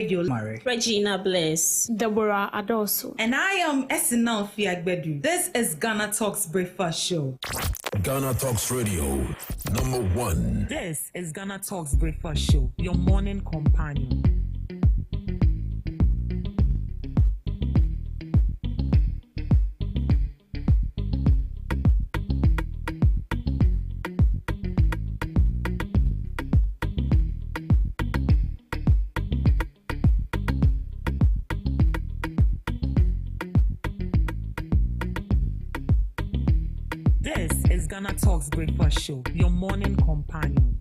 Regina Bliss, Deborah Adosu, and I am Esinal Fiagbedu. This is Ghana Talks Breakfast Show. Ghana Talks Radio, #1. This is Ghana Talks Breakfast Show, your morning companion. This is Ghana Talks Breakfast Show, your morning companion.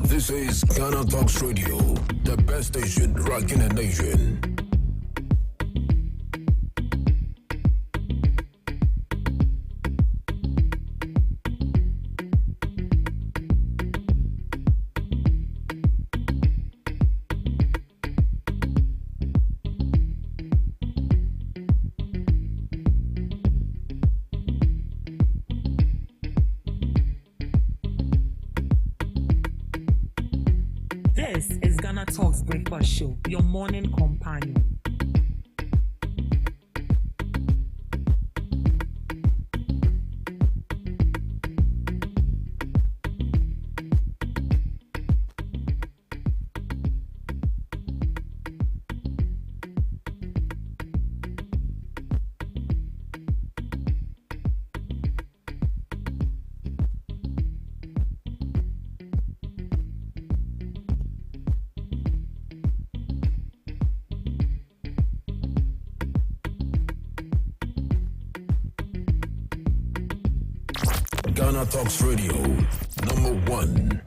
This is Ghana Talks Radio, the best station rocking the nation. This is Ghana Talks Breakfast Show, your morning companion. Ghana Talks Radio, #1.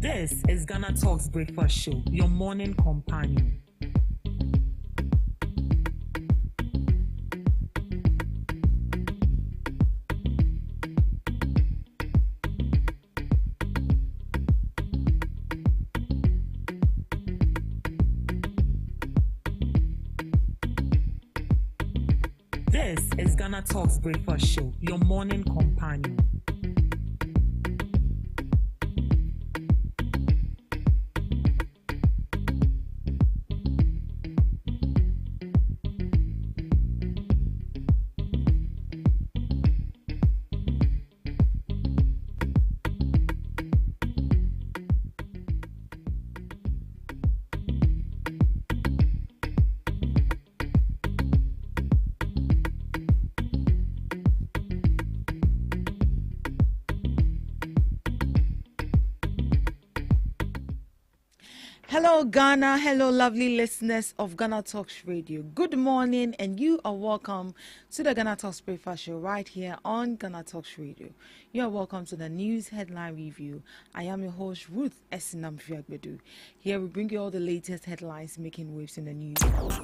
This is Ghana Talks Breakfast Show, your morning companion. This is Ghana Talks Breakfast Show, your morning companion. Hello, Ghana. Hello, lovely listeners of Ghana Talks Radio. Good morning, and you are welcome to the Ghana Talks Breakfast Show right here on Ghana Talks Radio. You are welcome to the news headline review. I am your host, Ruth Esinam. Here we bring you all the latest headlines making waves in the news.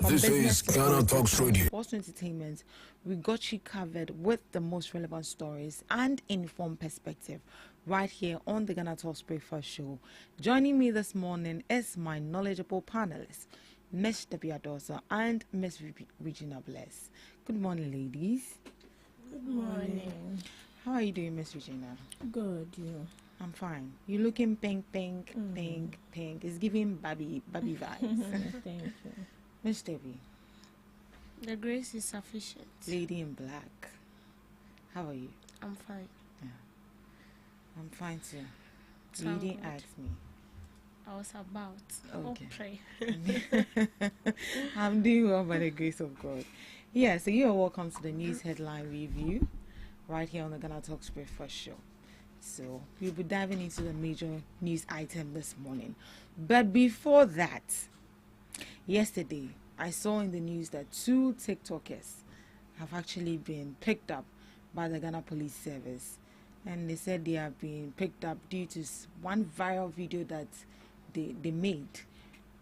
This is Ghana Talks Radio. Sports and entertainment, we got you covered with the most relevant stories and informed perspective right here on the Ghana Talks Breakfast Show. Joining me this morning is my knowledgeable panelists, Ms. Deborah Adosu and Ms. Regina Bliss. Good morning, ladies. Good morning. How are you doing, Ms. Regina? Good, you. I'm fine. You're looking pink. It's giving Barbie vibes. Thank you. Ms. Debbie. the grace is sufficient. Lady in black. How are you? I'm fine. I'm fine too. So You I'm didn't good. ask me. I was about. Okay. Pray. I'm doing well by the grace of God. Yeah, so you are welcome to the news headline review right here on the GhanaTalks Breakfast Show. So we'll be diving into the major news item this morning. But before that, yesterday I saw in the news that 2 TikTokers have actually been picked up by the Ghana Police Service, and they said they have been picked up due to one viral video that they made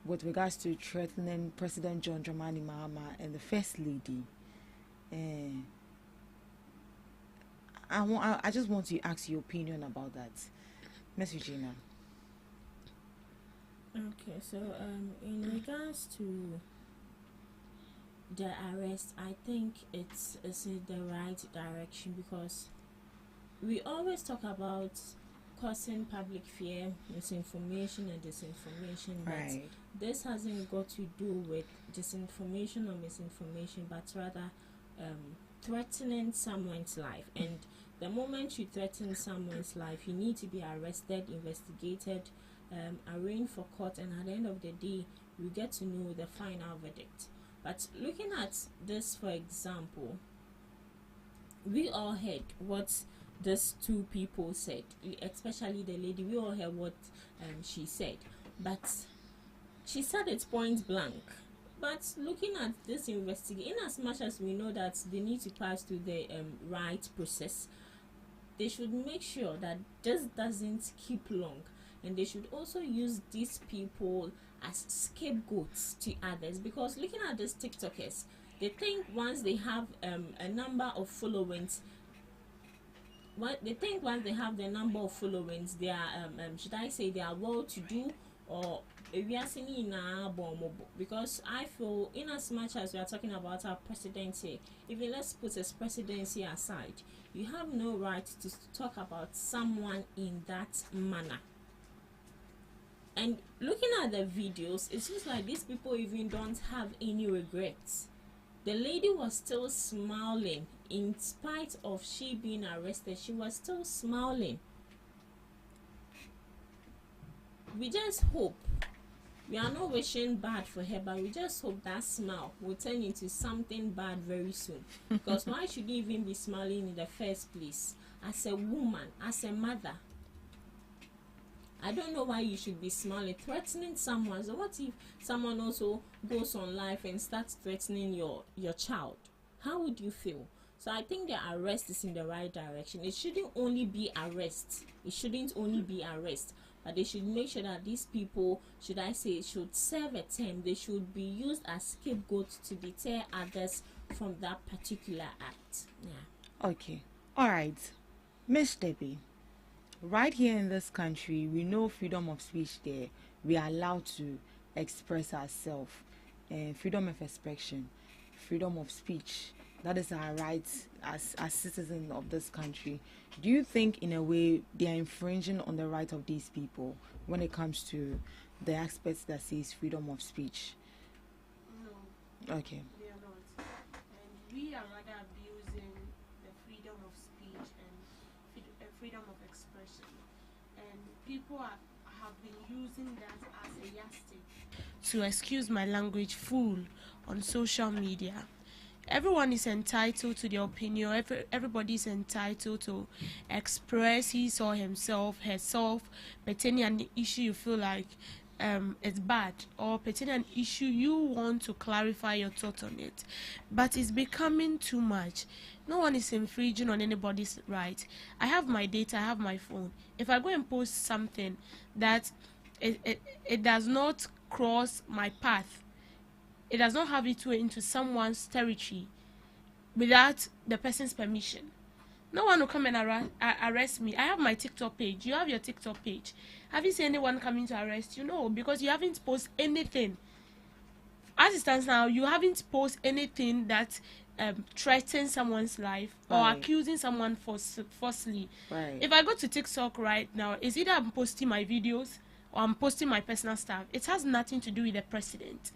with regards to threatening President John Dramani Mahama and the First Lady. I just want to ask your opinion about that, Miss Regina. Okay, so in regards to the arrest, I think it's in the right direction, because we always talk about causing public fear, misinformation and disinformation, but Right. this hasn't got to do with disinformation or misinformation, but rather threatening someone's life. And the moment you threaten someone's life, you need to be arrested, investigated, arraigned for court, and at the end of the day, you get to know the final verdict. But looking at this, for example, we all heard what these 2 people said, especially the lady. We all heard what she said, but she said it point blank. But looking at this investigation, in as much as we know that they need to pass through the right process, they should make sure that this doesn't keep long, and they should also use these people as scapegoats to others. Because looking at these TikTokers, they think once they have a number of followings, they are should I say they are well to do, or because I feel, in as much as we are talking about our presidency, even let's put his presidency aside, you have no right to talk about someone in that manner. And looking at the videos, it seems like these people even don't have any regrets. The lady was still smiling in spite of she being arrested. She was still smiling. We just hope, we are not wishing bad for her, but we just hope that smile will turn into something bad very soon. Because why should you even be smiling in the first place? As a woman, as a mother, I don't know why you should be smiling, threatening someone. So what if someone also goes on live and starts threatening your child? How would you feel? So I think the arrest is in the right direction. It shouldn't only be arrest. But they should make sure that these people, should I say, should serve a term. They should be used as scapegoats to deter others from that particular act. Yeah. Okay. All right. Miss Debbie, right here in this country, we know freedom of speech there. We are allowed to express ourselves. Freedom of expression, freedom of speech. That is our right as citizens of this country. Do you think, in a way, they are infringing on the right of these people when it comes to the aspects that says freedom of speech? No, Okay. they are not. And we are rather abusing the freedom of speech and freedom of expression. And people have been using that as a yardstick. To excuse my language, fool on social media. Everyone is entitled to their opinion. Everybody is entitled to express his or himself, herself, pertaining an issue you feel like it's bad, or pertaining an issue you want to clarify your thought on it. But it's becoming too much. No one is infringing on anybody's right. I have my data, I have my phone. If I go and post something that it does not cross my path, it does not have its way into someone's territory without the person's permission, no one will come and arrest me. I have my TikTok page. You have your TikTok page. Have you seen anyone coming to arrest you? No, because you haven't posted anything. As it stands now, you haven't posted anything that threatens someone's life or Right. accusing someone falsely. Right. If I go to TikTok right now, it's either I'm posting my videos or I'm posting my personal stuff. It has nothing to do with the president.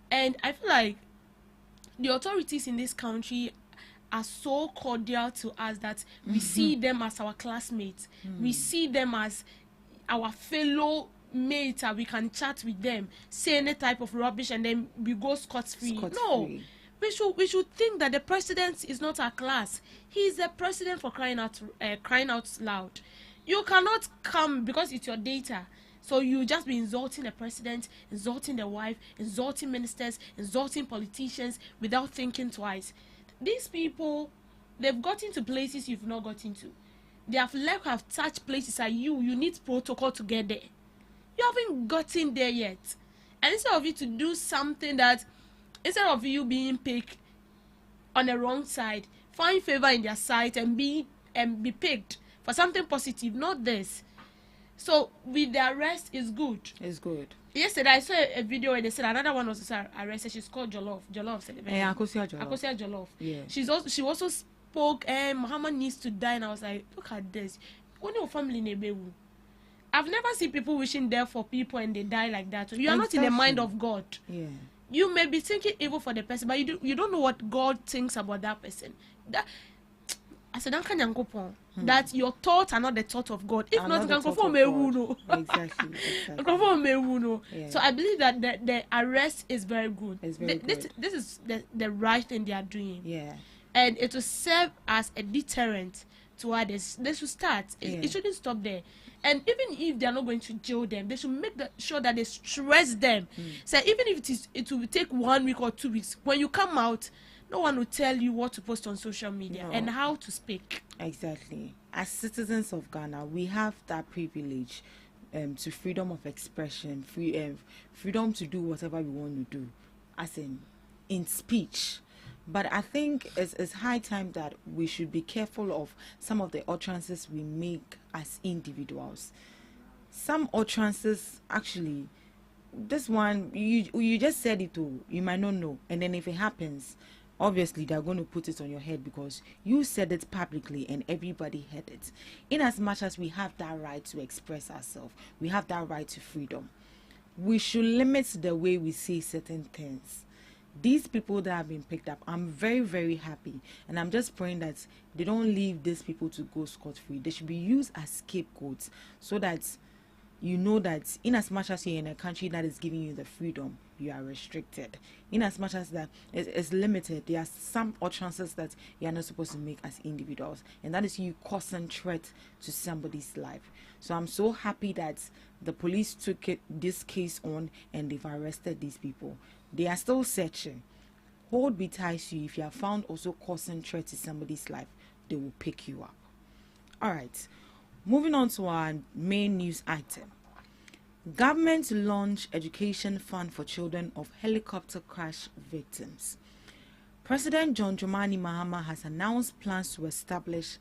And I feel like the authorities in this country are so cordial to us that we see them as our classmates. We see them as our fellow mates, and we can chat with them, say any type of rubbish, and then we go scot-free. No, we should think that the president is not our class. He is the president, for crying out loud. You cannot come because it's your data. So you just be insulting the president, insulting the wife, insulting ministers, insulting politicians without thinking twice. These people, they've gotten to places you've not gotten to. They have touched places that you need protocol to get there. You haven't gotten there yet. And instead of you to do something that, instead of you being picked on the wrong side, find favor in their sight and be picked for something positive, not this. So with the arrest is good. It's good. Yesterday I saw a video where they said another one was arrested. She's called Jollof. Akosia Jollof. Akosia Jollof. Yeah. She also spoke. Muhammad needs to die, and I was like, look at this. Only your family nebewu. I've never seen people wishing death for people and they die like that. You are not in the mind of God. Yeah. You may be thinking evil for the person, but you don't know what God thinks about that person. That I said, that your thoughts are not the thought of God. If not, you can conform Exactly. Yeah. So I believe that the arrest is very good. It's very good. This is the right thing they are doing. Yeah. And it will serve as a deterrent to others. They should start. It shouldn't stop there. And even if they are not going to jail them, they should make sure that they stress them. So even if it will take 1 week or 2 weeks, when you come out, no one will tell you what to post on social media and how to speak. Exactly. As citizens of Ghana, we have that privilege to freedom of expression, freedom to do whatever we want to do, as in speech. But I think it's high time that we should be careful of some of the utterances we make as individuals. Some utterances, actually, this one, you just said it too, you might not know. And then if it happens, obviously they're going to put it on your head because you said it publicly and everybody heard it. In as much as we have that right to express ourselves, we have that right to freedom, we should limit the way we say certain things. These people that have been picked up, I'm very, very happy. And I'm just praying that they don't leave these people to go scot-free. They should be used as scapegoats so that you know that in as much as you're in a country that is giving you the freedom, you are restricted. In as much as that is limited, there are some utterances that you are not supposed to make as individuals. And that is you causing threat to somebody's life. So I'm so happy that the police took this case on and they've arrested these people. They are still searching. Hold be tight to you. If you are found also causing threat to somebody's life, they will pick you up. All right. Moving on to our main news item. Government launch education fund for children of helicopter crash victims. President John Dramani Mahama has announced plans to establish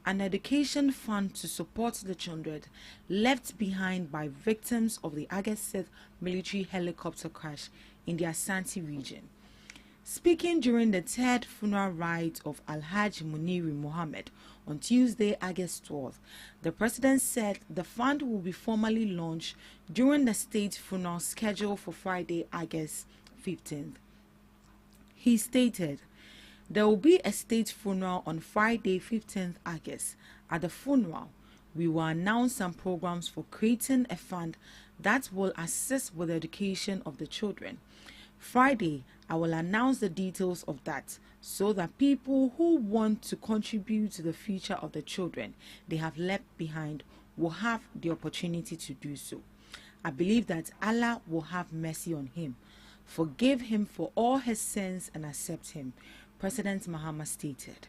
an education fund to support the children left behind by victims of the August 6th military helicopter crash in the Asante region. Speaking during the third funeral rite of Alhaji Muniri Mohammed on Tuesday, August 12th, the president said the fund will be formally launched during the state funeral scheduled for Friday, August 15th. He stated, there will be a state funeral on Friday, 15th August. At the funeral, we will announce some programs for creating a fund that will assist with the education of the children. Friday, I will announce the details of that so that people who want to contribute to the future of the children they have left behind will have the opportunity to do so. I believe that Allah will have mercy on him, forgive him for all his sins and accept him, President Mahama stated.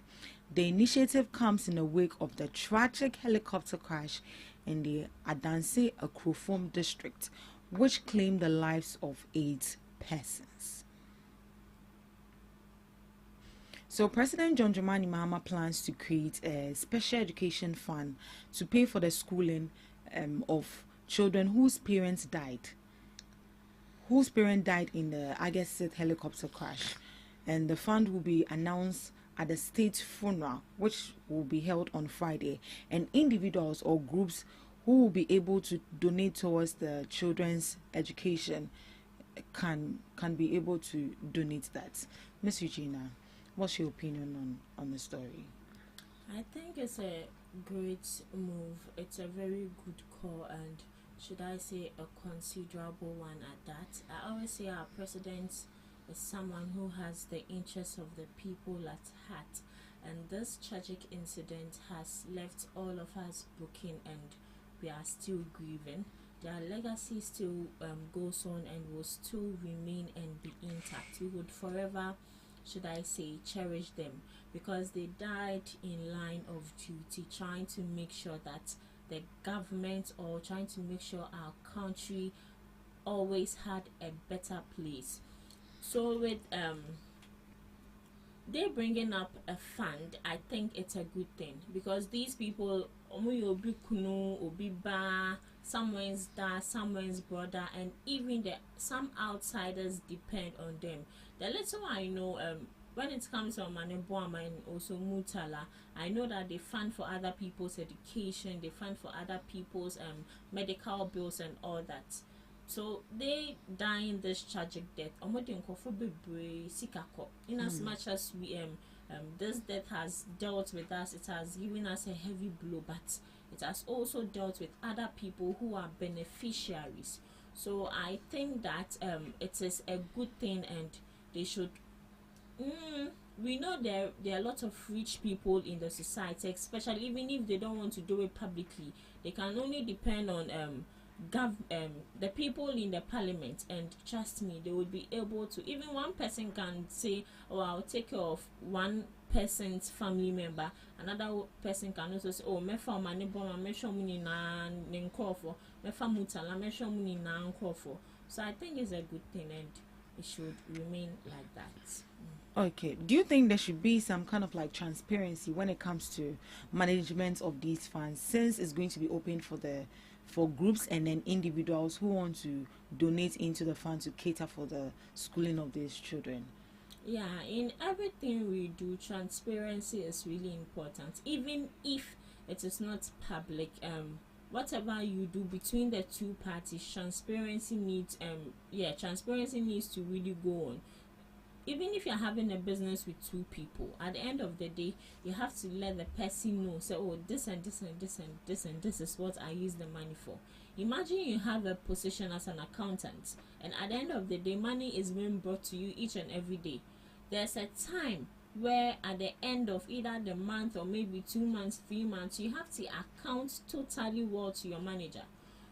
The initiative comes in the wake of the tragic helicopter crash in the Adanse Akrofom district, which claimed the lives of 8 persons. So President John Dramani Mahama plans to create a special education fund to pay for the schooling of children whose parents died in the August 6th helicopter crash. And the fund will be announced at the state funeral, which will be held on Friday. And individuals or groups who will be able to donate towards the children's education can be able to donate that. Miss Eugenia, what's your opinion on the story? I think it's a great move. It's a very good call, and should I say a considerable one at that. I always say our president is someone who has the interests of the people at heart, and this tragic incident has left all of us broken, and we are still grieving. Their legacy still goes on and will still remain and be intact. We would forever, should I say, cherish them, because they died in line of duty, trying to make sure that the government, or trying to make sure our country always had a better place. So with they bringing up a fund, I think it's a good thing, because these people, obi kunu, obi ba, someone's dad, someone's brother, and even some outsiders depend on them. The little I know, when it comes to Maneboama and also Mutala, I know that they fund for other people's education, they fund for other people's medical bills and all that. So they die in this tragic death. In as much as we this death has dealt with us, it has given us a heavy blow, but it has also dealt with other people who are beneficiaries. So I think that it is a good thing, and they should. We know there are a lot of rich people in the society, especially even if they don't want to do it publicly, they can only depend on the people in the parliament, and trust me, they will be able to. Even one person can say, oh, I'll take care of one person's family member. Another person can also say, oh, mefa maniboma mesho muni na nenkofo, mefa mutala mesho muni na nkofo. So I think it's a good thing, and it should remain like that. Okay. Do you think there should be some kind of like transparency when it comes to management of these funds, since it's going to be open for groups and then individuals who want to donate into the fund to cater for the schooling of these children? Yeah, in everything we do, transparency is really important. Even if it is not public, whatever you do between the two parties, transparency needs to really go on. Even if you're having a business with two people, at the end of the day, you have to let the person know, say, oh, this and this and this and this and this is what I use the money for. Imagine you have a position as an accountant, and at the end of the day, money is being brought to you each and every day. There's a time where at the end of either the month or maybe 2 months, 3 months, you have to account totally well to your manager.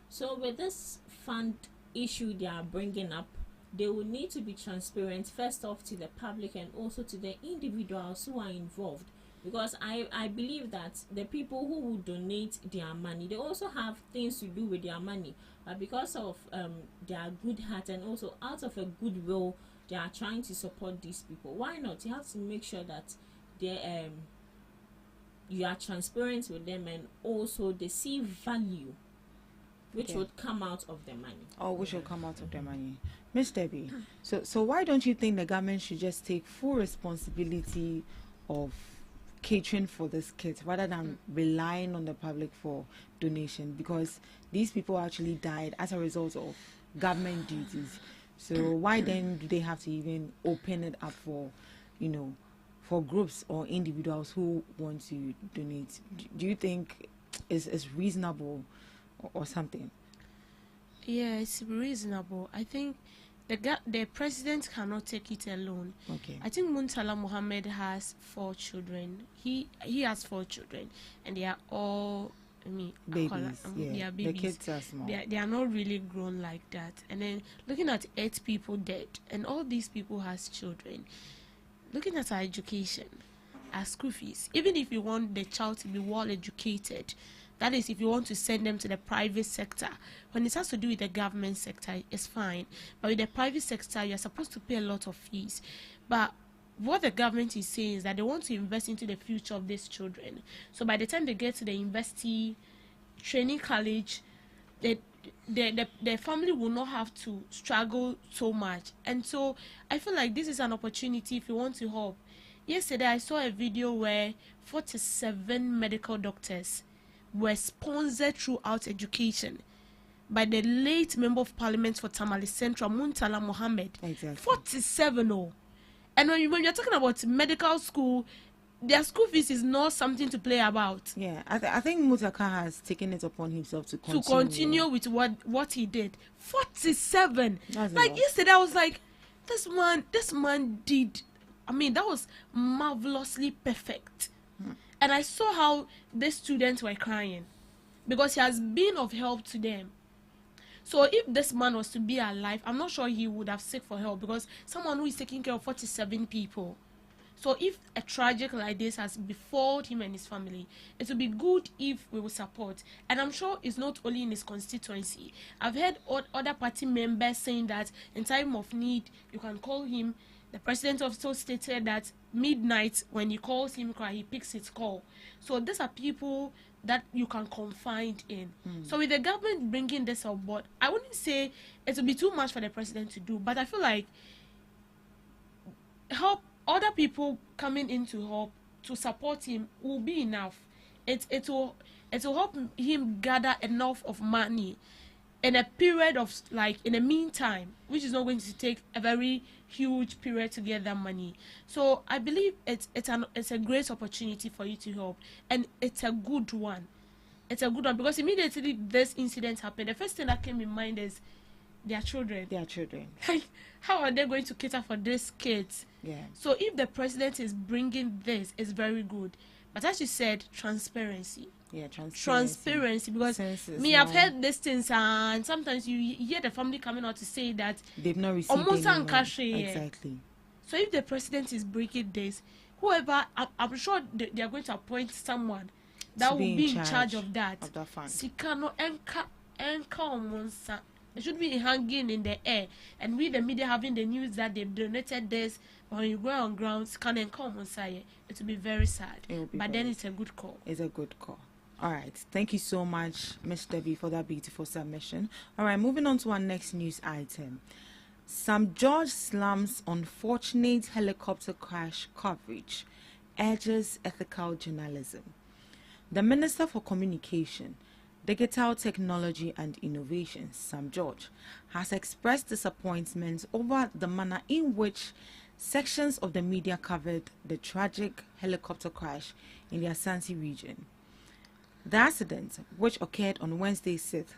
So with this fund issue they are bringing up, they will need to be transparent, first off to the public and also to the individuals who are involved, because I believe that the people who will donate their money, they also have things to do with their money, but because of their good heart and also out of a goodwill, they are trying to support these people. Why not? You have to make sure that they you are transparent with them, and also they see value which would come out of the money. Oh, which will come out of the money. Miss Debbie, so why don't you think the government should just take full responsibility of catering for these kids rather than relying on the public for donation? Because these people actually died as a result of government duties. So why then do they have to even open it up for, for groups or individuals who want to donate? Do you think it's reasonable or something? Yeah, it's reasonable. I think the president cannot take it alone. Okay. I think Muntala Mohammed has 4 children. He has 4 children, and they are all babies. They are babies. The kids are small. They are not really grown like that. And then looking at 8 people dead, and all these people has children. Looking at our education, our school fees. Even if you want the child to be well educated, that is, if you want to send them to the private sector, when it has to do with the government sector, it's fine. But with the private sector, you're supposed to pay a lot of fees. But what the government is saying is that they want to invest into the future of these children. So by the time they get to the university, training college, the family will not have to struggle so much. And so I feel like this is an opportunity if you want to help. Yesterday, I saw a video where 47 medical doctors were sponsored throughout education by the late Member of Parliament for Tamale Central, Muntala Mohammed. Exactly. 47, oh. And when you're talking about medical school, their school fees is not something to play about. Yeah, I think Mutaka has taken it upon himself to continue with what he did. 47. That's like yesterday, I was like, this man did I mean, that was marvelously perfect. And I saw how the students were crying because he has been of help to them. So if this man was to be alive, I'm not sure he would have sought for help, because someone who is taking care of 47 people. So if a tragic like this has befallen him and his family, it would be good if we would support. And I'm sure it's not only in his constituency. I've heard other party members saying that in time of need, you can call him. The president also stated that midnight, when he calls him, he picks his call. So these are people that you can confide in. So with the government bringing this on board, I wouldn't say it would be too much for the president to do, but I feel like help other people coming in to help to support him will be enough. It will help him gather enough of money in a period of, like, in the meantime, which is not going to take a very huge period to get that money. So I believe it's a great opportunity for you to help, and it's a good one. It's a good one because immediately this incident happened, the first thing that came in mind is their children. Like, how are they going to cater for these kids? Yeah. So if the president is bringing this, it's very good. But as you said, transparency. Yeah, Transparency, because I've heard these things, and sometimes you hear the family coming out to say that they've not received almost any money. exactly. So if the president is breaking this, whoever, I'm sure they are going to appoint someone that will be in charge of that fund. Sikano enka. It should be hanging in the air, and we the media having the news that they've donated this. When you go on ground, scan and come on side, it will be very sad. But then it's a good call. It's a good call. All right. Thank you so much, Miss Debbie, for that beautiful submission. All right, moving on to our next news item. Sam George slams unfortunate helicopter crash coverage, urges ethical journalism. The Minister for Communication, Digital Technology and Innovation, Sam George, has expressed disappointment over the manner in which sections of the media covered the tragic helicopter crash in the Ashanti region. The accident, which occurred on Wednesday 6th,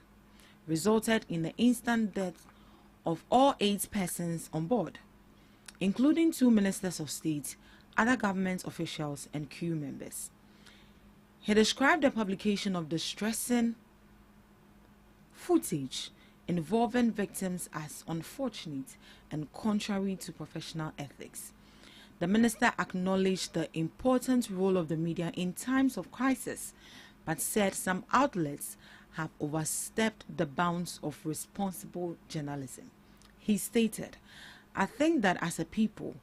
resulted in the instant death of all 8 persons on board, including 2 ministers of state, other government officials, and crew members. He described the publication of distressing footage involving victims as unfortunate and contrary to professional ethics. The minister acknowledged the important role of the media in times of crisis, but said some outlets have overstepped the bounds of responsible journalism. He stated, "I think that as a people,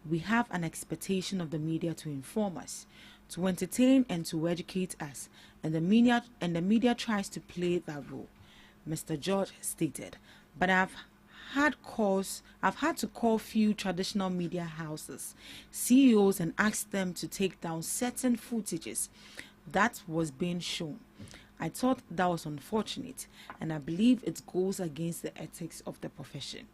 we have an expectation of the media to inform us, to entertain and to educate us, and the media tries to play that role," Mr. George stated. "But I've had to call few traditional media houses, CEOs, and ask them to take down certain footages that was being shown. I thought that was unfortunate, and I believe it goes against the ethics of the profession."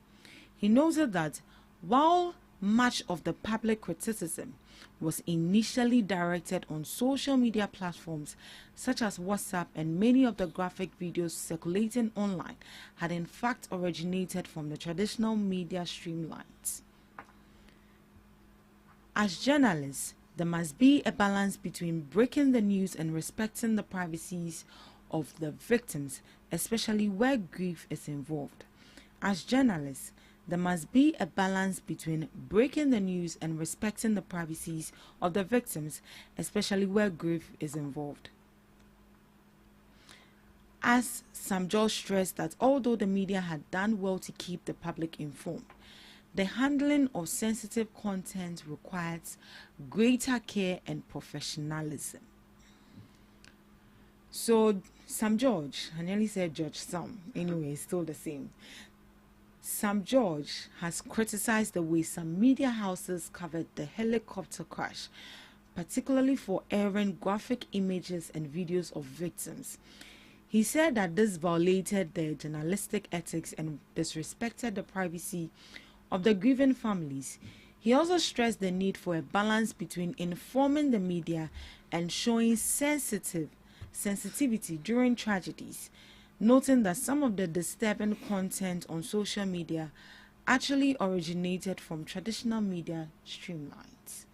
He noted that while much of the public criticism was initially directed on social media platforms such as WhatsApp, and many of the graphic videos circulating online had in fact originated from the traditional media streamlines. As journalists, there must be a balance between breaking the news and respecting the privacies of the victims, especially where grief is involved. As journalists, there must be a balance between breaking the news and respecting the privacies of the victims, especially where grief is involved. As Sam George stressed that although the media had done well to keep the public informed, the handling of sensitive content requires greater care and professionalism. So, Sam George, I nearly said George Sam, anyway, it's still the same. Sam George has criticized the way some media houses covered the helicopter crash, particularly for airing graphic images and videos of victims. He said that this violated their journalistic ethics and disrespected the privacy of the grieving families. He also stressed the need for a balance between informing the media and showing sensitivity during tragedies, noting that some of the disturbing content on social media actually originated from traditional media streamlines.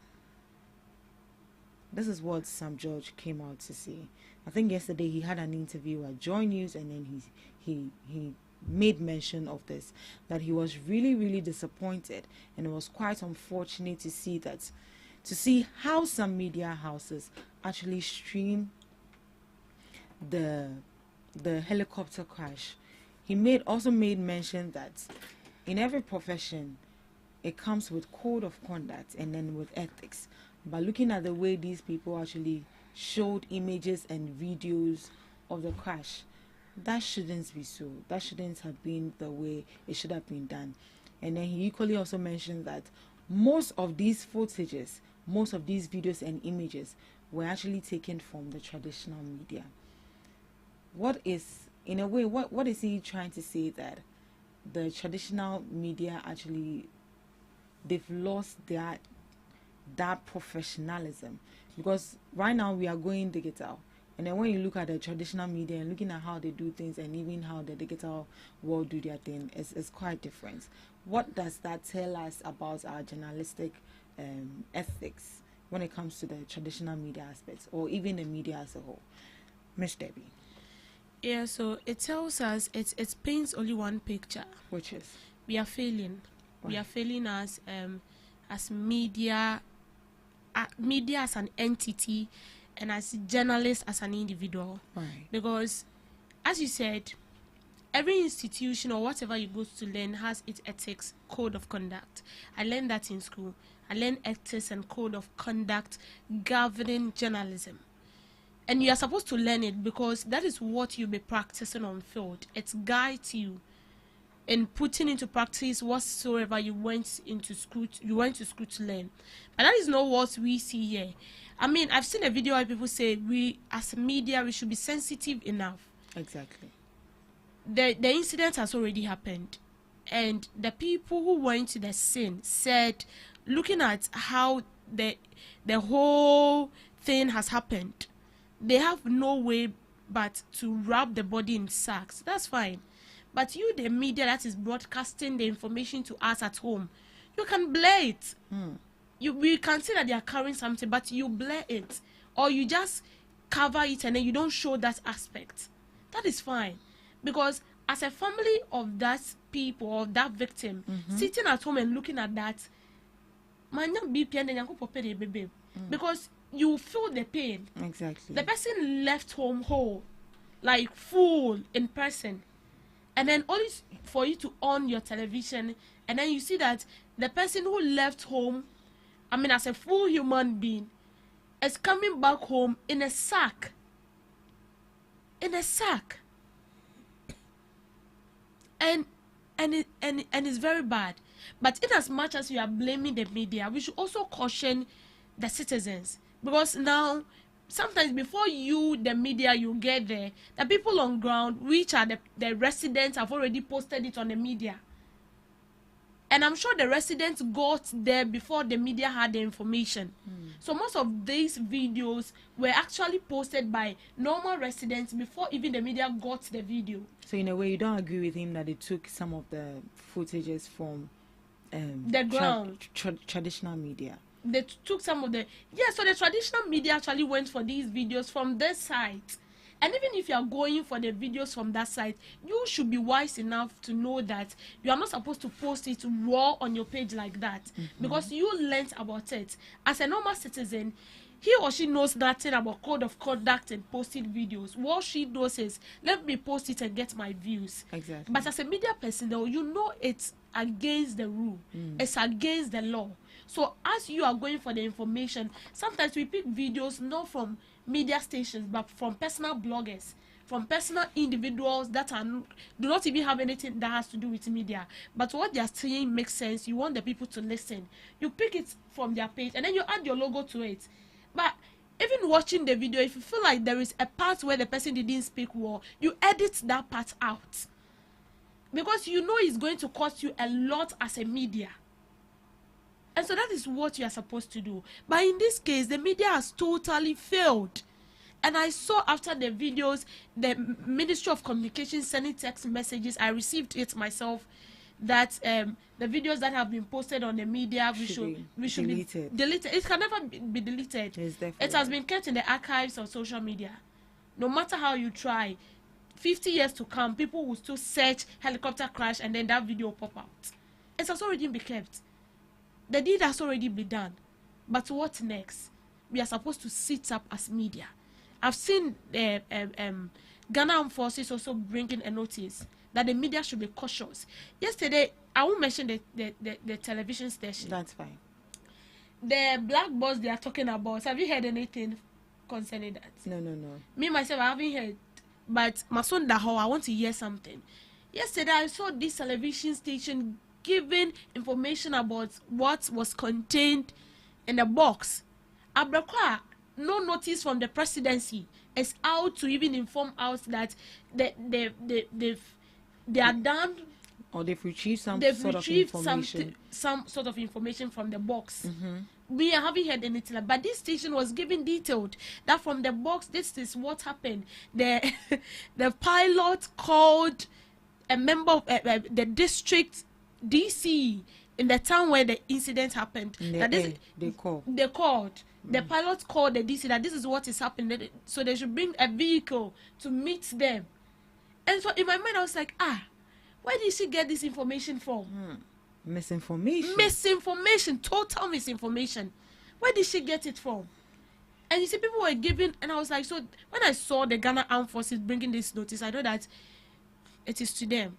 This is what Sam George came out to say. I think yesterday he had an interview at Joy News, and then he made mention of this, that he was really, really disappointed, and it was quite unfortunate to see how some media houses actually stream the helicopter crash. He also made mention that in every profession it comes with code of conduct and then with ethics. But looking at the way these people actually showed images and videos of the crash, that shouldn't be so. That shouldn't have been the way it should have been done. And then he equally also mentioned that most of these footages, most of these videos and images were actually taken from the traditional media. What is he trying to say? That the traditional media actually, they've lost that professionalism? Because right now we are going digital, and then when you look at the traditional media and looking at how they do things, and even how the digital world do their thing, is quite different. What does that tell us about our journalistic ethics when it comes to the traditional media aspects, or even the media as a whole? Miss Debbie. Yeah, so it tells us, it paints only one picture, Which is? we are failing. Right. We are failing as media, media as an entity, and as journalists as an individual. Right. Because, as you said, every institution or whatever you go to learn has its ethics, code of conduct. I learned that in school. I learned ethics and code of conduct governing journalism. And you are supposed to learn it because that is what you'll be practicing on field. It guides you in putting into practice whatsoever you went to school to learn. But that is not what we see here. I mean, I've seen a video where people say we as media, we should be sensitive enough. Exactly. The incident has already happened, and the people who went to the scene said, looking at how the whole thing has happened, they have no way but to wrap the body in sacks. That's fine. But you, the media that is broadcasting the information to us at home, you can blur it. We can see that they are carrying something, but you blur it, or you just cover it and then you don't show that aspect. That is fine. Because as a family of that people, or that victim, sitting at home and looking at that, because you feel the pain. Exactly. The person left home whole, like full in person, and then only for you to on your television, and then you see that the person who left home, I mean, as a full human being, is coming back home in a sack. In a sack. And it's very bad. But in as much as you are blaming the media, we should also caution the citizens. Because now, sometimes before you, the media, you get there, the people on ground, which are the residents, have already posted it on the media. And I'm sure the residents got there before the media had the information. So most of these videos were actually posted by normal residents before even the media got the video. So in a way, you don't agree with him that they took some of the footages from The ground. Traditional media. They took some of the... Yeah, so the traditional media actually went for these videos from this site. And even if you are going for the videos from that site, you should be wise enough to know that you are not supposed to post it raw on your page like that. Because you learnt about it. As a normal citizen, he or she knows nothing about code of conduct and posting videos. What she knows is, let me post it and get my views. Exactly. But as a media person, though, you know it's against the rule. It's against the law. So as you are going for the information, sometimes we pick videos not from media stations, but from personal bloggers, from personal individuals that do not even have anything that has to do with media. But what they are saying makes sense. You want the people to listen. You pick it from their page and then you add your logo to it. But even watching the video, if you feel like there is a part where the person didn't speak well, you edit that part out. Because you know it's going to cost you a lot as a media. And so that is what you are supposed to do. But in this case, the media has totally failed. And I saw after the videos, the Ministry of Communication sending text messages. I received it myself. that the videos that have been posted on the media we should be deleted. It can never be deleted. It has been kept in the archives of social media. No matter how you try, 50 years to come, people will still search helicopter crash and then that video pop out. It has already been kept. The deed has already been done. But what next? We are supposed to sit up as media. I've seen Ghana Armed Forces also bringing a notice that the media should be cautious. Yesterday, I won't mention the television station. That's fine. The black box they are talking about, have you heard anything concerning that? No. Me, myself, I haven't heard. But my son Daho, I want to hear something. Yesterday, I saw this television station giving information about what was contained in the box. Abrakwa, no notice from the presidency is out to even inform us that they are done, or they've retrieved some sort of information from the box. We haven't heard anything, but this station was giving detailed that from the box this is what happened. The pilot called a member of the district DC in the town where the incident happened. They called. The pilot called the DC that this is what is happening, so they should bring a vehicle to meet them. And so in my mind I was like, where did she get this information from? Misinformation, total misinformation. Where did she get it from? And you see, people were giving, and I was like, so when I saw the Ghana Armed Forces bringing this notice, I know that it is to them.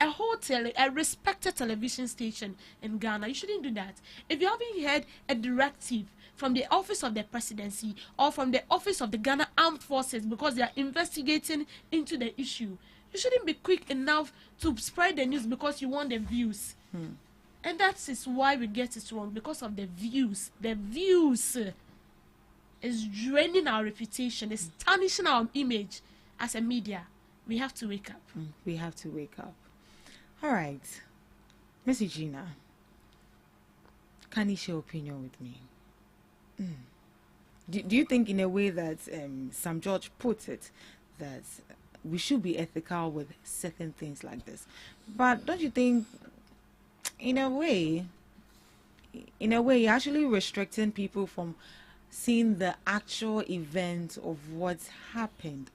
A respected television station in Ghana, you shouldn't do that. If you haven't heard a directive from the office of the presidency or from the office of the Ghana Armed Forces because they are investigating into the issue, you shouldn't be quick enough to spread the news because you want the views. And that is why we get it wrong, because of the views. The views is draining our reputation, it's tarnishing our image as a media. We have to wake up. We have to wake up. All right. Miss Gina, can you share your opinion with me? Do you think, in a way that Sam George put it, that we should be ethical with certain things like this? But don't you think, in a way, you're actually restricting people from seeing the actual event of what's happened?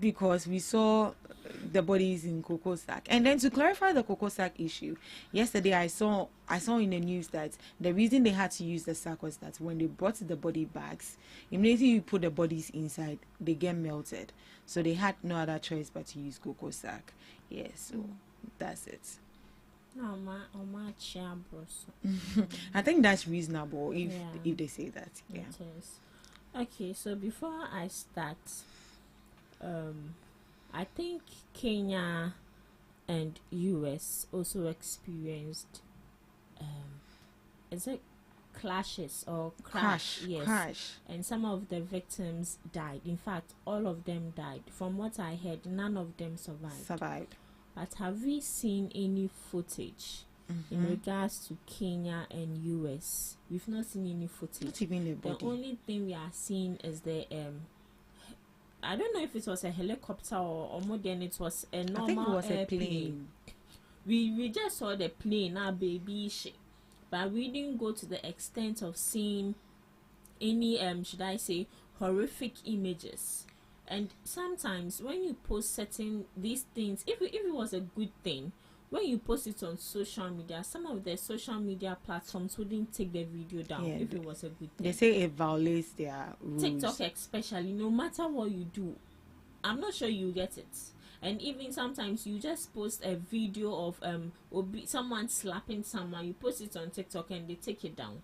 Because we saw the bodies in Cocoa Sack. And then to clarify the Cocoa Sack issue, yesterday I saw in the news that the reason they had to use the sack was that when they brought the body bags, immediately you put the bodies inside, they get melted. So they had no other choice but to use Cocoa Sack. Yes, so that's it. I think that's reasonable if they say that. Yeah. It is. Okay, so before I start, I think Kenya and US also experienced is it clashes or crash? Yes. Crash. And some of the victims died. In fact, all of them died. From what I heard, none of them survived. But have we seen any footage in regards to Kenya and US? We've not seen any footage. Not even a body. The only thing we are seeing is the I don't know if it was a helicopter or more than it was a normal, I think it was a plane. We just saw the plane, baby shit. But we didn't go to the extent of seeing any should I say horrific images. And sometimes when you post certain these things, if it was a good thing, when you post it on social media, some of the social media platforms wouldn't take the video down if it was a good thing. They say it violates their rules. TikTok especially, no matter what you do, I'm not sure you get it. And even sometimes you just post a video of someone slapping someone, you post it on TikTok and they take it down.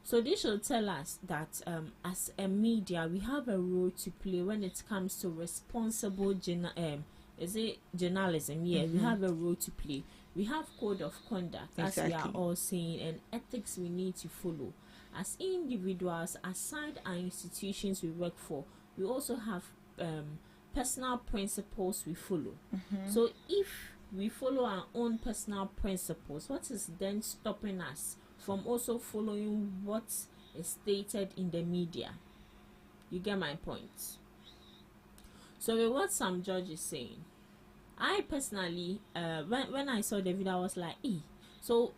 So this should tell us that as a media, we have a role to play when it comes to responsible journalism. We have a role to play. We have code of conduct, as we are all saying, and ethics we need to follow. As individuals, aside our institutions we work for, we also have personal principles we follow. So if we follow our own personal principles, what is then stopping us from also following what is stated in the media? You get my point. So with what Sam George is saying, I personally, when I saw the video, I was like, so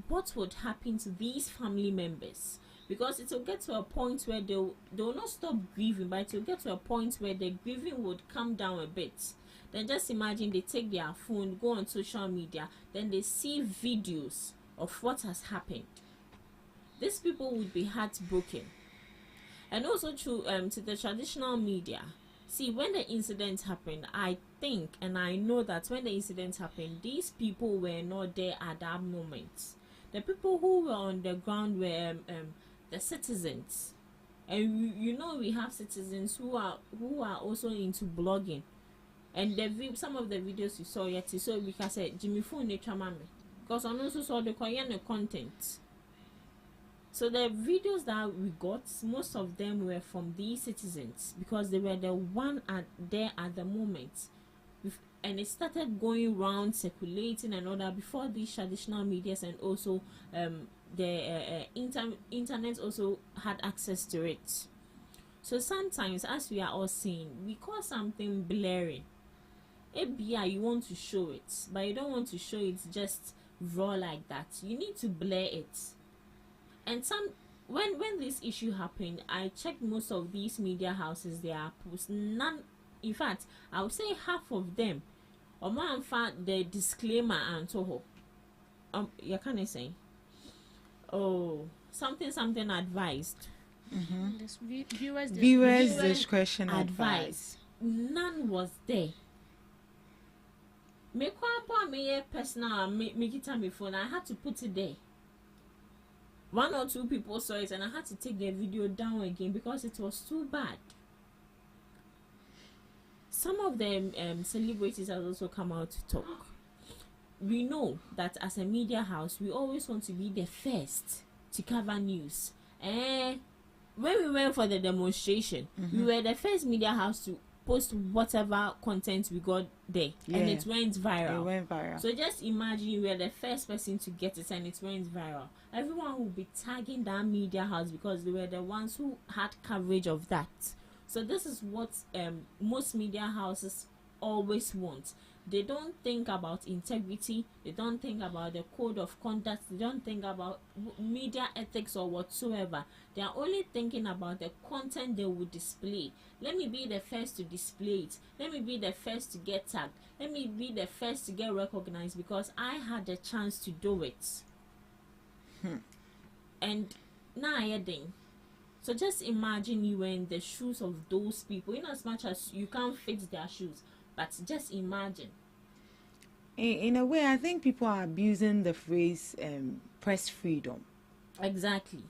what would happen to these family members? Because it will get to a point where they'll not stop grieving, but it will get to a point where the grieving would come down a bit. Then just imagine they take their phone, go on social media, then they see videos of what has happened. These people would be heartbroken. And also to the traditional media. See, when the incident happened, I think and I know that when the incident happened, these people were not there at that moment. The people who were on the ground were the citizens. And you know we have citizens who are also into blogging. And some of the videos you saw yet, so we can say Jimmy phone mami, because I also saw the content. So the videos that we got, most of them were from these citizens because they were the one there at the moment, and it started going around circulating and all that before these traditional medias, and also the internet also had access to it. So sometimes, as we are all seeing, we call something blaring. ABI, you want to show it, but you don't want to show it just raw like that. You need to blur it. And when this issue happened, I checked most of these media houses, they are posts. None, in fact, I would say half of them. In fact, the disclaimer and toho. You can say, something advised. This viewers discretion advice. None was there. Me personal me get my phone. I had to put it there. 1 or 2 people saw it, and I had to take the video down again because it was too bad. Some of the celebrities have also come out to talk. We know that as a media house, we always want to be the first to cover news. When we went for the demonstration, we were the first media house to post whatever content we got there, and it went viral. So just imagine you were the first person to get it and it went viral. Everyone will be tagging that media house because they were the ones who had coverage of that. So this is what most media houses always want. They don't think about integrity. They don't think about the code of conduct. They don't think about media ethics or whatsoever. They are only thinking about the content they will display. Let me be the first to display it. Let me be the first to get tagged. Let me be the first to get recognized because I had the chance to do it. And now I think. So just imagine you were in the shoes of those people. In as much as you can't fit their shoes, but just imagine. In a way, I think people are abusing the phrase press freedom. Exactly.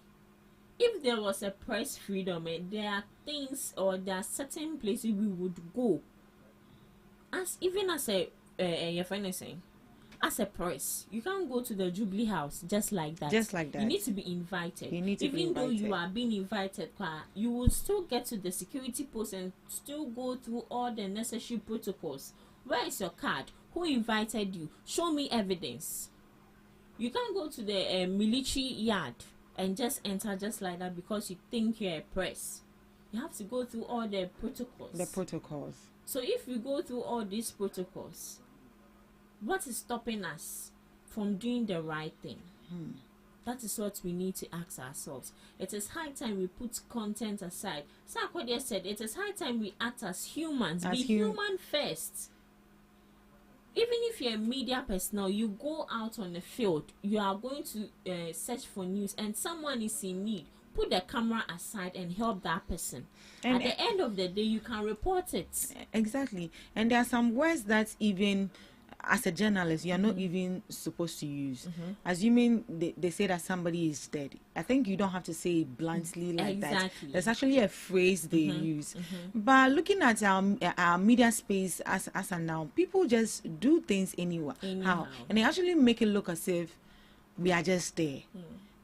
If there was a press freedom, there are things or there are certain places we would go. Even as a your friend is saying, as a press, you can't go to the Jubilee House just like that. You need to be invited. Even though you are being invited, you will still get to the security post and still go through all the necessary protocols. Where is your card? Who invited you? Show me evidence. You can't go to the military yard and just enter just like that because you think you're a press. You have to go through all the protocols. So if we go through all these protocols, what is stopping us from doing the right thing? That is what we need to ask ourselves. It is high time we put content aside. Sarkodie said it is high time we act as humans. Be human first. Even if you're a media personnel, you go out on the field, you are going to search for news and someone is in need. Put the camera aside and help that person. And at the end of the day, you can report it. Exactly. And there are some words that even as a journalist, you are not even supposed to use. Assuming they say that somebody is dead. I think you don't have to say it bluntly like that. There's actually a phrase they use. But looking at our media space as of now, people just do things anyhow. And they actually make it look as if we are just there.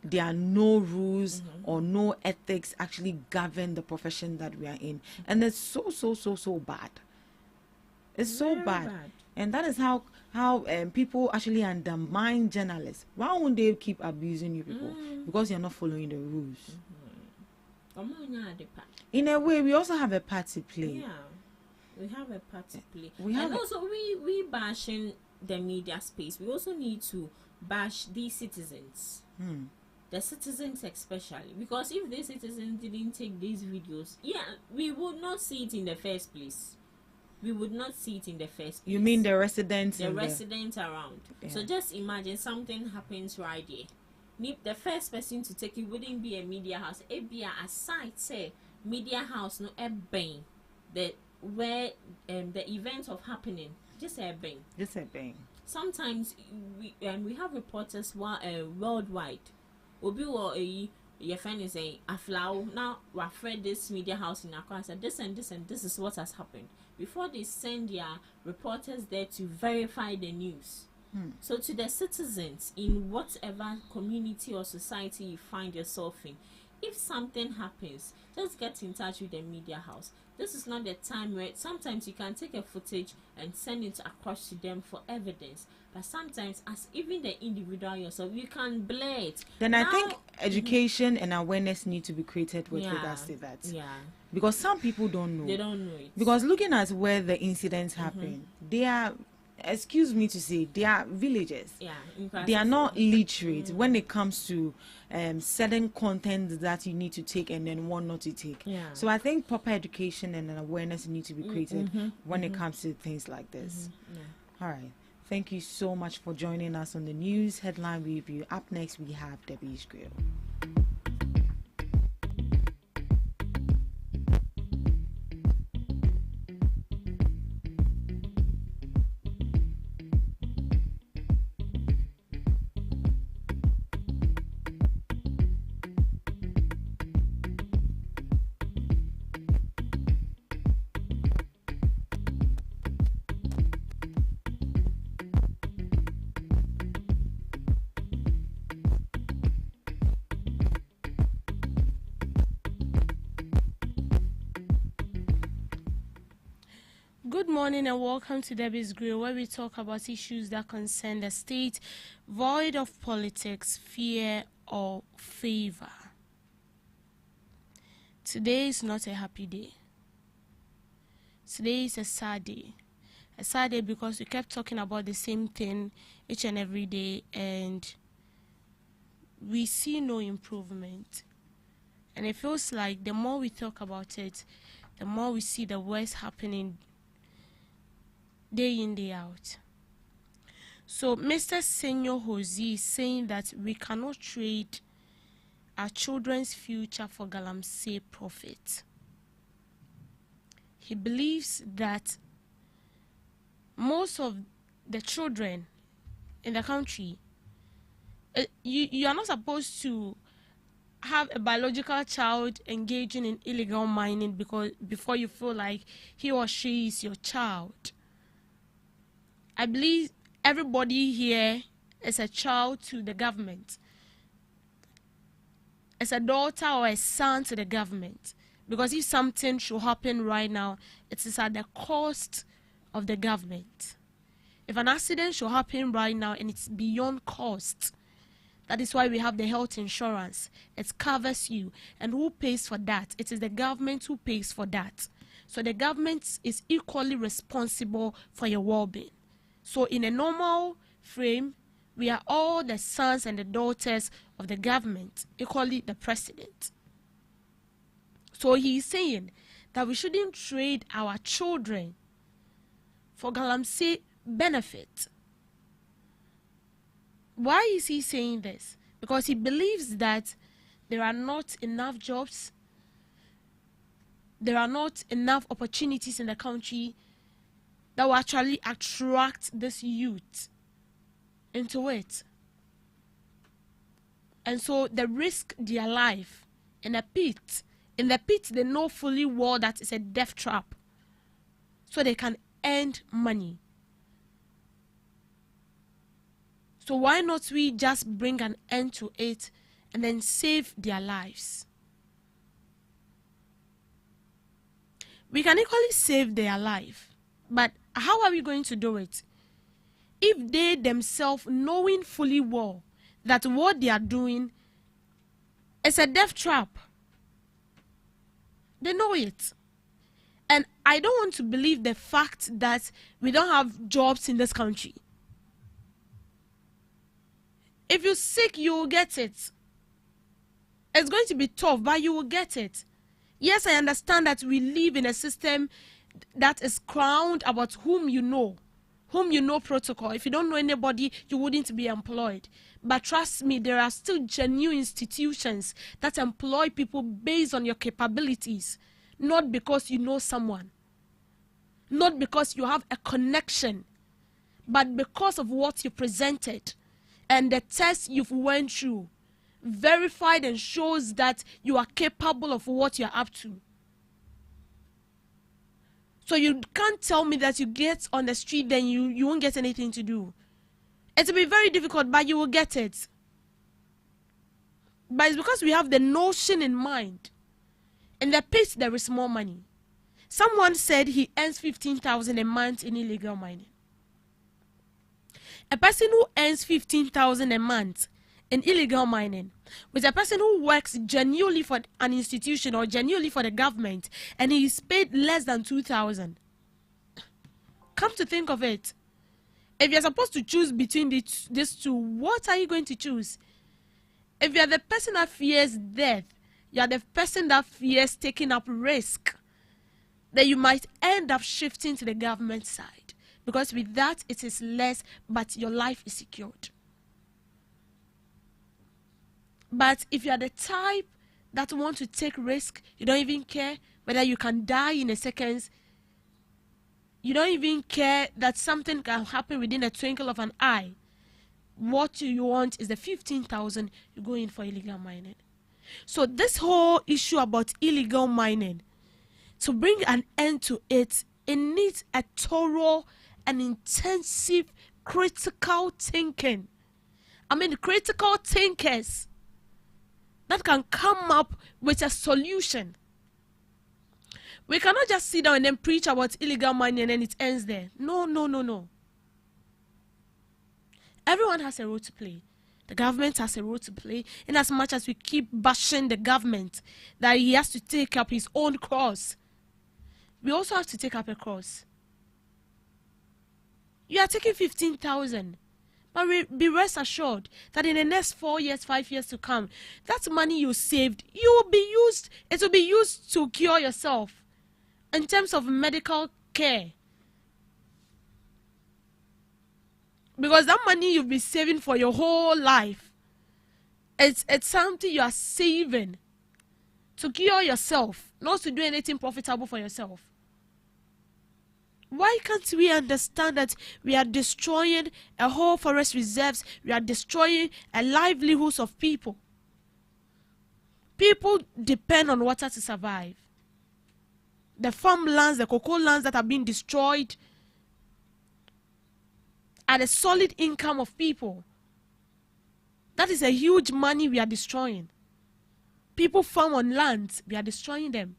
There are no rules or no ethics actually govern the profession that we are in. And it's so bad. It's so bad. And that is how people actually undermine journalists. Why won't they keep abusing you people? Because you're not following the rules. In a way, we also have a part to play. We have a part to play. We have and also, we bashing the media space. We also need to bash these citizens. The citizens especially. Because if the citizens didn't take these videos, we would not see it in the first place. We would not see it in the first place. You mean the residents? The residents around. Yeah. So just imagine something happens right there. The first person to take it wouldn't be a media house. It be a site, say, media house, no, a bang. Where the event of happening, just a bang. Just a bang. Sometimes we have reporters worldwide. Obi or your friend is saying aflau now we afraid this media house in Accra said this and this and this is what has happened before they send their reporters there to verify the news. So to the citizens in whatever community or society you find yourself in, if something happens, just get in touch with the media house. This is not the time where sometimes you can take a footage and send it across to them for evidence. But sometimes, as even the individual yourself, you can blur it. Then I think education and awareness need to be created with regards to that. Yeah. Because some people don't know. They don't know it. Because looking at where the incidents happen, they are, excuse me to say, they are villagers. Yeah. They are not literate when it comes to certain content that you need to take and then one not to take. Yeah. So I think proper education and an awareness need to be created when it comes to things like this. Yeah. All right. Thank you so much for joining us on the news headline review. Up next, we have Debbie's Grill. Good morning and welcome to Debbie's Grill, where we talk about issues that concern the state, void of politics, fear, or favor. Today is not a happy day. Today is a sad day. A sad day because we kept talking about the same thing each and every day and we see no improvement. And it feels like the more we talk about it, the more we see the worst happening day in, day out. So Mr. Senor Jose is saying that we cannot trade our children's future for galamsey profit. He believes that most of the children in the country, you are not supposed to have a biological child engaging in illegal mining because before you feel like he or she is your child. I believe everybody here is a child to the government. As a daughter or a son to the government. Because if something should happen right now, it is at the cost of the government. If an accident should happen right now and it's beyond cost, that is why we have the health insurance. It covers you. And who pays for that? It is the government who pays for that. So the government is equally responsible for your well-being. So in a normal frame, we are all the sons and the daughters of the government, equally the president. So he is saying that we shouldn't trade our children for galamsey benefit. Why is he saying this? Because he believes that there are not enough jobs, there are not enough opportunities in the country that will actually attract this youth into it. And so they risk their life in a pit. In the pit, they know fully well that it's a death trap. So they can earn money. So why not we just bring an end to it and then save their lives? We can equally save their life. But how are we going to do it? If they themselves knowing fully well that what they are doing is a death trap. They know it. And I don't want to believe the fact that we don't have jobs in this country. If you're sick, you will get it. It's going to be tough, but you will get it. Yes, I understand that we live in a system that is crowned about whom you know protocol. If you don't know anybody, you wouldn't be employed. But trust me, there are still genuine institutions that employ people based on your capabilities, not because you know someone, not because you have a connection, but because of what you presented and the test you've went through, verified and shows that you are capable of what you're up to. So you can't tell me that you get on the street, then you won't get anything to do. It will be very difficult, but you will get it. But it's because we have the notion in mind. In the pit, there is more money. Someone said he earns 15,000 a month in illegal mining. A person who earns 15,000 a month in illegal mining with a person who works genuinely for an institution or genuinely for the government and he is paid less than 2,000. Come to think of it, if you're supposed to choose between these two, what are you going to choose? If you're the person that fears death, you're the person that fears taking up risk, then you might end up shifting to the government side, because with that it is less, but your life is secured. But if you are the type that want to take risk, you don't even care whether you can die in a second. You don't even care that something can happen within a twinkle of an eye. What you want is the 15,000, you go in for illegal mining. So this whole issue about illegal mining, to bring an end to it, it needs a thorough and intensive critical thinking. I mean, critical thinkers that can come up with a solution. We cannot just sit down and then preach about illegal mining and it ends there. No, no, no, no. Everyone has a role to play. The government has a role to play. In as much as we keep bashing the government that he has to take up his own cross, we also have to take up a cross. You are taking 15,000. But be rest assured that in the next 4 years, 5 years to come, that money you saved, it will be used to cure yourself in terms of medical care. Because that money you'll be saving for your whole life, it's something you are saving to cure yourself, not to do anything profitable for yourself. Why can't we understand that we are destroying a whole forest reserves? We are destroying a livelihoods of people. People depend on water to survive. The farmlands, the cocoa lands that are being destroyed are the solid income of people. That is a huge money we are destroying. People farm on lands, we are destroying them.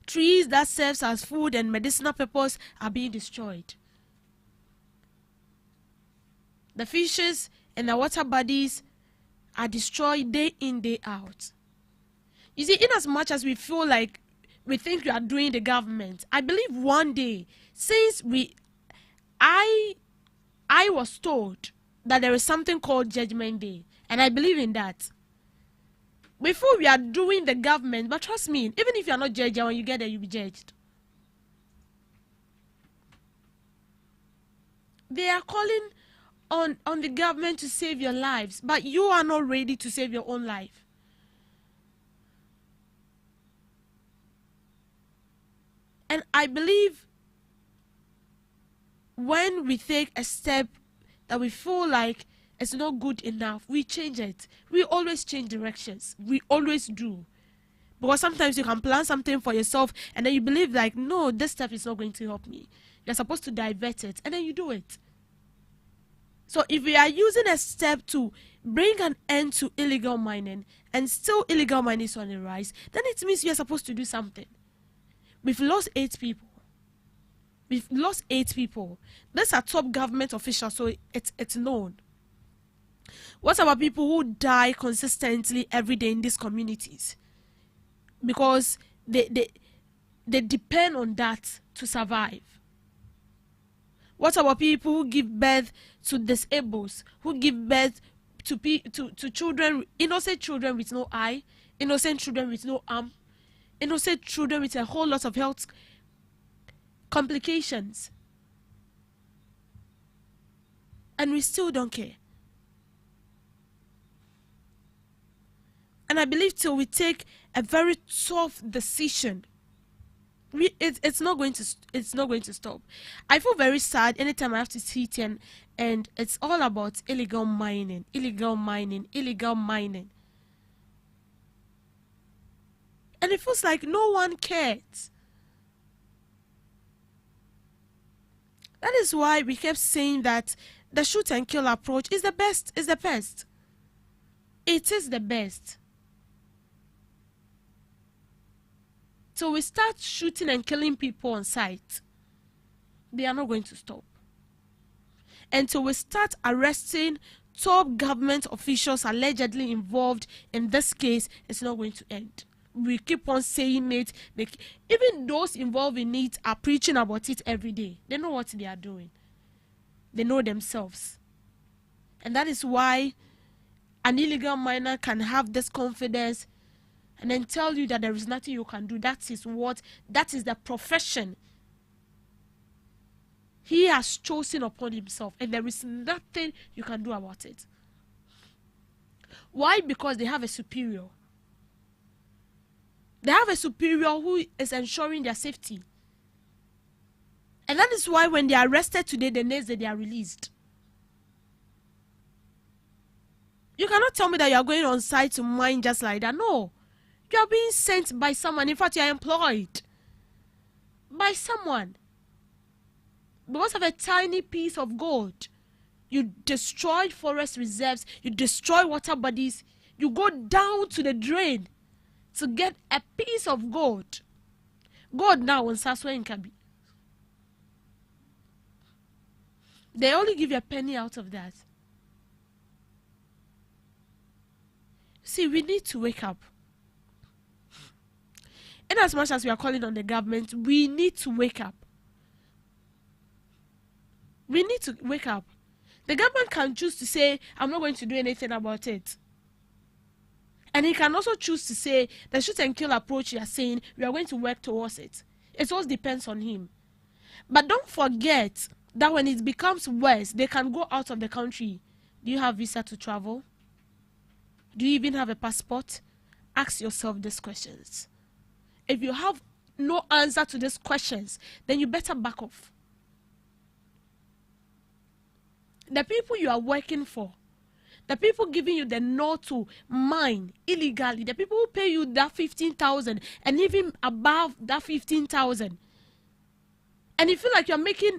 Trees that serves as food and medicinal purpose are being destroyed. The fishes and the water bodies are destroyed day in, day out. You see, in as much as we feel like we think we are doing the government, I believe one day, since I was told that there is something called Judgment Day, and I believe in that. Before we are doing the government, but trust me, even if you are not judged, when you get there, you'll be judged. They are calling on the government to save your lives, but you are not ready to save your own life. And I believe when we take a step that we feel like it's not good enough, we change it. We always change directions. We always do. Because sometimes you can plan something for yourself and then you believe like, no, this step is not going to help me. You're supposed to divert it and then you do it. So if we are using a step to bring an end to illegal mining and still illegal mining is on the rise, then it means you're supposed to do something. We've lost 8 people. We've lost 8 people. These are top government officials, so it's known. What about people who die consistently every day in these communities? because they depend on that to survive. What about people who give birth to disabled, who give birth to children, innocent children with no eye, innocent children with no arm, innocent children with a whole lot of health complications, and we still don't care? And I believe till we take a very tough decision, it's not going to stop. I feel very sad anytime I have to sit and it's all about illegal mining. And it feels like no one cares. That is why we kept saying that the shoot and kill approach is the best. It is the best. So we start shooting and killing people on sight, they are not going to stop. Until we start arresting top government officials allegedly involved in this case, it's not going to end. We keep on saying it. Even those involved in it are preaching about it every day. They know what they are doing. They know themselves. And that is why an illegal miner can have this confidence and then tell you that there is nothing you can do. That is the profession he has chosen upon himself, and there is nothing you can do about it. Why? Because they have a superior. They have a superior who is ensuring their safety. And that is why when they are arrested today, the next day they are released. You cannot tell me that you are going on site to mine just like that. No. You are being sent by someone. In fact, you are employed by someone. Because of a tiny piece of gold, you destroy forest reserves, you destroy water bodies, you go down to the drain to get a piece of gold. Gold now on Saswa in Kabi. They only give you a penny out of that. See, we need to wake up. And as much as we are calling on the government, we need to wake up. We need to wake up. The government can choose to say, I'm not going to do anything about it. And he can also choose to say, the shoot and kill approach you are saying, we are going to work towards it. It all depends on him. But don't forget that when it becomes worse, they can go out of the country. Do you have visa to travel? Do you even have a passport? Ask yourself these questions. If you have no answer to these questions, then you better back off. The people you are working for, the people giving you the know to mine illegally, the people who pay you that 15,000 and even above that 15,000, and you feel like you're making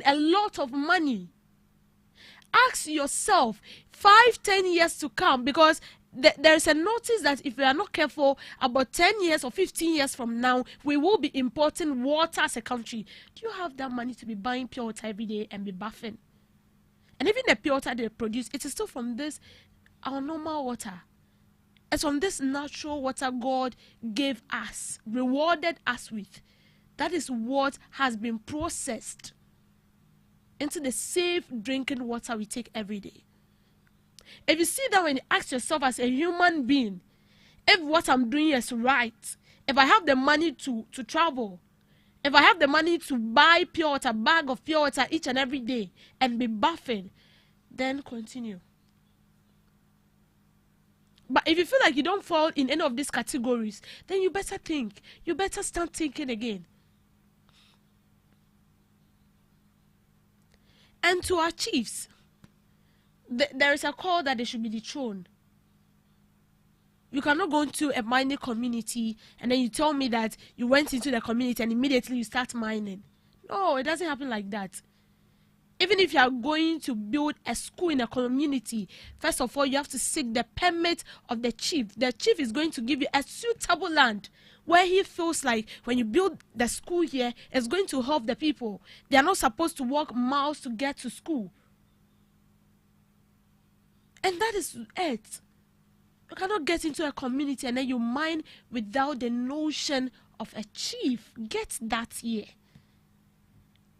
a lot of money. Ask yourself 5-10 years to come, because there is a notice that if we are not careful, about 10 years or 15 years from now, we will be importing water as a country. Do you have that money to be buying pure water every day and be bathing? And even the pure water they produce, it is still from this, our normal water. It's from this natural water God gave us, rewarded us with. That is what has been processed into the safe drinking water we take every day. If you see that, when you ask yourself as a human being, if what I'm doing is right, if I have the money to travel, if I have the money to buy pure water, bag of pure water each and every day and be bathing, then continue. But if you feel like you don't fall in any of these categories, then you better think. You better start thinking again. And to our chiefs, there is a call that they should be dethroned. You cannot go into a mining community and then you tell me that you went into the community and immediately you start mining. No, it doesn't happen like that. Even if you are going to build a school in a community, first of all, you have to seek the permit of the chief. The chief is going to give you a suitable land where he feels like when you build the school here, it's going to help the people. They are not supposed to walk miles to get to school. And that is it. You cannot get into a community and then you mine without the notion of a chief. Get that here.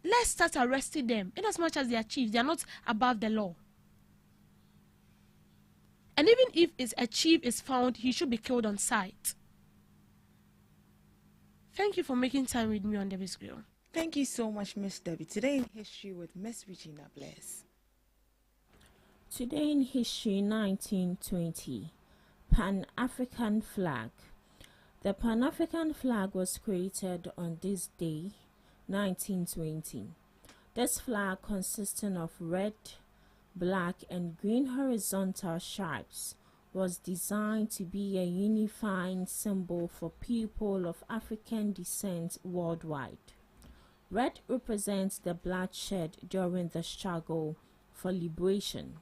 Let's start arresting them. In as much as they are chiefs, they are not above the law. And even if a chief is found, he should be killed on sight. Thank you for making time with me on Debbie's Grill. Thank you so much, Miss Debbie. Today in history with Miss Regina Bless. Today in history, 1920, Pan-African flag. The Pan-African flag was created on this day, 1920. This flag, consisting of red, black, and green horizontal stripes, was designed to be a unifying symbol for people of African descent worldwide. Red represents the bloodshed during the struggle for liberation.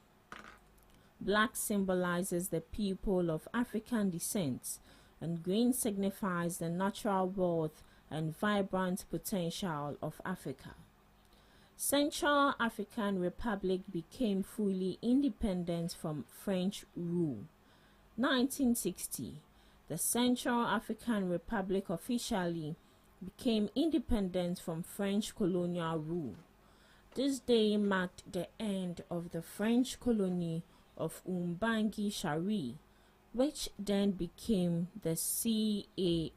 Black symbolizes the people of African descent, and green signifies the natural wealth and vibrant potential of Africa. Central African Republic became fully independent from French rule. 1960, the Central African Republic officially became independent from French colonial rule. This day marked the end of the French colony of Umbangi Shari, which then became the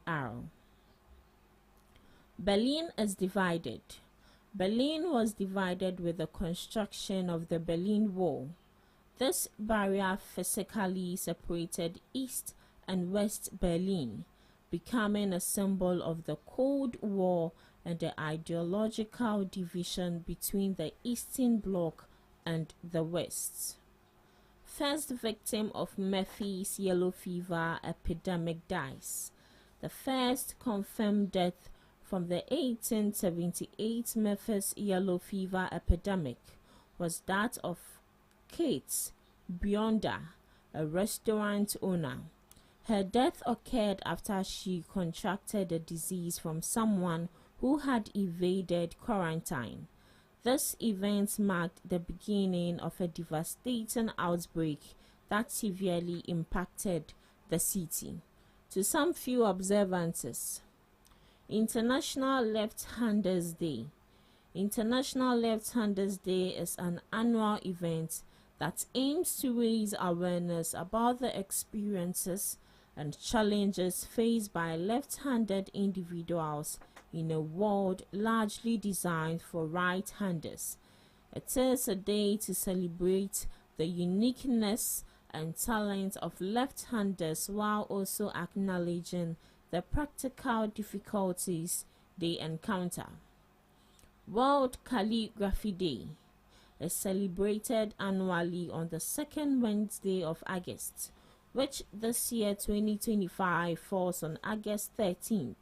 CAR. Berlin is divided. Berlin was divided with the construction of the Berlin Wall. This barrier physically separated East and West Berlin, becoming a symbol of the Cold War and the ideological division between the Eastern Bloc and the West. First victim of Murphy's yellow fever epidemic dies. The first confirmed death from the 1878 Memphis yellow fever epidemic was that of Kate Bionda, a restaurant owner. Her death occurred after she contracted the disease from someone who had evaded quarantine. This event marked the beginning of a devastating outbreak that severely impacted the city. To some few observances, International Left-Handers Day. International Left-Handers Day is an annual event that aims to raise awareness about the experiences and challenges faced by left-handed individuals in a world largely designed for right-handers. It is a day to celebrate the uniqueness and talent of left-handers while also acknowledging the practical difficulties they encounter. World Calligraphy Day is celebrated annually on the second Wednesday of August, which this year 2025 falls on August 13th.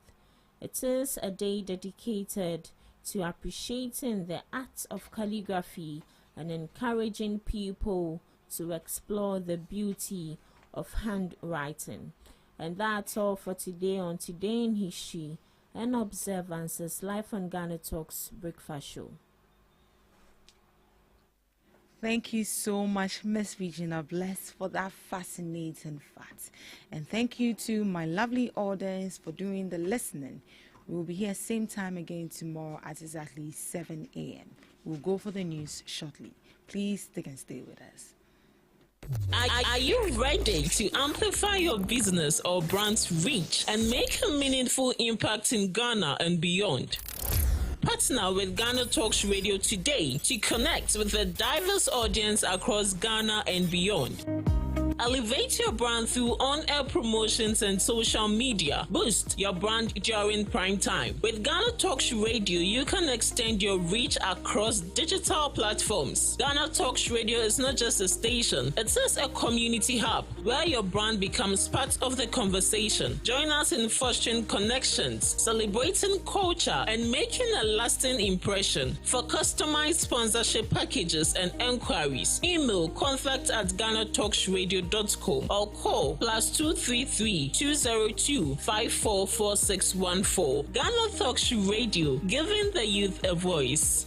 It is a day dedicated to appreciating the art of calligraphy and encouraging people to explore the beauty of handwriting. And that's all for today on Today in History and Observances, live on GhanaTalks Breakfast Show. Thank you so much, Miss Regina Bless, for that fascinating fact. And thank you to my lovely audience for doing the listening. We will be here same time again tomorrow at exactly 7 a.m. We'll go for the news shortly. Please stick and stay with us. Are you ready to amplify your business or brand's reach and make a meaningful impact in Ghana and beyond? Partner with GhanaTalks Radio today to connect with a diverse audience across Ghana and beyond. Elevate your brand through on-air promotions and social media. Boost your brand during prime time. With GhanaTalks Radio, you can extend your reach across digital platforms. GhanaTalks Radio is not just a station, it is a community hub where your brand becomes part of the conversation. Join us in fostering connections, celebrating culture, and making a lasting impression. For customized sponsorship packages and enquiries, email contact@GhanaTalksRadio.com or call +233 202 544614. GhanaTalks Radio, giving the youth a voice.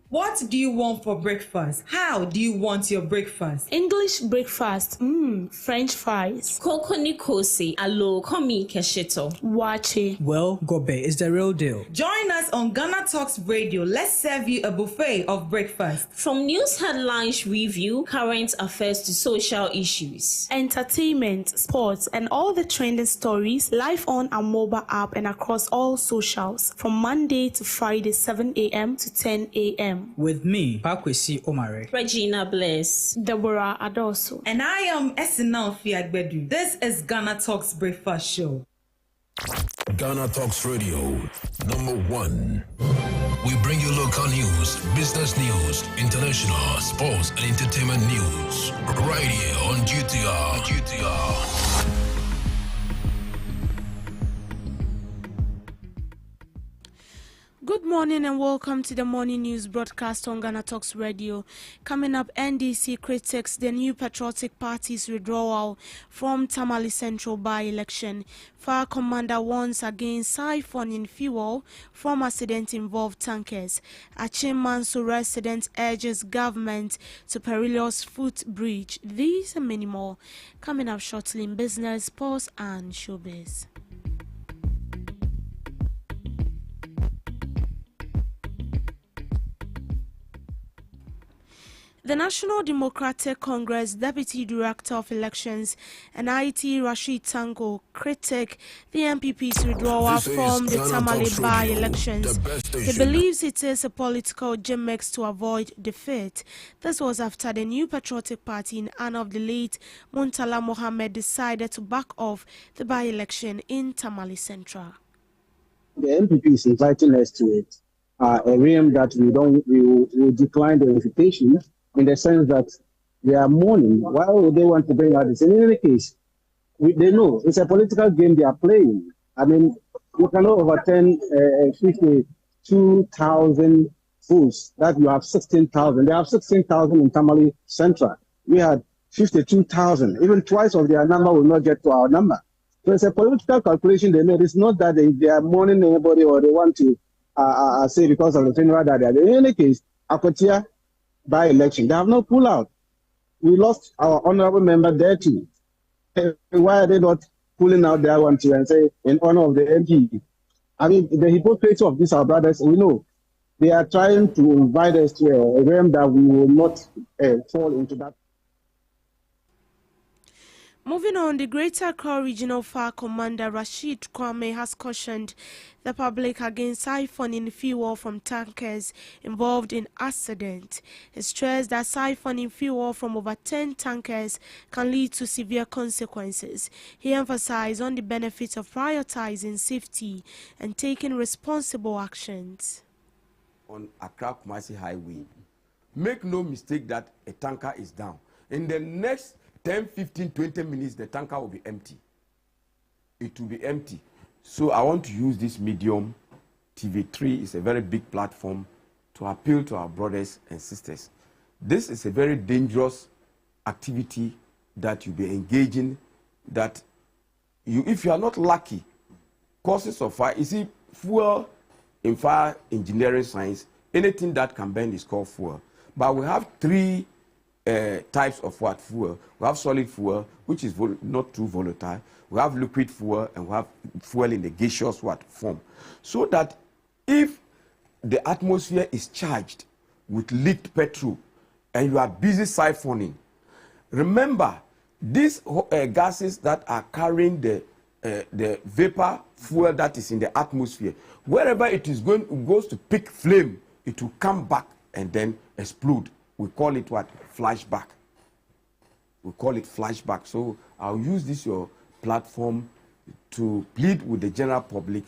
What do you want for breakfast? How do you want your breakfast? English breakfast, French fries, Koko Nikosi, alo komi keshito. wache. Well, Gobe is the real deal. Join us on Ghana Talks Radio. Let's serve you a buffet of breakfast. From news headlines review, current affairs to social issues. Entertainment, sports, and all the trending stories live on our mobile app and across all socials from Monday to Friday, 7 a.m. to 10 a.m. With me, Pakwesi Omare. Regina Bless. Deborah Adoso. And I am Esinal Fiagbedu. This is Ghana Talks Breakfast Show. Ghana Talks Radio, #1. We bring you local news, business news, international, sports, and entertainment news. Right here on GTR. Good morning and welcome to the morning news broadcast on Ghana Talks Radio. Coming up, NDC critiques the new Patriotic Party's withdrawal from Tamale Central by-election. Fire commander warns against siphoning fuel from accident-involved tankers. Achimanso resident urges government to perilous footbridge. These and many more coming up shortly in business, sports and showbiz. The National Democratic Congress Deputy Director of Elections and IT Rashid Tango critic the MPP's withdrawal from the Tamale by-elections. He believes it is a political gimmicks to avoid defeat. This was after the New Patriotic Party in honor of the late Muntala Mohammed decided to back off the by-election in Tamale Central. The MPP is inviting us to it, a realm that we will decline the invitation, in the sense that they are mourning. Why would they want to bring out this? In any case, they know it's a political game they are playing. I mean, you cannot overturn 52,000 votes that you have 16,000. They have 16,000 in Tamale Central. We had 52,000. Even twice of their number will not get to our number. So it's a political calculation they made. It's not that they are mourning anybody or they want to say because of the funeral that they are. In any case, Akotia by election, they have no pull out. We lost our honorable member there too. Why are they not pulling out their one too and say in honor of the MP? I mean, the hypocrisy of these our brothers, we know they are trying to invite us to a realm that we will not fall into that. Moving on, the Greater Accra Regional Fire Commander Rashid Kwame has cautioned the public against siphoning fuel from tankers involved in accident. He stressed that siphoning fuel from over 10 tankers can lead to severe consequences. He emphasized on the benefits of prioritizing safety and taking responsible actions. On Accra Kumasi Highway, make no mistake that a tanker is down. In the next 10, 15, 20 minutes, the tanker will be empty. It will be empty. So I want to use this medium. TV3 is a very big platform to appeal to our brothers and sisters. This is a very dangerous activity that you'll be engaging, that if you are not lucky, causes of fire, you see, fuel in fire engineering science, anything that can burn is called fuel. But we have three types of fuel. We have solid fuel, which is not too volatile. We have liquid fuel, and we have fuel in the gaseous form. So that if the atmosphere is charged with leaked petrol and you are busy siphoning, remember these gases that are carrying the vapor fuel that is in the atmosphere, wherever it is goes to pick flame, it will come back and then explode. We call it flashback. We call it flashback. So I'll use this your platform to plead with the general public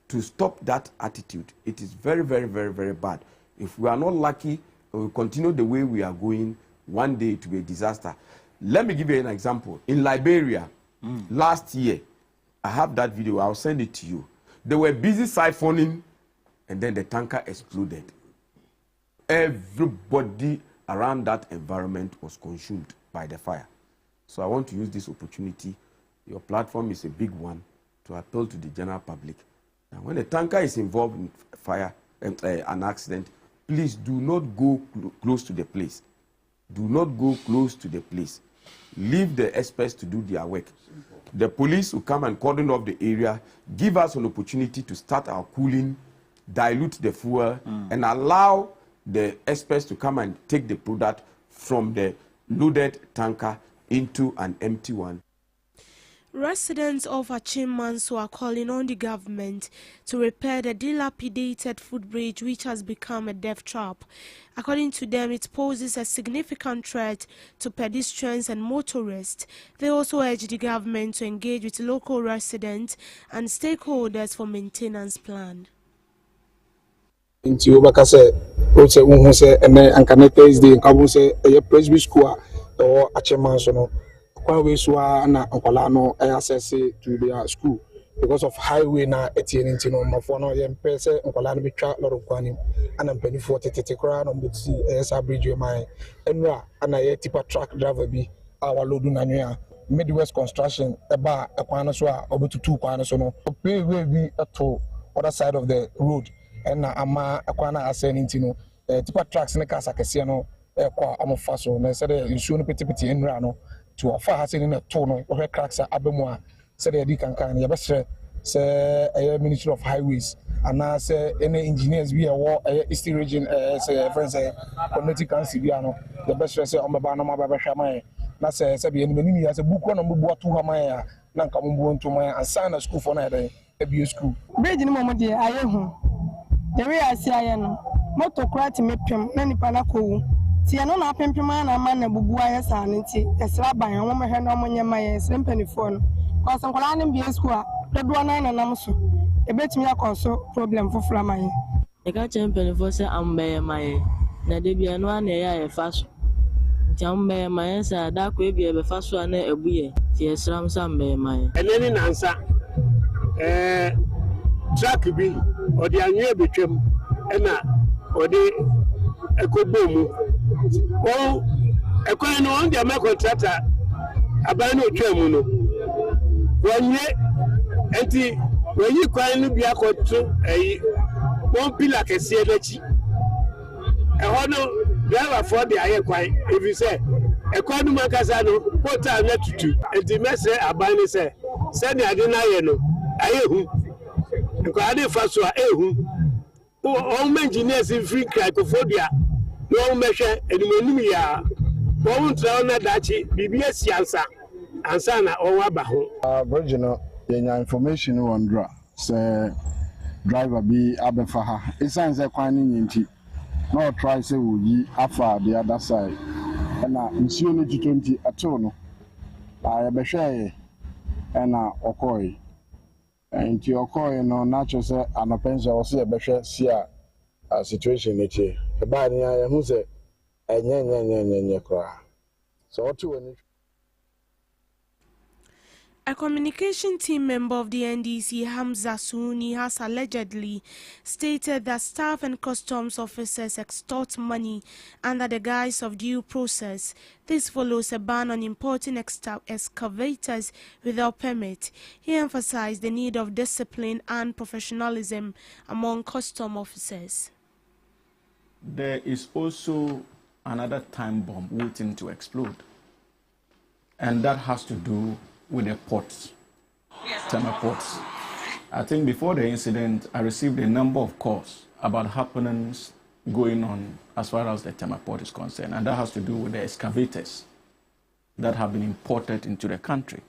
to stop that attitude. It is very, very, very, very bad. If we are not lucky, we continue the way we are going, one day it will be a disaster. Let me give you an example. In Liberia, last year, I have that video. I'll send it to you. They were busy siphoning, and then the tanker exploded. Everybody around that environment was consumed by the fire. So I want to use this opportunity. Your platform is a big one to appeal to the general public. And when a tanker is involved in fire, an accident, please do not go close to the place. Do not go close to the place. Leave the experts to do their work. The police will come and cordon off the area, give us an opportunity to start our cooling, dilute the fuel, and allow the experts to come and take the product from the loaded tanker into an empty one. Residents of Achimanso are calling on the government to repair the dilapidated footbridge which has become a death trap. According to them, it poses a significant threat to pedestrians and motorists. They also urge the government to engage with local residents and stakeholders for maintenance plan. Nti obaka se o se wo se ene ankane Thursday nka se e presby school or Achimanso no kwa we so na nkwala no access to their school because of highway na etie nti no mafo no ye mpe se nkwala no betwa loro kwani ana mpani 40 kra no mbeti esa bridge we mai enra ana ye tipa truck driver bi our load na nwa Midwest construction eba ekwan no so a obetutu kwan no so no pay we bi to other side of the road and ama akwana aseniti no tipa trucks ne kasa kese no kwa omofa so na se de nsuo no petipeti enra no to ofa ha se ne to no o cracks abemu a se de di kankan ye behre se Ministry of Highways ana se any engineers we are Eastern region say friends community council bi ano ye behre se omeba no maba behwa man na se bi enimani ya se buko no mbu atu ha man ya na nka mbu nto man ansa na school for na e bi school bridge ni mo de ayehu the way I see no moto krati mepem na nipa na kowu ti no na apempem na ma na bubu aye sa ne ti esra ban wo mehwe na mo nyema ye srempanifo no cause nkola ne bi school a dodo na nam so ebetimi akoso problem fofura man e ka champion se ambe man na de bia no na ya ye faso ti ambe man sa da ko e bi e be faso na ebuye ti esram sa ambe man eneni nansa track bi odi anwe betwem na odi ekobomu o ekwan no on dia ma contractor aban no twam no wonye enti wenyi kwan no bia koto won pila kese lachi ho no driver for the aye kwan if you say ekwan no makasa no pota na tutu enti mese aban ni se ni ade na ye no aye hu because I first wa ehu o engineers in free cricophodia no measure enumenu ya o ntra na dachi bibia siansa ansa na o waba ho bridge no yenya information on dra say driver bi abefa ha isan say kwan ni nti no try say we yi afa the other side na nsuo no 20 ato no ya behwe na okoi and your coin no natural say anopense o se behwe si a situation eche e ba ni ya hu se enye kra so what you. A communication team member of the NDC, Hamza Suni, has allegedly stated that staff and customs officers extort money under the guise of due process. This follows a ban on importing excavators without permit. He emphasized the need of discipline and professionalism among custom officers. There is also another time bomb waiting to explode, and that has to do with the ports, Tema ports. I think before the incident, I received a number of calls about happenings going on as far as the Tema port is concerned, and that has to do with the excavators that have been imported into the country.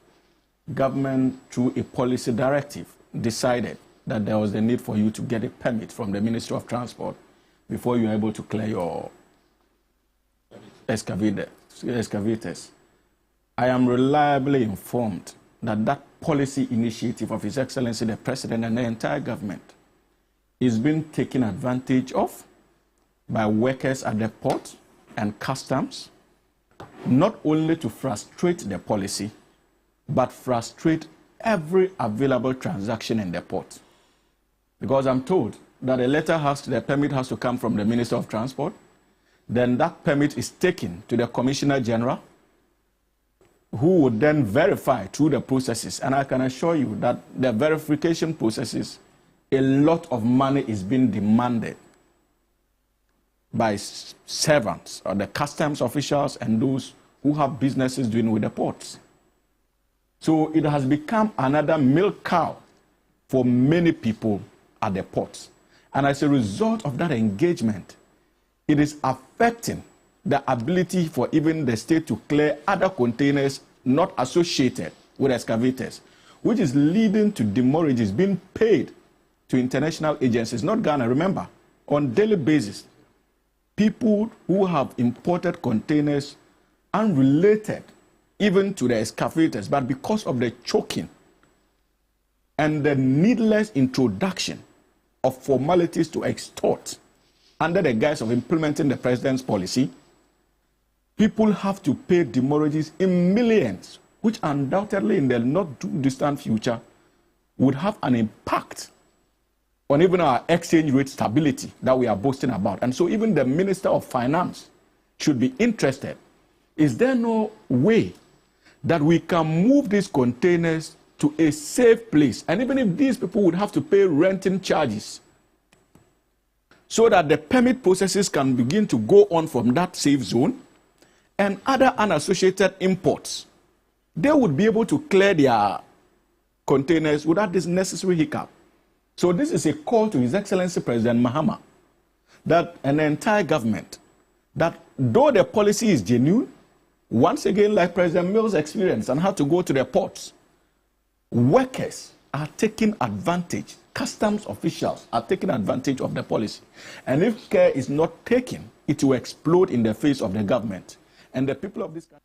Government, through a policy directive, decided that there was a need for you to get a permit from the Ministry of Transport before you are able to clear your excavators. I am reliably informed that that policy initiative of His Excellency the President and the entire government is being taken advantage of by workers at the port and customs, not only to frustrate the policy, but frustrate every available transaction in the port. Because I'm told that the permit has to come from the Minister of Transport, then that permit is taken to the Commissioner General, who would then verify through the processes. And I can assure you that the verification processes, a lot of money is being demanded. by servants or the customs officials and those who have businesses doing with the ports. So it has become another milk cow for many people at the ports. And as a result of that engagement, it is affecting the ability for even the state to clear other containers not associated with excavators, which is leading to demurrages being paid to international agencies, not Ghana. Remember, on a daily basis, people who have imported containers unrelated even to the excavators, but because of the choking and the needless introduction of formalities to extort under the guise of implementing the president's policy, people have to pay demurrages in millions, which undoubtedly in the not too distant future would have an impact on even our exchange rate stability that we are boasting about. And so even the Minister of Finance should be interested. Is there no way that we can move these containers to a safe place? And even if these people would have to pay renting charges, so that the permit processes can begin to go on from that safe zone, and other unassociated imports, they would be able to clear their containers without this necessary hiccup. So this is a call to His Excellency President Mahama, that an entire government, that though the policy is genuine, once again, like President Mills experienced and had to go to the ports, workers are taking advantage, customs officials are taking advantage of the policy. And if care is not taken, it will explode in the face of the government. And the people of this country.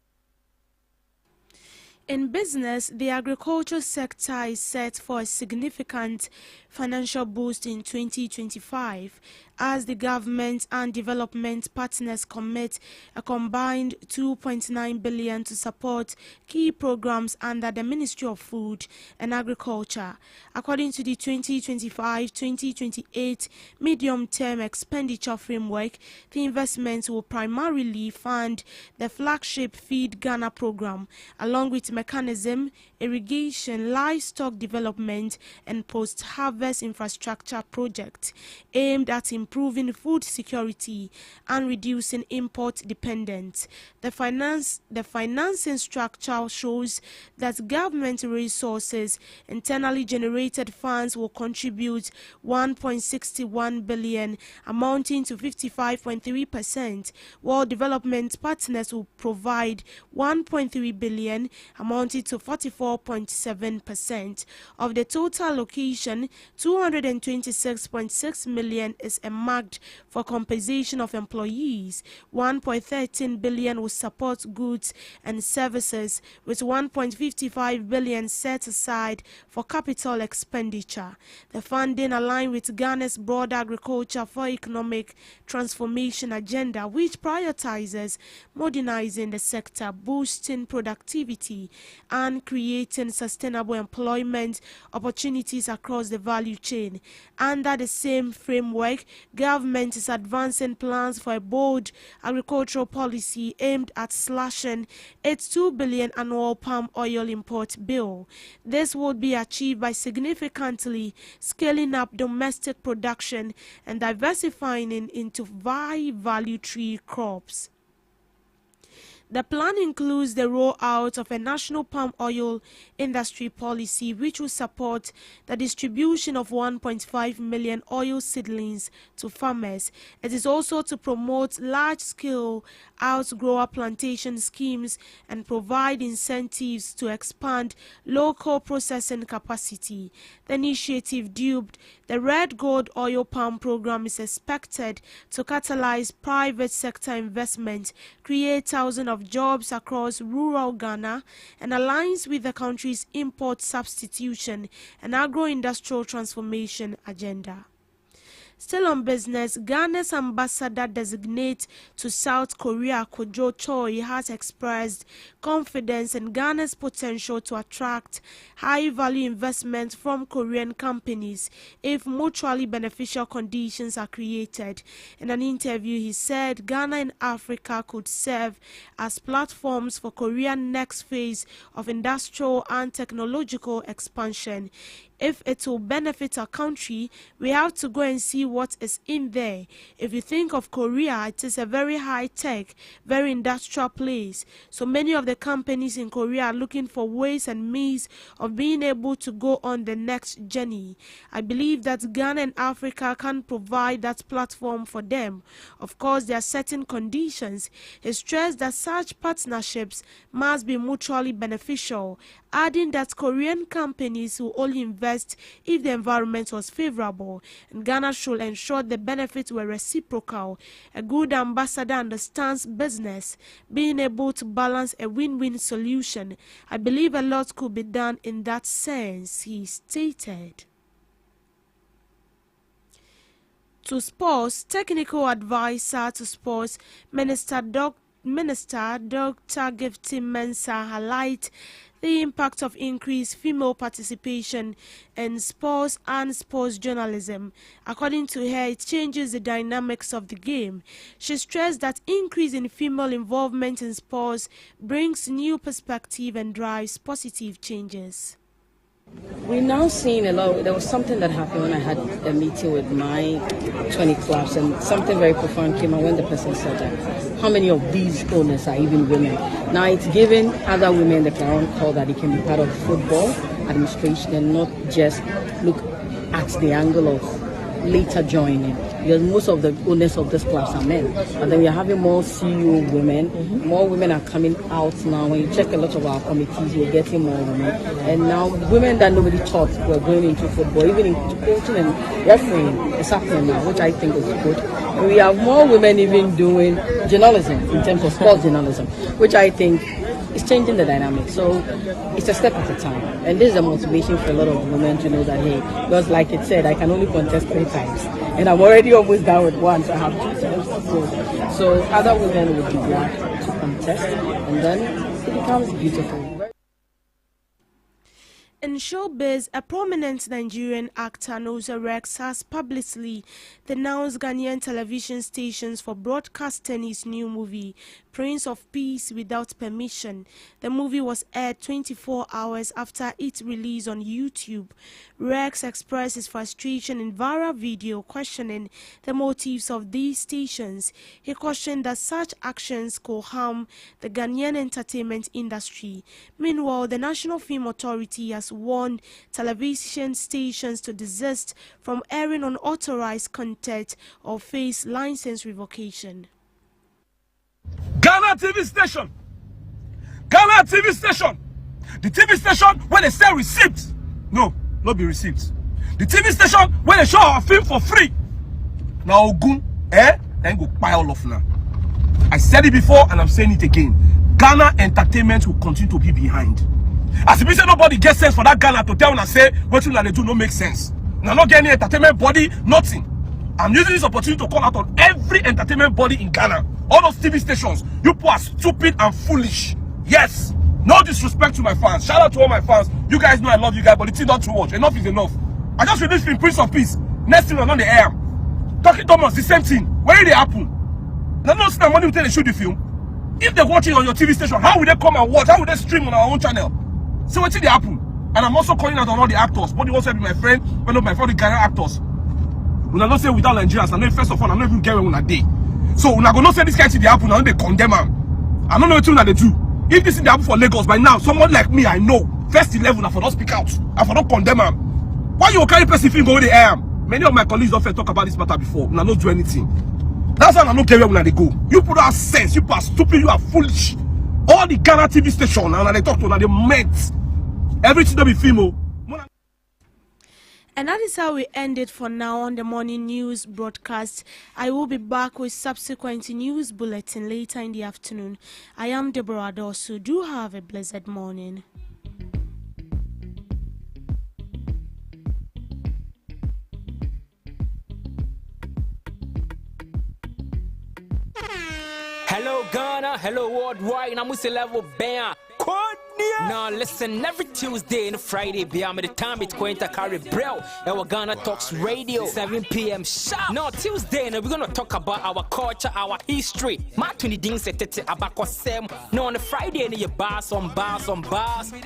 In business, the agriculture sector is set for a significant financial boost in 2025 as the government and development partners commit a combined $2.9 billion to support key programs under the Ministry of Food and Agriculture. According to the 2025-2028 medium-term expenditure framework, the investments will primarily fund the flagship Feed Ghana program, along with mechanism, irrigation, livestock development, and post-harvest infrastructure projects aimed at improving food security and reducing import dependence. The financing structure shows that government resources, internally generated funds will contribute $1.61 billion, amounting to 55.3%, while development partners will provide $1.3 billion, amounting to 44.7%. Of the total allocation, $226.6 million is earmarked for compensation of employees, $1.13 billion will support goods and services, with $1.55 billion set aside for capital expenditure. The funding aligns with Ghana's broader agriculture for economic transformation agenda, which prioritizes modernizing the sector, boosting productivity, and creating sustainable employment opportunities across the value chain. Under the same framework, government is advancing plans for a bold agricultural policy aimed at slashing its $2 billion annual palm oil import bill. This would be achieved by significantly scaling up domestic production and diversifying into high-value tree crops. The plan includes the rollout of a national palm oil industry policy, which will support the distribution of 1.5 million oil seedlings to farmers. It is also to promote large-scale outgrower plantation schemes and provide incentives to expand local processing capacity. The initiative, dubbed the Red Gold Oil Palm Program, is expected to catalyze private sector investment, create thousands of jobs across rural Ghana, and aligns with the country's import substitution and agro-industrial transformation agenda. Still on business, Ghana's ambassador designate to South Korea, Kojo Choi, has expressed confidence in Ghana's potential to attract high-value investment from Korean companies if mutually beneficial conditions are created. In an interview, he said Ghana and Africa could serve as platforms for Korea's next phase of industrial and technological expansion. If it will benefit our country, we have to go and see what is in there. If you think of Korea, it is a very high-tech, very industrial place. So many of the companies in Korea are looking for ways and means of being able to go on the next journey. I believe that Ghana and Africa can provide that platform for them. Of course, there are certain conditions. He stressed that such partnerships must be mutually beneficial, adding that Korean companies will only invest if the environment was favorable, and Ghana should ensure the benefits were reciprocal. A good ambassador understands business, being able to balance a win-win solution. I believe a lot could be done in that sense, he stated. To sports, technical advisor to sports Minister Dr. Gifty Mensah highlight the impact of increased female participation in sports and sports journalism. According to her, it changes the dynamics of the game. She stressed that increase in female involvement in sports brings new perspective and drives positive changes. We're now seeing a lot. There was something that happened when I had a meeting with my 20 clubs, and something very profound came out when the person said that how many of these owners are even women. Now it's given other women the clarion call that they can be part of football administration and not just look at the angle of later joining, because most of the owners of these clubs are men. And then we are having more CEO women. More women are coming out now. When you check a lot of our committees, we're getting more women. And now women that nobody thought were going into football, even into coaching and refereeing, is happening now, which I think is good. And we have more women even doing journalism in terms of sports journalism, which I think is changing the dynamic. So it's a step at a time. And this is a motivation for a lot of women to know that, hey, because like it said, I can only contest 3 times. And I'm already almost done with 1, so I have 2 times to go. So other women would be glad to contest, and then it becomes beautiful. In showbiz, a prominent Nigerian actor, Noza Rex, has publicly denounced Ghanaian television stations for broadcasting his new movie, Prince of Peace, without permission. The movie was aired 24 hours after its release on YouTube. Rex expressed his frustration in viral video questioning the motives of these stations. He cautioned that such actions could harm the Ghanaian entertainment industry. Meanwhile, the National Film Authority has warned television stations to desist from airing unauthorized content or face license revocation. Ghana TV station. Ghana TV station. The TV station where they sell receipts. No, not be receipts. The TV station where they show our film for free. Now Ogun, then go pile off now. I said it before and I'm saying it again. Ghana entertainment will continue to be behind. As if you say nobody gets sense for that Ghana to tell and say what you they do no make sense. Now not getting entertainment body, nothing. I'm using this opportunity to call out on every entertainment body in Ghana. All those TV stations, you people are stupid and foolish. Yes, no disrespect to my fans. Shout out to all my fans. You guys know I love you guys, but it's not too much. Enough is enough. I just released in Prince of Peace. Next thing on the air. Talking Thomas, the same thing. Where did it happen? Now not see that money will tell they shoot the film. If they're watching on your TV station, how will they come and watch? How will they stream on our own channel? So what did they happen? And I'm also calling out on all the actors. But you also be my friend, one of my fellow Ghana actors. When I don't say without Nigerians, I know first of all, I don't even get when I day. So when I go not say this kind of thing they happen, I know they condemn them. I don't know what they do. If this thing they happen for Lagos by now, someone like me, I know. First 11, I for not speak out. I for not condemn them. Why you carry person film go where they am? Many of my colleagues don't talk about this matter before. When I don't do anything. That's why I don't care where they go. You people don't have sense. You people are stupid. You are foolish. All the Ghana TV station and they talk to them, they meant everything that be female. And that is how we end it for now on the morning news broadcast. I will be back with subsequent news bulletin later in the afternoon. I am Deborah Adosu. Do have a blessed morning. Hello Ghana, hello worldwide. I'm level bam. Now listen, every Tuesday and Friday, beyond the time it's going to carry bro. Our Ghana Talks Radio, 7 p.m. sharp. Now Tuesday, and we're gonna talk about our culture, our history. Matuni ding se tete abako sem. Now on the Friday, and you bars on bars.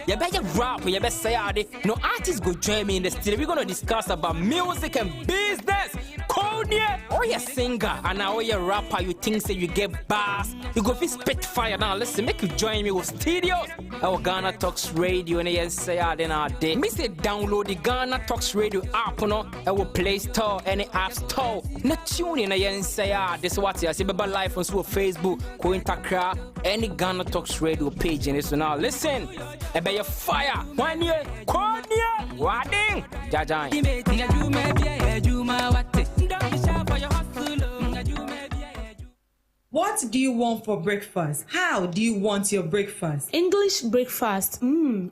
You better rap, you better say ade. No artists go join me in the studio. We're gonna discuss about music and business. Konya, or you singer, and now you rapper, you think say you get bars. You go fi spit fire now. Listen, make you join me with studios. Our Ghana Talks Radio, and you say ade na ade. Me say download the Ghana Talks Radio app, no. Our Play Store, any App Store. Na tune in, and you say this what you see. Baba live on Facebook, go Intakra, any Ghana Talks Radio page, and so now listen. Ebe your fire, 1 year, Konya, Wading, Jajan. What do you want for breakfast? How do you want your breakfast? English breakfast,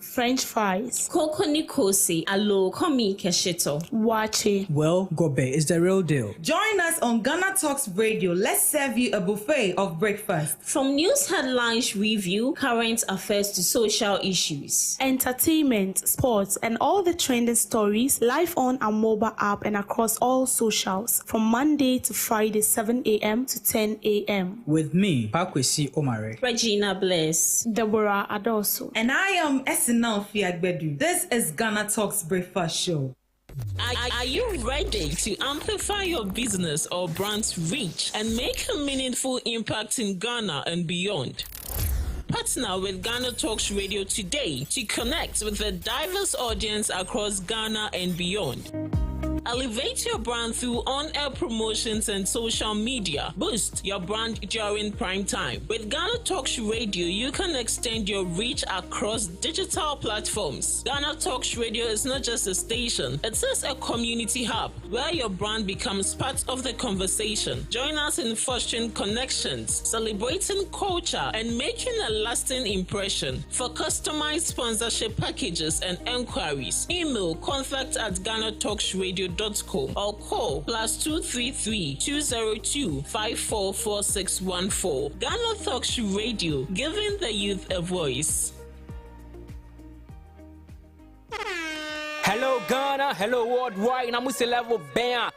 French fries. Koko Nikosi, alo komi kesheto. Wache. Well, Gobe is the real deal. Join us on Ghana Talks Radio. Let's serve you a buffet of breakfast. From news headlines, review, current affairs to social issues. Entertainment, sports, and all the trending stories live on our mobile app and across all socials from Monday to Friday, 7 a.m. to 10 a.m. With me, Pakwesi Omare, Regina Bless, Deborah Adoso, and I am Esinal Fiagbedu. This is Ghana Talks Breakfast Show. Are you ready to amplify your business or brand's reach and make a meaningful impact in Ghana and beyond? Partner with Ghana Talks Radio today to connect with a diverse audience across Ghana and beyond. Elevate your brand through on-air promotions and social media. Boost your brand during prime time. With Ghana Talks Radio, you can extend your reach across digital platforms. Ghana Talks Radio is not just a station, it is a community hub where your brand becomes part of the conversation. Join us in fostering connections, celebrating culture, and making a lasting impression. For customized sponsorship packages and enquiries, email contact@GhanaTalksRadio.com or call +233 202 544614. Ghana Talks Radio, giving the youth a voice. Hello Ghana, hello worldwide, I'm level band.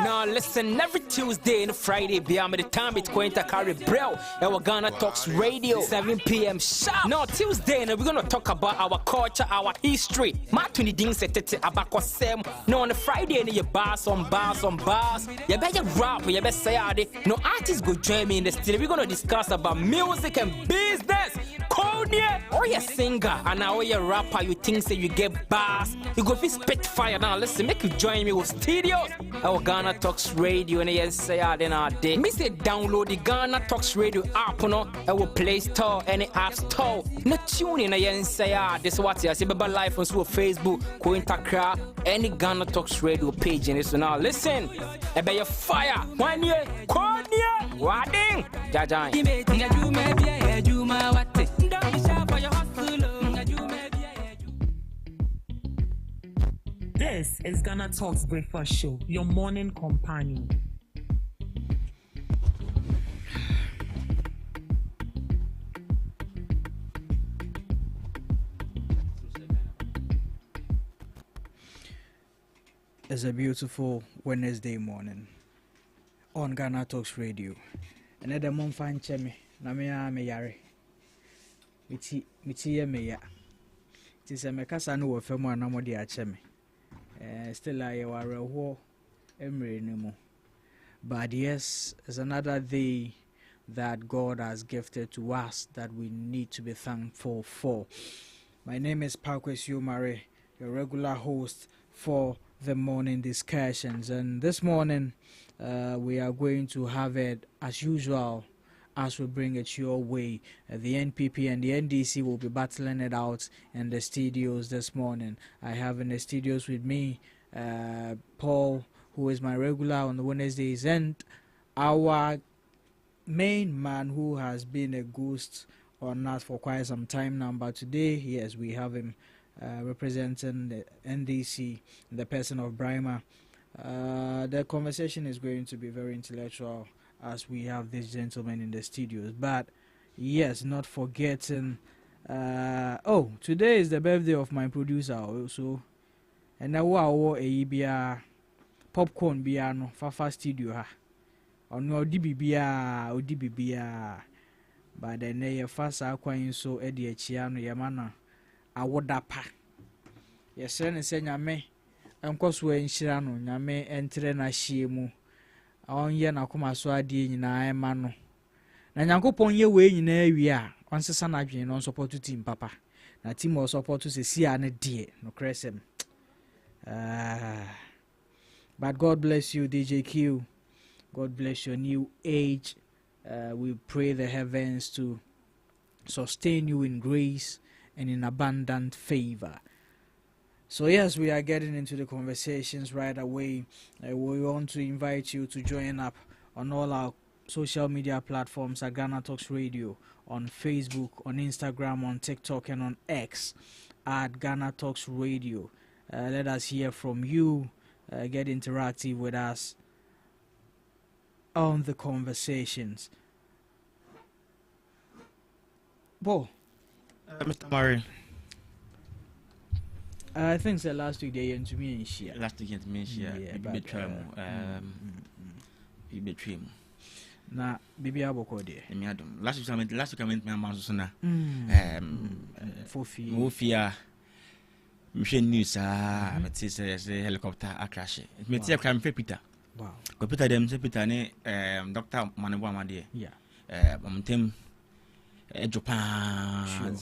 Now listen, every Tuesday and Friday, beyond the time it's going to carry bro. Our Ghana Talks Radio, 7 p.m. sharp. Now Tuesday, and we're gonna talk about our culture, our history. Matuni ding se tete abako sem. Now on the Friday, and you bars on bars. You better rap, you better say ade. No artists go join me in the studio. We're gonna discuss about music and business. Konya, or you singer, and now you rapper, you think say you get bars. You go fi spit fire now. Listen, make you join me with studios. Our Ghana Talks Radio, and yes, say then our day. Me say download the Ghana Talks Radio app, no. Our Play Store, any App Store. No tune in, and say this what you see. Baba live on Facebook, go Intakra, any Ghana Talks Radio page, and so now listen. Ebe your fire, 1 year, Konya, Wading, Jajan. This is Ghana Talks Breakfast Show, your morning companion. It's a beautiful Wednesday morning on Ghana Talks Radio. And at the moment, find Chemi, Namia Meyare. Michi Meya. It is a Mecasano of Femo and Namodi Achemi. Still, I were a war, Emery no more. But yes, it's another day that God has gifted to us that we need to be thankful for. My name is Pakwesi Omare, your regular host for the morning discussions, and this morning we are going to have it as usual as we bring it your way. The NPP and the NDC will be battling it out in the studios this morning. I have in the studios with me Paul, who is my regular on the Wednesdays, and our main man who has been a ghost on us for quite some time now, but today, yes, we have him representing the NDC in the person of Brima. The conversation is going to be very intellectual as we have this gentleman in the studios, but yes, not forgetting Oh, today is the birthday of my producer also. And now I wore a popcorn biano fafa studio ha. Ono odi bibia. But then ye fasa akwan so e de achia no ye mana awoda pa. Ye sere ne se nyame enkoso enhyira no nyame entre na hie mu. Onye na koma so ade nyina ema no. Na nyankopon ye we nyina awi a onsesa na adwen no support team papa. Na team o support se sia ne de no kresem. But God bless you, DJ Q. God bless your new age. We pray the heavens to sustain you in grace and in abundant favor. So yes, we are getting into the conversations right away. We want to invite you to join up on all our social media platforms at Ghana Talks Radio, on Facebook, on Instagram, on TikTok, and on X at Ghana Talks Radio. Let us hear from you. Get interactive with us on the conversations. Bo. Mr. Murray. I think the last week they went to me and share. Last week to me and share. You betray me. Na bibi aboko de. Me adom. Last week I went my man so na. Fofia. Mche news me say helicopter a crash. Me tie crime Peter. Wow. Ko Peter dem say Peter ne Dr. Manebo Amade. Yeah. Omtem Japan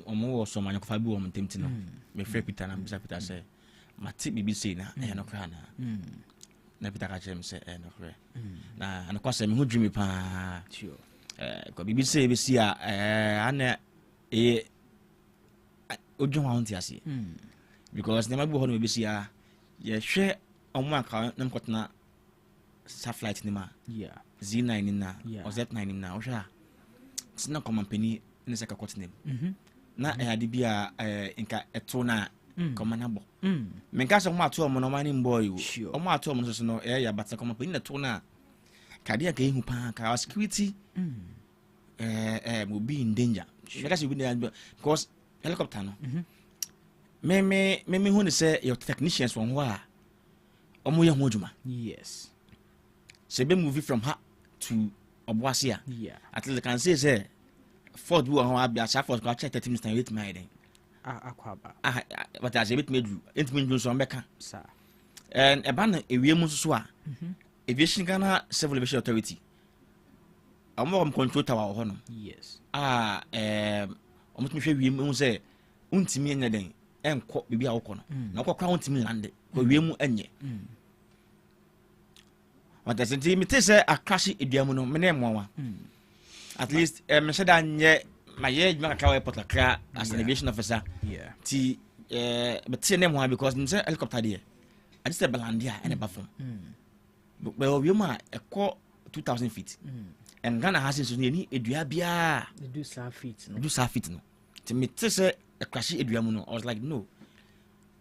omo so man ko fa bi omtem ti no. Me frɛ Peter na bisa Peter say mati bibi say na e no kra na. Na Peter ka chem say e no kra. Na an kwase me ho dwimi pa. Sure. Ko bibi say be si a ana e odwo ha onti ase. Because never be hono be sia ye hwe omo aka nem kotna satellite ni ma Z9 ni na or Z9 ni na o hwe it's not company ni se ka kotnem na e ade bia nka eto na komana bo me nka so mo ato omo no mani boy o omo ato omo so no e ya bata company na to na kadia ka ehu pa ka security mo be in danger because we be because helicopter no me who say your technicians from where omo ye ho adwuma. Yes. So be movie from her to Obuasia. Yeah. At least I can say Ford wo ho abia sa Ford ko check 30 minutes and wait my then. Akwaba. But as a bit medu entimi ndu so mbeka. Sir. And eba na ewiem so a. Aviation Ghana Civil Aviation Authority. Omo control tower ho no. Yes. Omo tumi hwe wiem hu say untimi enya den enko bibi a wokɔ no na wokɔ untimi lande ko wiem enye. What does it mean to say a crash idiamuno menemoa? At least me said anye my age maka airport akra as an aviation officer. Yeah. Ti but say name because in helicopter there. I just balandia and a bathroom. But we ma a 2,000 feet. And Ghana has is ni edua bia. They do sa feet no. Do sa feet no. To me to say a crash idiamuno I was like no.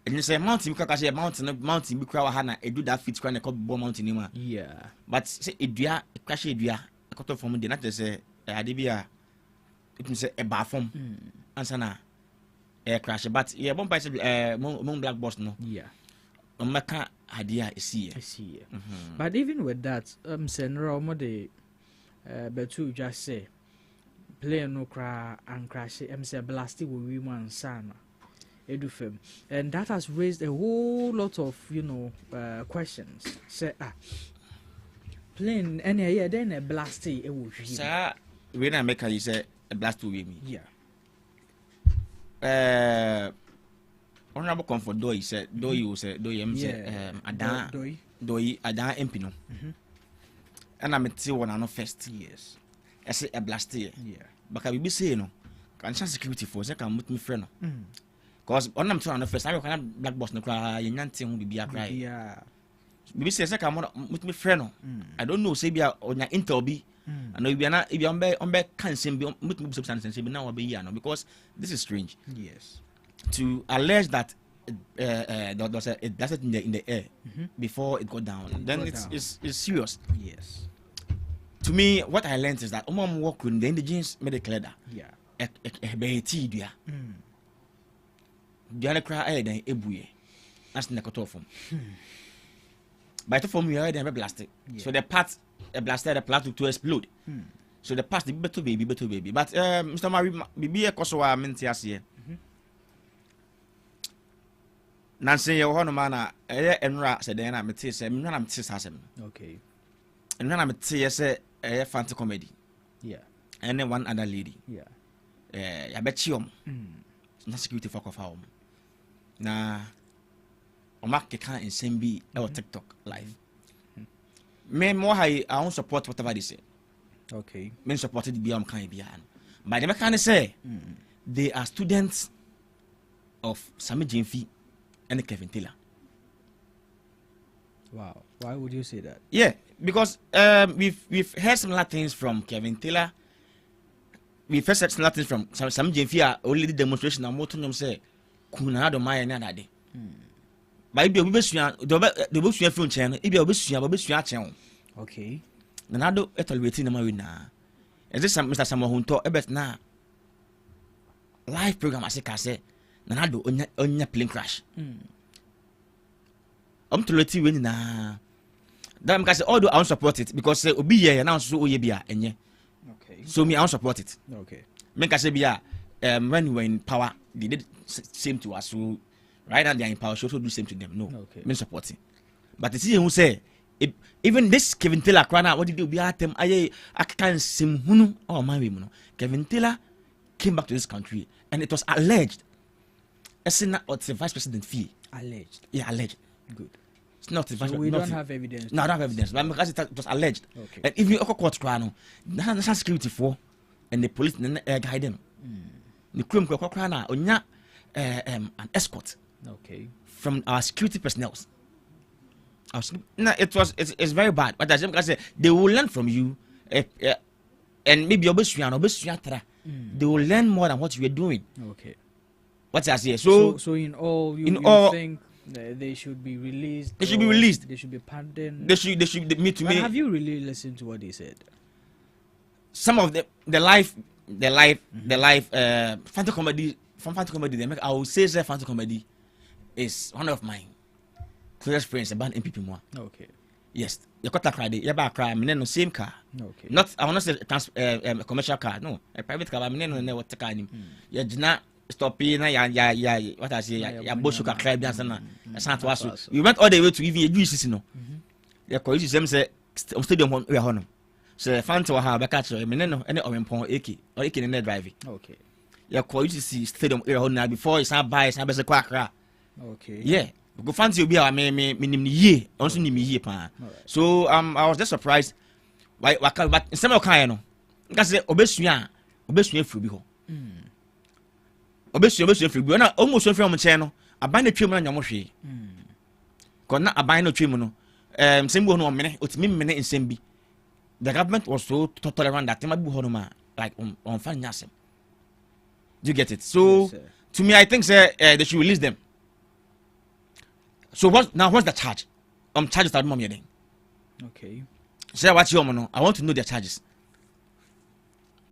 And you say mountain because I mountain because I had do that fit kind of called mountain anymore. Yeah. But say edua crash edua a cut from the not say adibia it means a bathroom answer na air crash but yeah one by mon black boss no. Yeah. Maka idea is here. I see. But even with that saying no the betu just say plane no cra and crash say blasting will we man sana. Edufem, and that has raised a whole lot of questions. Say plane any yeah then a blast it will sir when I make you say a blast to me. Yeah. Honorable comfort do say do you say do you say adan MP no. And I'm tell one no first. Yes. I say a blast here. Yeah. But I be say no. Can security force can put me friend no. Because on them on the first time you black box no cry you nanti hu bibia cry. Yeah. Bibi say say come with me friend no. I don't know say bia on your intel bi. I know if you on be can say bi with me substance say now be here no because this is strange. Yes. To allege that there was a desert in the air before it got down. Then it's serious. Yes. To me, what I learned is that work with the indigenous made it clear that. Yeah. bɛyɛ dua dua no koraa ɛyɛ dan ɛbuiɛ ase na ɛkɔtɔɔ fam by the form you are then blasted so the part blasted the plant to explode so the past the better baby but Mr. Mari bibi ekoso wa menti ase nanse ye ho no ma na eye enra se den na meti se menwa na meti sa asem okay enwa na meti ye se eye fancy comedy and then one other lady ya bechi na security for kofa na Oma keka nsem bi e TikTok live. Me more high I won't support whatever they say. Okay. Men supported the BM kan bia. But they can say they are students of Sami Jemfi and Kevin Taylor. Wow. Why would you say that? Yeah, because we've heard similar things from Kevin Taylor. We've heard similar things from Sami Jemfi only the demonstration and more to them say kuna do my na day. But if you obesua the obesua film channel if you obesua channel okay na do etolweti na mawi na is this Mr. Samohunto ebet na live program asika say na do onya plane crash tolweti we na that because although I don't support it because say obi ye na so oye bia enye okay so me I don't support it okay me ka say bia when we were in power they did same to us so right now they are in power, should also do the same to them. No, men supporting. But the thing who say, even this Kevin Taylor, what did you be at them? I can't sim hunu or my women. Kevin Taylor came back to this country and it was alleged. It's not the vice president fee. Alleged. Yeah, alleged. Good. It's not the vice so we don't have evidence. No, I don't have evidence. But because it was alleged. Okay. And if you court crown, national security for and the police guide them. The cream crown onya an escort. Okay. From our security personnel. No, it's very bad. But as I say, they will learn from you, and maybe they will learn more than what you are doing. Okay. What I say. So in all, you think they should be released. They should be released. They should be pardoned. They should meet to me. Have you really listened to what they said? Some of the live fantasy comedy from fantasy comedy. They make. I will say fantasy comedy is one of my closest friends about MPP more. Okay. Yes. You got a cry. You buy a car. I mean, no same car. Okay. Not. I want to say a commercial car. No, a private car. I mean, no, never take any. You did not stop in. Yeah. What I say. Yeah. Bush you can cry. Dance na. We went all the way to even a UCC. No. The college them say stadium we are on. So fans will have a catch. I mean, no, any orange pon AK or AK in the driving. Okay. Your college stadium we are on now before it's not buy. It's not best quack. Okay. Yeah. Go fancy will be our me ye. Also ni me ye pa. So I was just surprised. Why but some of kind no. Because obesua free bi ho. Obesua free bi. Na almost free am che no. Aban na twem na nyamo hwe. Ko na aban na twem no. Sembo no mene, otimi mene nsem bi. The government was so tolerant that tema bi ho no ma like on fan nyasem. Do you get it? So yes, to me I think they should release them. So what's the charge? Charges that mom then. Okay. Say what you know. I want to know their charges.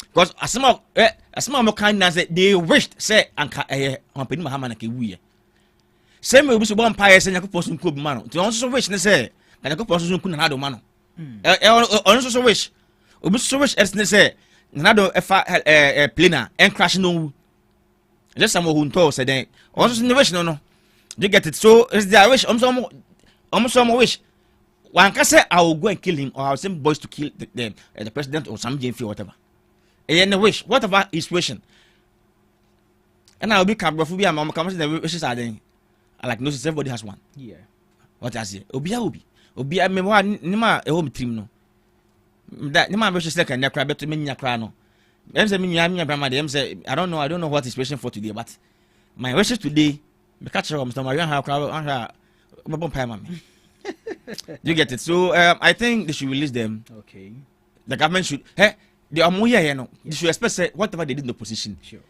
Because as some of kind say they wished say anka on pedi mahama na ke wuye. Same way we so bon paye say yakopon so nko bi ma no. They also wish ne say na yakopon so nko na do ma no. Also wish. Obi so wish ne say na do efa plane and crash no. Just some who told say then also ne wish no. You get it? So it's their wish. Almost wish. One can say I will go and kill him, or I'll send boys to kill the president or some JFE or whatever. And wish, whatever his wishing. And I'll be cabraphobia. I'm coming to the wishes are then. I like notice everybody has one. Yeah. What I say? Obi. I mean, what Nima a home team no. That Nima wishes like a necra better mean yakrano. Them say me Brahma. Say I don't know what is wishing for today, but my wishes today. Catch her, Mr. Marian, you get it? So I think they should release them. Okay. The government should. Hey, they are more here, no. They should expect whatever they did in the opposition. Sure.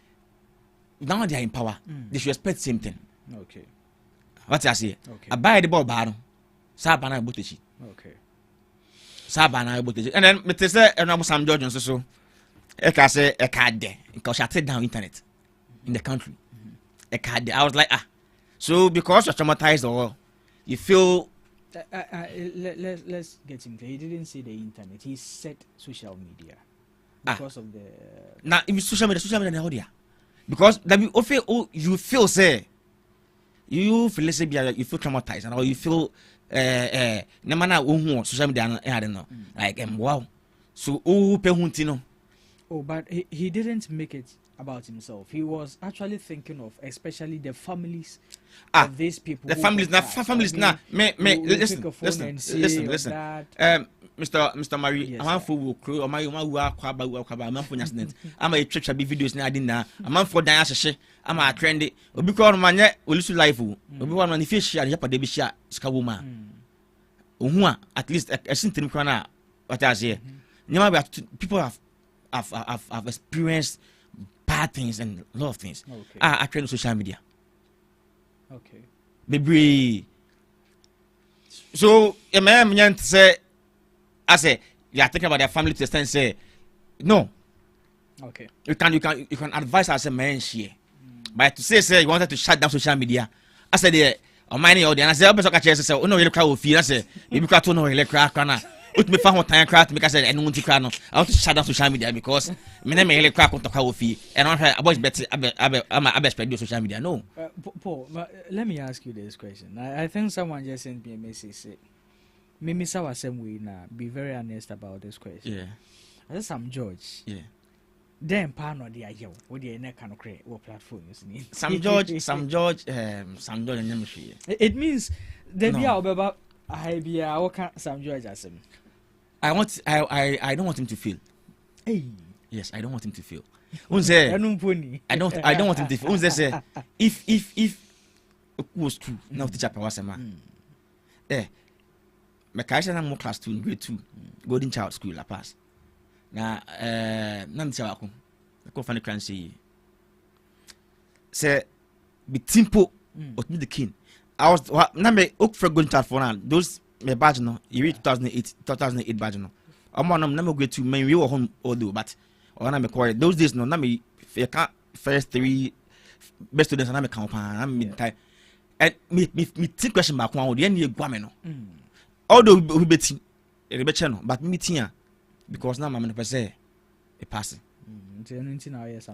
Now they are in power. They should expect the same thing. Okay. What I say? Okay. I buy the ball bar. Sabana Botichi. Okay. Sabana Botichi. And then Mr. and I'm Sam George so. I can say a card there because I take down internet in the country. A card there. I was like, so because you're traumatized or you feel. Let's get him clear. He didn't say the internet. He said social media because of the. Now, if it's social media, now there. Because that you feel say you feel let's say you feel traumatized or you feel no matter social media I don't know like wow so oh but he didn't make it about himself. He was actually thinking of especially the families of these people. The families now listen Mr. Mary I'm for crew or my accident I'm a trip be videos na adina I'm for dan ahye I'm a trendy obi ko no manye olusu life obi one man if share ya pade bi share ska woma ohu a at least a sintim kra na what I say people have experienced bad things and a lot of things. Okay. I trend social media. Okay. Baby. So, a man say, I say, you are thinking about their family to extent say, no. Okay. You can advise as a man share. But to say you wanted to shut down social media, I said, yeah, on my audience, I said, I'm going to say, oh no, you look how feel. I said, maybe you can't know you look Ut me found time crack because I don't want to I want to shut down social media because me name really crack on to coffee and I was better I'm a best social media. No. Paul, let me ask you this question. I think someone just sent me a message say Mimi Sawa same way now. Be very honest about this question. Yeah. I said Sam George. Yeah. Then partner the ayo. What the neck can create what platform is need. Sam George and Nyamishi. It means the be about I be what can Sam George as him. I don't want him to feel. Hey. Yes, I don't want him to feel. I don't want him to feel. Say if was true, now teacher Pawasema. My career na class 2 grade 2 Golden Child School La Paz. Na nam teacher wako. Ko fani kan say be tempo of the king. I was na me ok for Golden Child for now. Those me badge no you read 2008 badge no omo no na me go to men we were home although but na me call those days no na me first 3 best students na me count na me time and me think question back one dey na egua me no although we beti e be che no but me tin because na me no pese e pass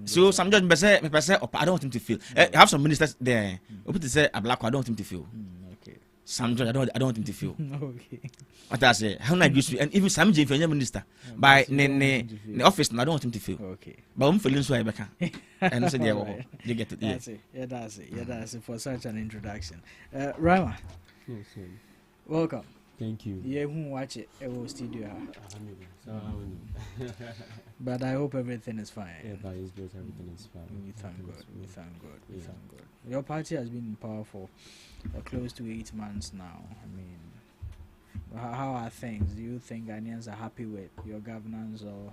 so some judge me pese I don't want him to feel I have some ministers there put to say a black I don't want him to feel Sam George, I don't want him to feel. Okay. What I say, how nice you and even Sam James, if you're minister, by the office, I don't want him to feel. Okay. But I'm feeling so I can. And I said, yeah, you get it. That's it. Yeah, that's it. Yeah, that's it for such an introduction. Rama. Yes, sir. Welcome. Thank you. Yeah, who watch it? It was studio. But I hope everything is fine. Yeah, by His grace, everything is fine. We thank God. We thank God. We thank God. Your party has been in power for close to 8 months now. I mean, how are things? Do you think Ghanaians are happy with your governance, or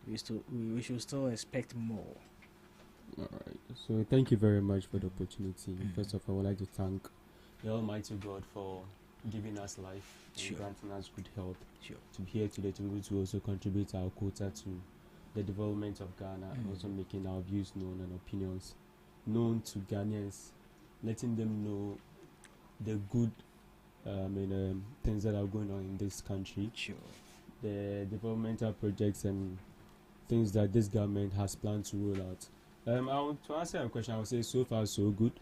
we should still expect more? All right. So thank you very much for the opportunity. First of all, I would like to thank the Almighty God for giving us life and granting us good health to be here today to be able to also contribute our quota to the development of Ghana and also making our views known and opinions known to Ghanaians, letting them know the good things that are going on in this country, the developmental projects and things that this government has planned to roll out. To answer your question, I would say so far so good.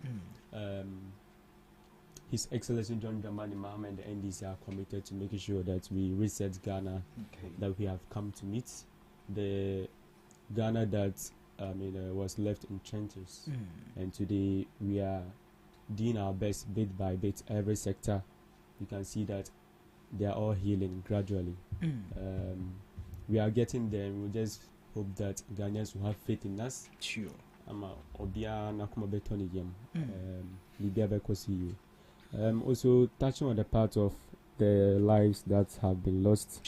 His Excellency John Dramani Mahama and the NDC are committed to making sure that we reset Ghana that we have come to meet, the Ghana that was left in trenches, and today we are doing our best bit by bit. Every sector, you can see that they are all healing gradually. We are getting there. We just hope that Ghanaians will have faith in us. Also touching on the part of the lives that have been lost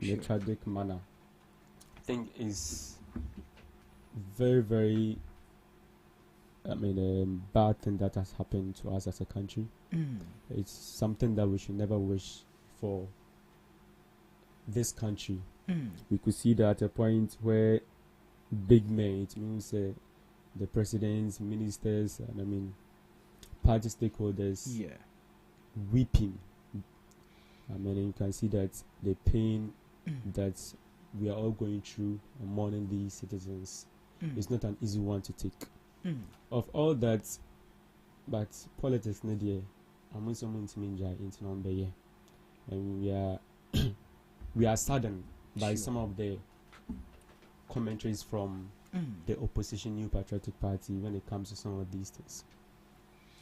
in a tragic manner, I think is very, very bad thing that has happened to us as a country. It's something that we should never wish for this country We could see that at a point where big men, it means the presidents, ministers, and I mean party stakeholders, weeping. I mean, you can see that the pain that we are all going through and mourning these citizens is not an easy one to take. Of all that, but politics, Nadia, I'm also into Minja, and we are saddened by some of the commentaries from the opposition New Patriotic Party when it comes to some of these things.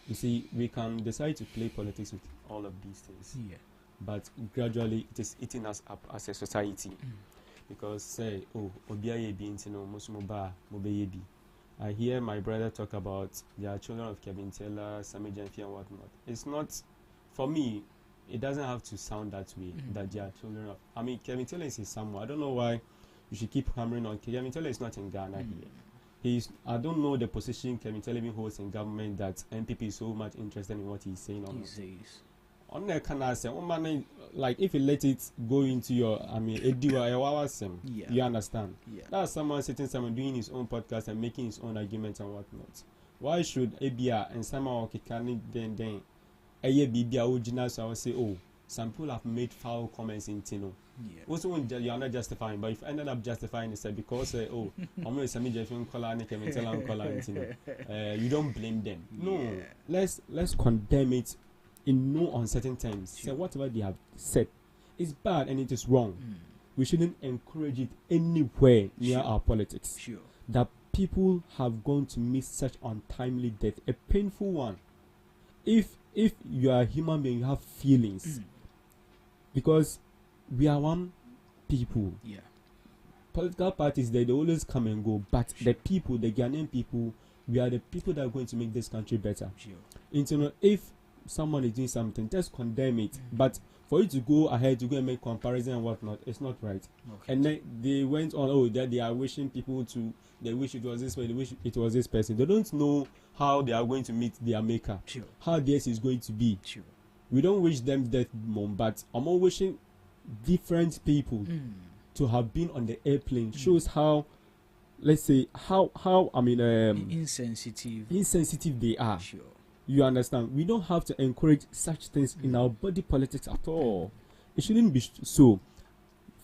You see, we can decide to play politics with all of these things, but gradually it is eating us up as a society. Because say, I hear my brother talk about their children of Kevin Taylor, Sammy Jenfi and whatnot. It's not, for me, it doesn't have to sound that way, that they are children of, I mean, Kevin Taylor is in Samoa. I don't know why you should keep hammering on Kevin Taylor is not in Ghana here. I don't know the position Kevin Taylor even holds in government that NPP is so much interested in what he's saying. On there, can I say, like if you let it go into your, I mean, you understand? That's someone sitting somewhere doing his own podcast and making his own arguments and whatnot. Why should ABR and someone then so I would say, oh, some people have made foul comments in Tino. Also, when you are not justifying, but if you ended up justifying it, because oh, I'm going to you don't blame them. No, let's condemn it in no uncertain terms. Say whatever they have said is bad and it is wrong. We shouldn't encourage it anywhere near our politics. That people have gone to meet such untimely death, a painful one. If you are a human being, you have feelings. Because we are one people. Political parties, they always come and go, but the people, the Ghanaian people, we are the people that are going to make this country better. If someone is doing something, just condemn it. But for you to go ahead to go and make comparison and whatnot, it's not right. And then they went on, that they are wishing people to, they wish it was this way, they wish it was this person. They don't know how they are going to meet their maker, how theirs is going to be. We don't wish them death, Mom, but I'm all wishing different people to have been on the airplane. Shows how, let's say, how I mean, insensitive they are. You understand? We don't have to encourage such things in our body politics at all. It shouldn't be so.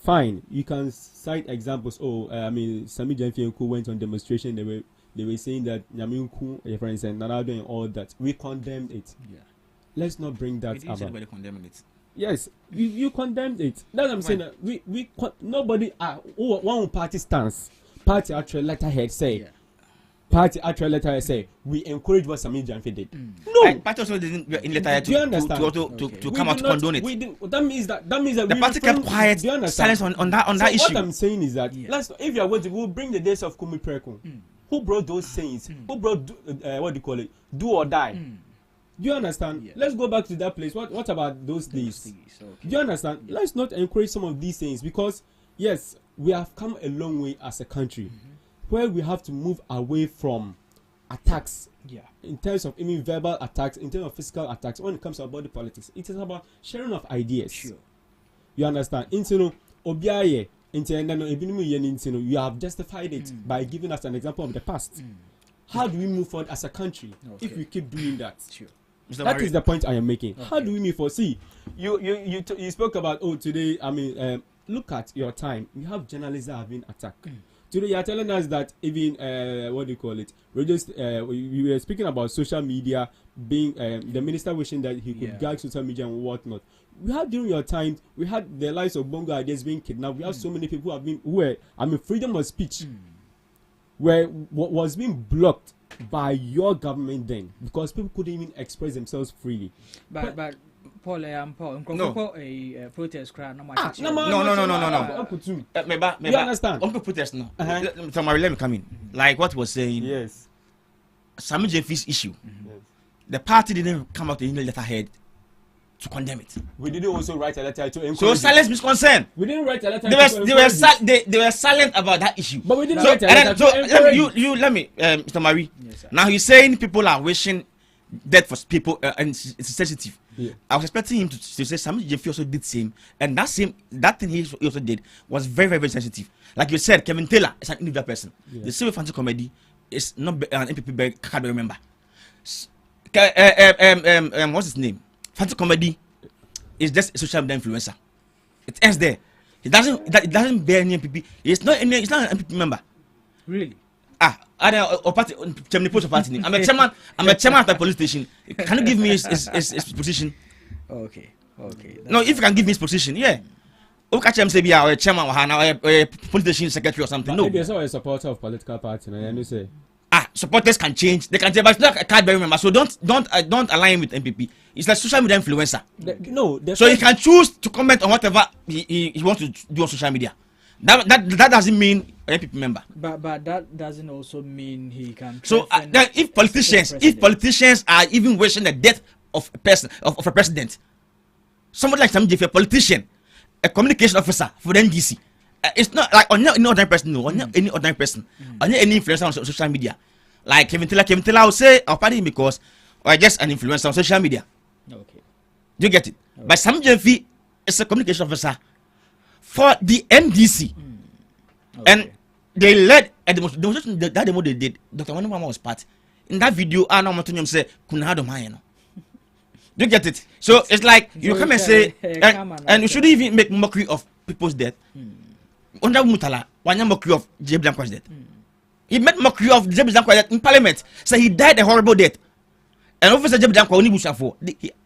Fine, you can cite examples. I mean, Sami Jenfi went on demonstration. They were saying that Nyaminku, your friends, and Nanado and all that. We condemned it. Let's not bring that up. Anybody condemning it? Yes, you condemned it. That's what I'm saying. That nobody. One party stance. Party actual letterhead say. Party actual letterhead say we encourage what Sami Jenfi did. No, party also didn't in letterhead to come out to condone it. We didn't. That means that the party kept quiet, silence on that issue. What I'm saying is that if you are going to go bring the days of Kumi Preku, who brought those sayings? Who brought what do you call it? Do or die. Do you understand? Let's go back to that place. What about those days? Do you understand? Let's not encourage some of these things because yes, we have come a long way as a country where we have to move away from attacks in terms of even verbal attacks, in terms of physical attacks. When it comes to body politics, it is about sharing of ideas. You understand? You have justified it by giving us an example of the past. How do we move forward as a country if we keep doing that? That is the point I am making. How do we move forward? See, you spoke about today. I mean, look at your time. You have journalists that have been attacked. Today you are telling us that even what do you call it? We were speaking about social media being the minister wishing that he could gag social media and whatnot. We had during your time, we had the lives of Bongo ideas being kidnapped. We have so many people who have been freedom of speech was being blocked by your government then because people couldn't even express themselves freely. But Paul, no. A protest crowd. No. You understand? Uncle protest no. Let me come in. Like what was saying. Yes. Sami Jenfi's issue. The party didn't come out in the letterhead to condemn it. We didn't also write a letter to encourage. So silence means consent. We didn't write a letter. They were silent about that issue. But we didn't write a letter. Let me, Mr. Marie. Yes, now he's saying people are wishing death for people and it's sensitive. Yeah. I was expecting him to say Sammy Jeffy also did same, and that thing he also did was very, very, very sensitive. Like you said, Kevin Taylor is an individual person. Yeah. The same fancy comedy is not an MPP. Can't remember. What's his name? Fancy comedy is just a social media influencer. It ends there. It doesn't bear any MPP. It's not an MPP member. Really? Party. I'm a chairman. I'm a chairman at the police station. Can you give me his position? Okay. No, if you can give me his position, yeah. Okay, I'm saying a chairman or a police station secretary or something. No. Maybe you're a supporter of political party, and you say. Supporters can change. They can change, but it's not a card bearing member. So don't align with MPP. It's like social media influencer. So he can choose to comment on whatever he wants to do on social media. That doesn't mean an MPP member. But that doesn't also mean he can. So if politicians are even wishing the death of a person of a president, somebody like Sam Jeffy, a politician, a communication officer for the NDC. It's not like on any other person, no, on any other person, on any influencer on social media. Like Kevin Taylor will say, I'll pardon because or just an influencer on social media. Okay. Do you get it? Okay. But Sam Jeffy is a communication officer for the NDC. Okay. And they led a demonstration that demo they did. Dr. Wanamama was part. In that video, I know Matunium say, Kunado Mayano. Do you get it? So it's like you come and say, and you shouldn't even make mockery of people's death. Under Mutala, one mockery of J.B. Blanco's death. He made mockery of J.B. Blanco's death in Parliament. So he died a horrible death. And Officer J.B. Blanco only bush for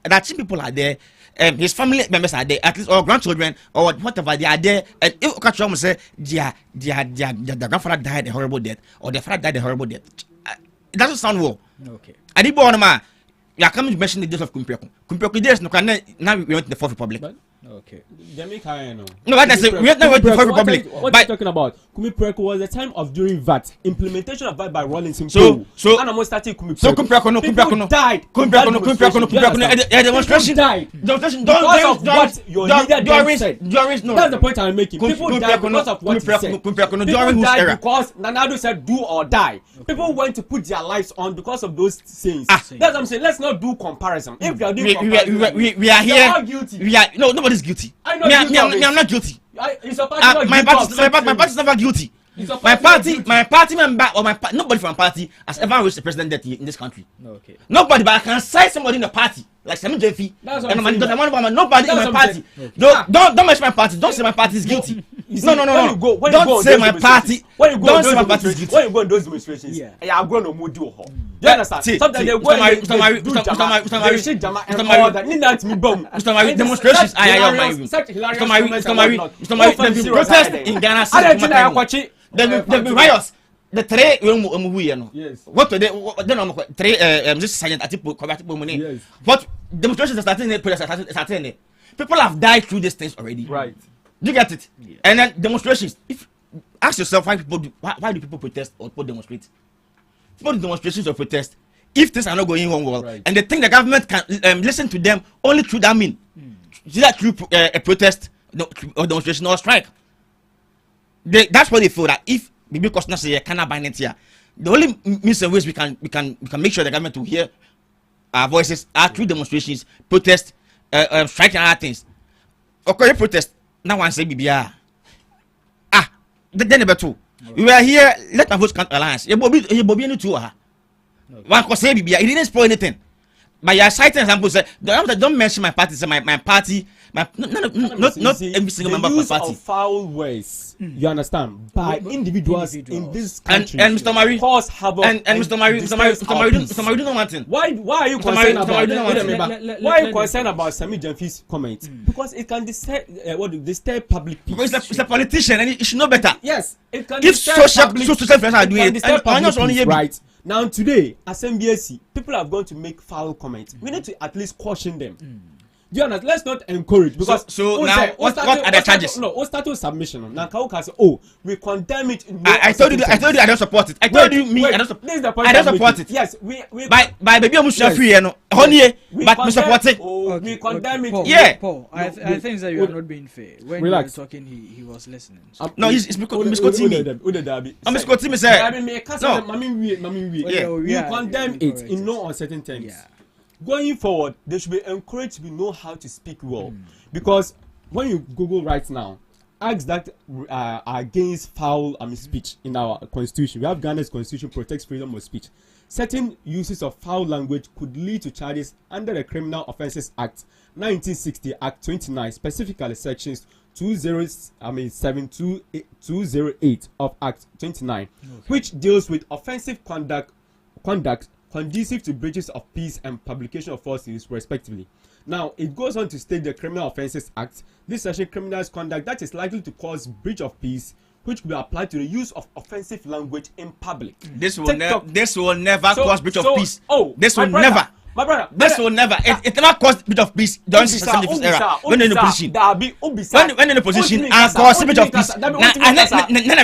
that people are there. His family members are there, at least or grandchildren or whatever they are there. And if Okachom say the grandfather died a horrible death or the father died a horrible death, it doesn't sound well. Okay. I did born man. You are coming to mention the days of Kumpioko. Kumpioko days no can now we went to the Fourth Republic. Okay. Jamaica, no, I say we went to the Fourth Republic. What are you talking about? Kumpioko was the time of doing VAT implementation of VAT by Rawlinson. So and almost started Kumpioko. So Kumpioko no died. Kumpioko demonstration died. Demonstration because of what your leader then said. No. That's the point I'm making. People died because of what he said. People died because Nanado said do or die. People went to put their lives on because of those sayings. That's what I'm saying. Let's not do comparison. If you are doing comparison, we are here. Not guilty. No, nobody's guilty. I know I'm not guilty. My party is never guilty. My party member or nobody from my party has ever reached the president death in this country. Okay. Nobody, but I can cite somebody in the party like Sammy Jeffy. Nobody in my party. Don't mention my party. Don't say my party is guilty. No. Don't say my party. Don't say my party is guilty. When you go on those demonstrations, you are going to move. Do you understand? Sometimes they go Mr. Demonstrations. Mr. Protest in Ghana. There be riots. The three yes. What today? Three this silent yes. What demonstrations are starting? People have died through these things already. Right. Do you get it? Yeah. And then demonstrations. If ask yourself why do people protest or demonstrate? People do demonstrations or protest if things are not going on well, right. And they think the government can listen to them only through that mean. Is that through a protest or demonstration or strike? That's what they feel that if Bibi Kosna say cannot bind it here, the only means and ways we can make sure the government will hear our voices are through demonstrations, protest, strike and other things. Okay, protest. Now one say BBR. Then number two. We were here. Let my votes count alliance. You Bobby any two. One can say BBR. He didn't spoil anything. But your citing example say don't mention my party. Say my party. Not every single member of my party. The use of foul words, you understand, by individuals in this country. And Mr. Marie cause havoc. And Mr. Marie do not want it. Why are you concerned about? Why are you concerned about Sammy Jeffy's comment? Because it can disturb public peace. Because it's a politician and he should know better. Yes, it can. If social influence are doing it, and right now today, as MBSC, people are going to make foul comments. We need to at least caution them. Do you understand? Let's not encourage because so now what are the charges? No, what status submission? Now Kauka say, oh, we condemn it. I told you I don't support it. I told you I don't support. This is the point. I don't support it. Yes, we by baby Omusha free no. Honey, but we support it. We condemn it. Yeah. Paul, I think that you are not being fair. When you were talking, he was listening. No, it's because Miss Kotimi. I'm Miss Kotimi say. No. We condemn it in no uncertain terms. going forward, they should be encouraged to know how to speak well. Because when you Google right now, acts that are against foul speech in our constitution. We have Ghana's constitution protects freedom of speech. Certain uses of foul language could lead to charges under the Criminal Offences Act 1960, Act 29, specifically sections 208 of Act 29, which deals with offensive conduct conducive to breaches of peace and publication of false news, respectively. Now, it goes on to state the Criminal Offences Act. This section criminalizes conduct that is likely to cause breach of peace, which will apply to the use of offensive language in public. This will never cause breach of peace. This will brother, never. My brother, this will never. It never caused breach of peace during the era. When in the position, when in the position, and cause breach of peace. None of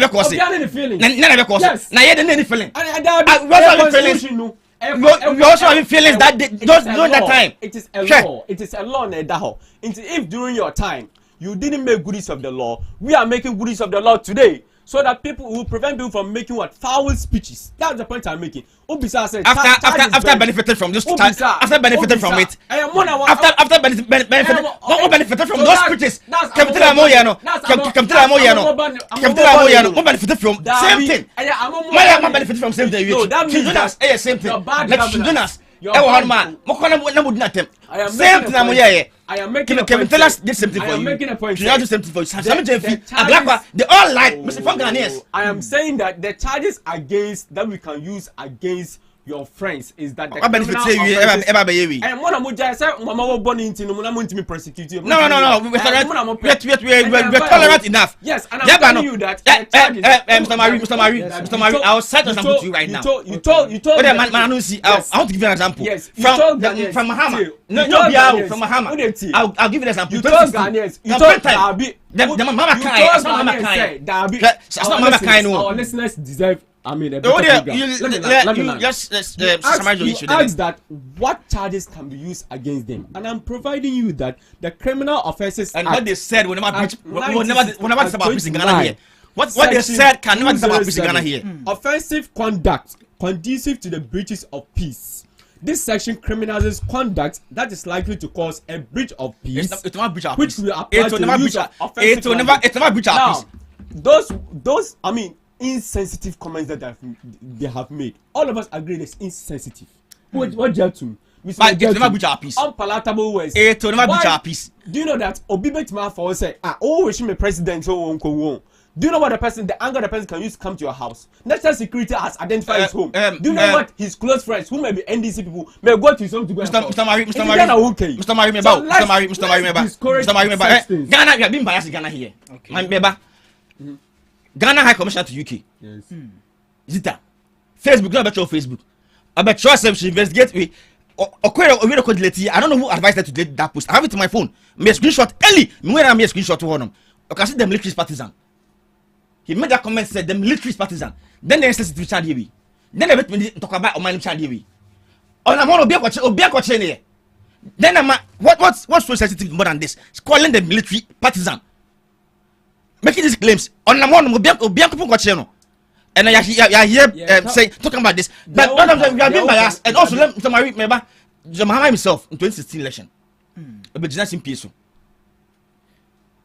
your cause. None of your cause. Now, you didn't any feeling. We also having feelings that during that time. It is a law. It is a law, Nedaho. If during your time you didn't make good use of the law, we are making good use of the law today, so that people will prevent people from making foul speeches. That's the point I'm making. After benefiting from this, after benefiting from it, after benefiting from those speeches, benefited from same thing. Benefited from same thing. Same thing. Same thing. I am making a point. Tell us this same thing for you. I am making a point. They all like Mr. Funganiers. I am saying that the charges against that we can use against your friends is that the criminal offenses. And one of them say, "Mama, we born into no, we want to be prosecuted." No. We're tolerant enough. Yes, and I'm telling you that. Mr. Mari, I'll cite an example to you right now. You told. I want to give you an example. Yes. From Mahama. No, from Mahama. I'll give you an example. You told Ghanaians. You told Dabi. The Mama Kai. That's not Mama Kai. That's not Mama Kai. Our listeners deserve. I mean, you ask that what charges can be used against them, and I'm providing you that the Criminal Offences and Act, what they said will never disturb peace in Ghana here. What they said can never disturb peace in Ghana here. Offensive conduct conducive to the breaches of peace. This section criminalizes conduct that is likely to cause a breach of peace, it's not breach of which peace. will apply to the use of offensive It's never breach of peace. Those I mean insensitive comments that they have made, all of us agree it's insensitive. What do you to? But it's never breach of peace. Unpalatable words. It's never breach of peace. Do you know that Obibet Mafo say, we should be president, so do you know what the anger the person can use to come to your house? National security has identified his home. Do you know what his close friends, who may be NDC people, may go to his home to go? Mr. Mari, Ghana, we have been biased in Ghana here. Okay. Ghana High Commissioner to UK. Yes. Zita. Facebook, not about Facebook. I bet you should investigate me. I don't know who advised her to delete that post. I have it in my phone. Me screenshot early. Me a screenshot to one. I can see the military partisan. He made that comment, said the military partisan. Then they sensitive child here. Then they let me talk about my child here. On a mono be watching here. Then what's so sensitive more than this? It's calling the military partisan. Making these claims on the morning, and I hear say talking about this. But none of them we have been biased, and also let Mr. Mari remember Mahama himself in 2016 election. But just in peace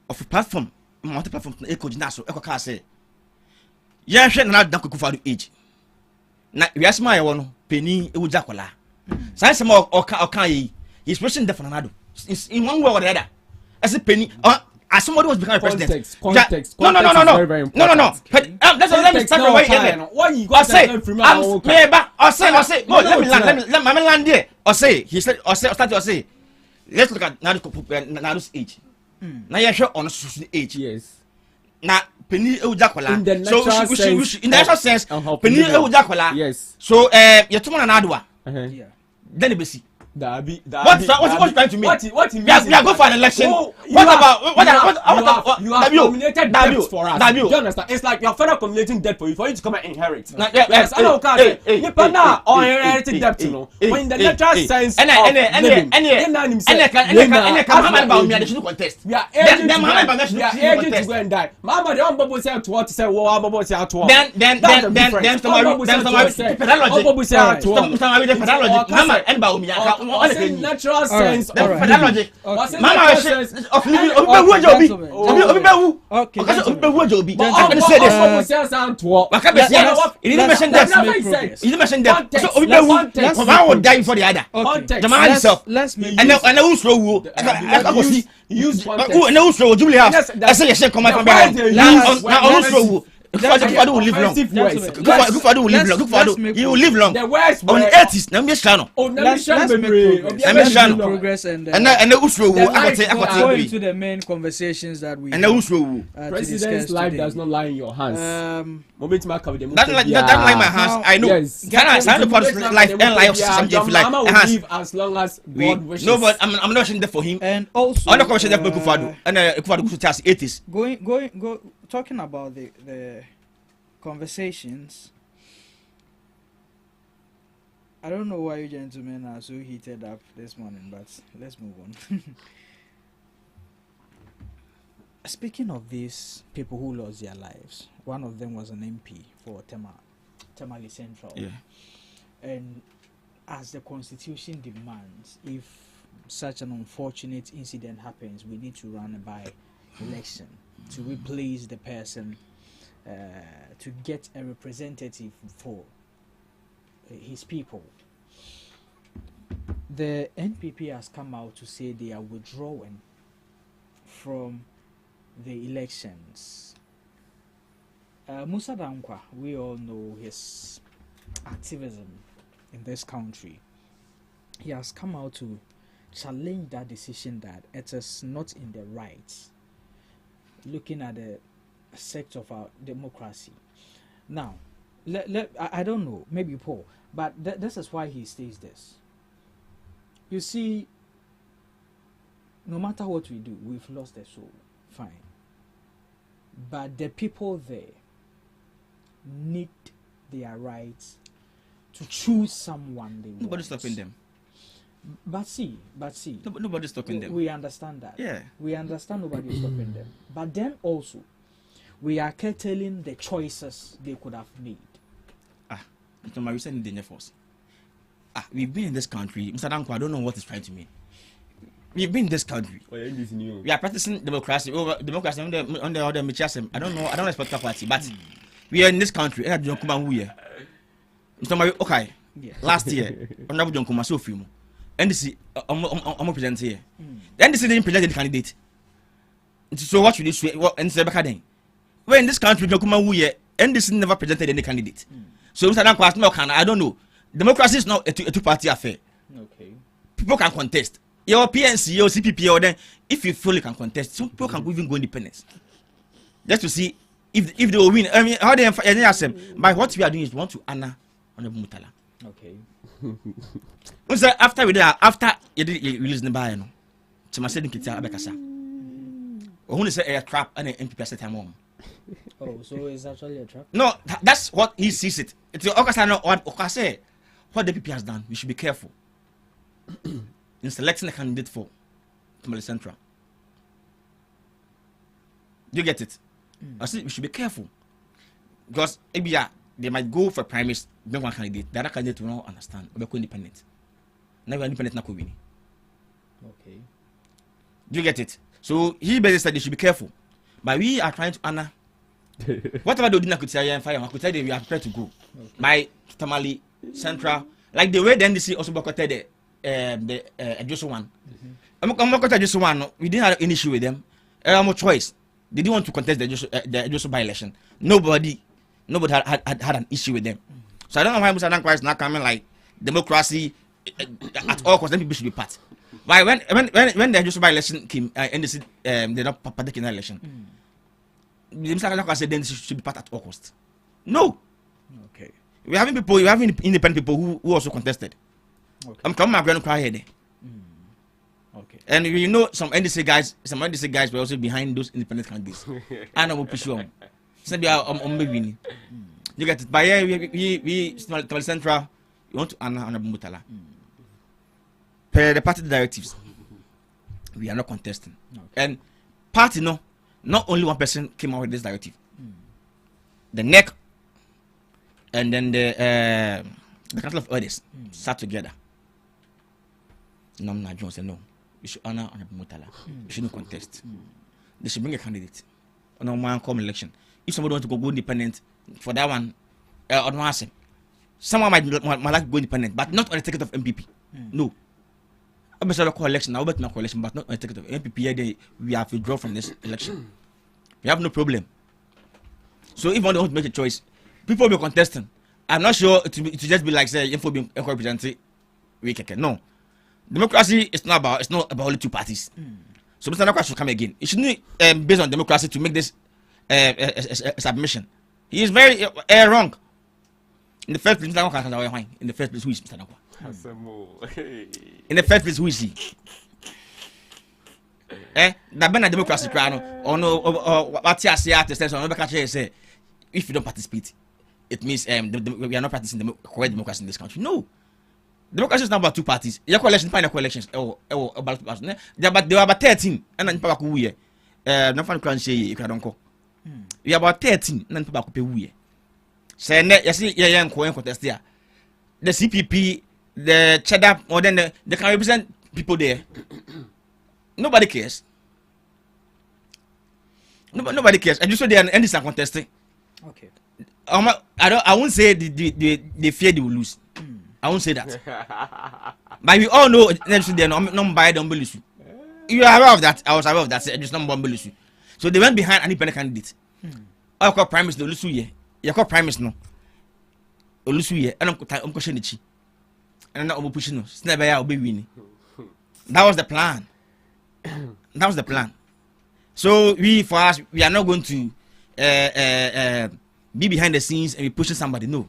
of a platform, multi-platform, echo Jinaso, echo car say, yeah, she not done for age. Now we ask my one penny Ujakola. Science more or can he's pushing the Fernando in one way or the other. As a penny. As somebody was becoming president. Context. No. That's let me start from where you I say, let me land there. He said, let's look at Nadu's age. Now you're sure on age. Yes. Now, Penny Ujakola. In the natural sense, Penny Ujakola. Yes. So, you're too much Nadua. Then you see. What's trying to mean? What he means we are going for an election. You have accumulated debt for us. Do you understand? It's like your father accumulating debt for you to come and inherit. Yes, I don't care. You now or inherited debt, you know. When the natural sense of living, we are aging to go and die. Mama, the Ombobo say to what to say, well, Ombobo say to what. Then pedagogy. natural sense of logic. Mama sense of living. Okay. Let's make Gufadu will live long. You will live long. The worst on earth is Nambi Shano. Let's make progress and go into the main conversations that we President's life today. Does not lie in your hands. That lie in my hands. I know. Yes. Life and life something like live as long as God wishes. No, but I'm not saying that for him. And also I'm not conversation that Gufadu and Gufadu could tell 80s. Go talking about the conversations. I don't know why you gentlemen are so heated up this morning, but let's move on. Speaking of these people who lost their lives, one of them was an MP for Tamale Central. Yeah. And as the constitution demands, if such an unfortunate incident happens, we need to run a by-election to replace the person, to get a representative for his people. The NPP has come out to say they are withdrawing from the elections. Musa Dankwa, we all know his activism in this country. He has come out to challenge that decision that it is not in the rights, looking at the sect of our democracy. Now, I don't know, maybe Paul, but this is why he says this. You see, no matter what we do, we've lost the soul. Fine. But the people there need their rights to choose someone they want. Nobody's stopping them. But see. Nobody's stopping them. We understand that. Yeah. We understand nobody's stopping them. But then also, we are curtailing the choices they could have made. Mr. Marisa in danger force. We've been in this country. Mr. Danko, I don't know what he's trying to mean. We've been in this country. We are practicing democracy over democracy on the other Michasem. I don't know. I don't respect that party, but we are in this country. Mr. Mari, okay. Yes. Last year, Honorable John Kuma so film. NDC, I'm present here. The NDC didn't present the candidate. So what should you say? And say back then, we're in this country. John Kuma NDC never presented any candidate. So Mr. Danko, I don't know. Democracy is not a two-party affair. Okay. People can contest. Your PNC, your CPP, or then if you feel you can contest, some people can even go independent. Just to see if they will win. I mean, how they but what we are doing is we want to honor Honorable Mutala. Okay. So after you release the buy, no. Chama said nkita abekasa. Who say a trap and an MPP set time on. Oh, so it's actually a trap? No, that's what he sees it. It's what say. What the PP has done, we should be careful in selecting a candidate for Tamale Central. You get it? I said we should be careful because maybe they might go for primaries, bring one candidate, the other candidate will not understand. We'll be independent. Now we're independent, not winning. Okay. Do you get it? So he basically said they should be careful, but we are trying to honor whatever they did. I could say and fire. I could tell them we are prepared to go. Okay. My Tamale Central, like the way the NDC also boycotted the just one. I'm boycotted just one. We didn't have any issue with them. No choice. They didn't want to contest the just by election. Nobody had an issue with them. So I don't know why Musa Dankwa is not coming like democracy at all costs. Then people should be part. Why when the just by election came, NDC they not partake in the election. Musa Dankwa said then should be part at all costs. No. Okay. We having independent people who also contested. Okay. I'm coming my grand cry here. Okay. And you know some NDC guys were also behind those independent candidates. And I will push you on. So they are maybe you get it. But yeah, we Tamale Central, we want to honor Honorable Mutala. Per the party directives, we are not contesting. Okay. And party not only one person came out with this directive. The NEC and then the Council of Elders sat together Namna Jones said no. You should honor Honorable Murtala. You shouldn't contest. They should bring a candidate on a one come election. If somebody wants to go independent for that one, someone might like to go independent, but not on the ticket of MPP. No. I'm a election. I'll bet my coalition, but not on the ticket of MPP. We have to withdraw from this election. We have no problem. So if one don't make a choice, people will be contesting. I'm not sure it will just be like say info being represented. No. Democracy is not about only two parties. So Mr. Nakwa should come again. It shouldn't based on democracy to make this submission. He is very wrong. In the first place, Mr. Nakwa. In the first place, who is Mr. Nakwa? In the first place, who is he? That been a democracy crown or no what you say at the station say if you don't participate, it means we are not practicing the correct democracy in this country. No. Democracy is not about two parties. Your coalition, find coalitions. But there are about 13. And then Papa Kuye. No fun can say you can't call. We are about 13. And then Papa Kuye. Say, you see, young contest there. The CPP, the Cheddar, or then they can represent people there. Nobody cares. Nobody cares. And you saw they are ending contesting. Okay. I won't say they fear they will lose. I won't say that. But we all know they're not by the umbilical. You are aware of that. I was aware of that. Just not umbilical. So they went behind an independent candidate. I call Prime Minister Olusuye. You call Prime Minister no. Olusuye. And I'm questioning the chi. And I'm not pushing no. Snapper will be winning. That was the plan. That was the plan. So for us, we are not going to be behind the scenes and be pushing somebody. No.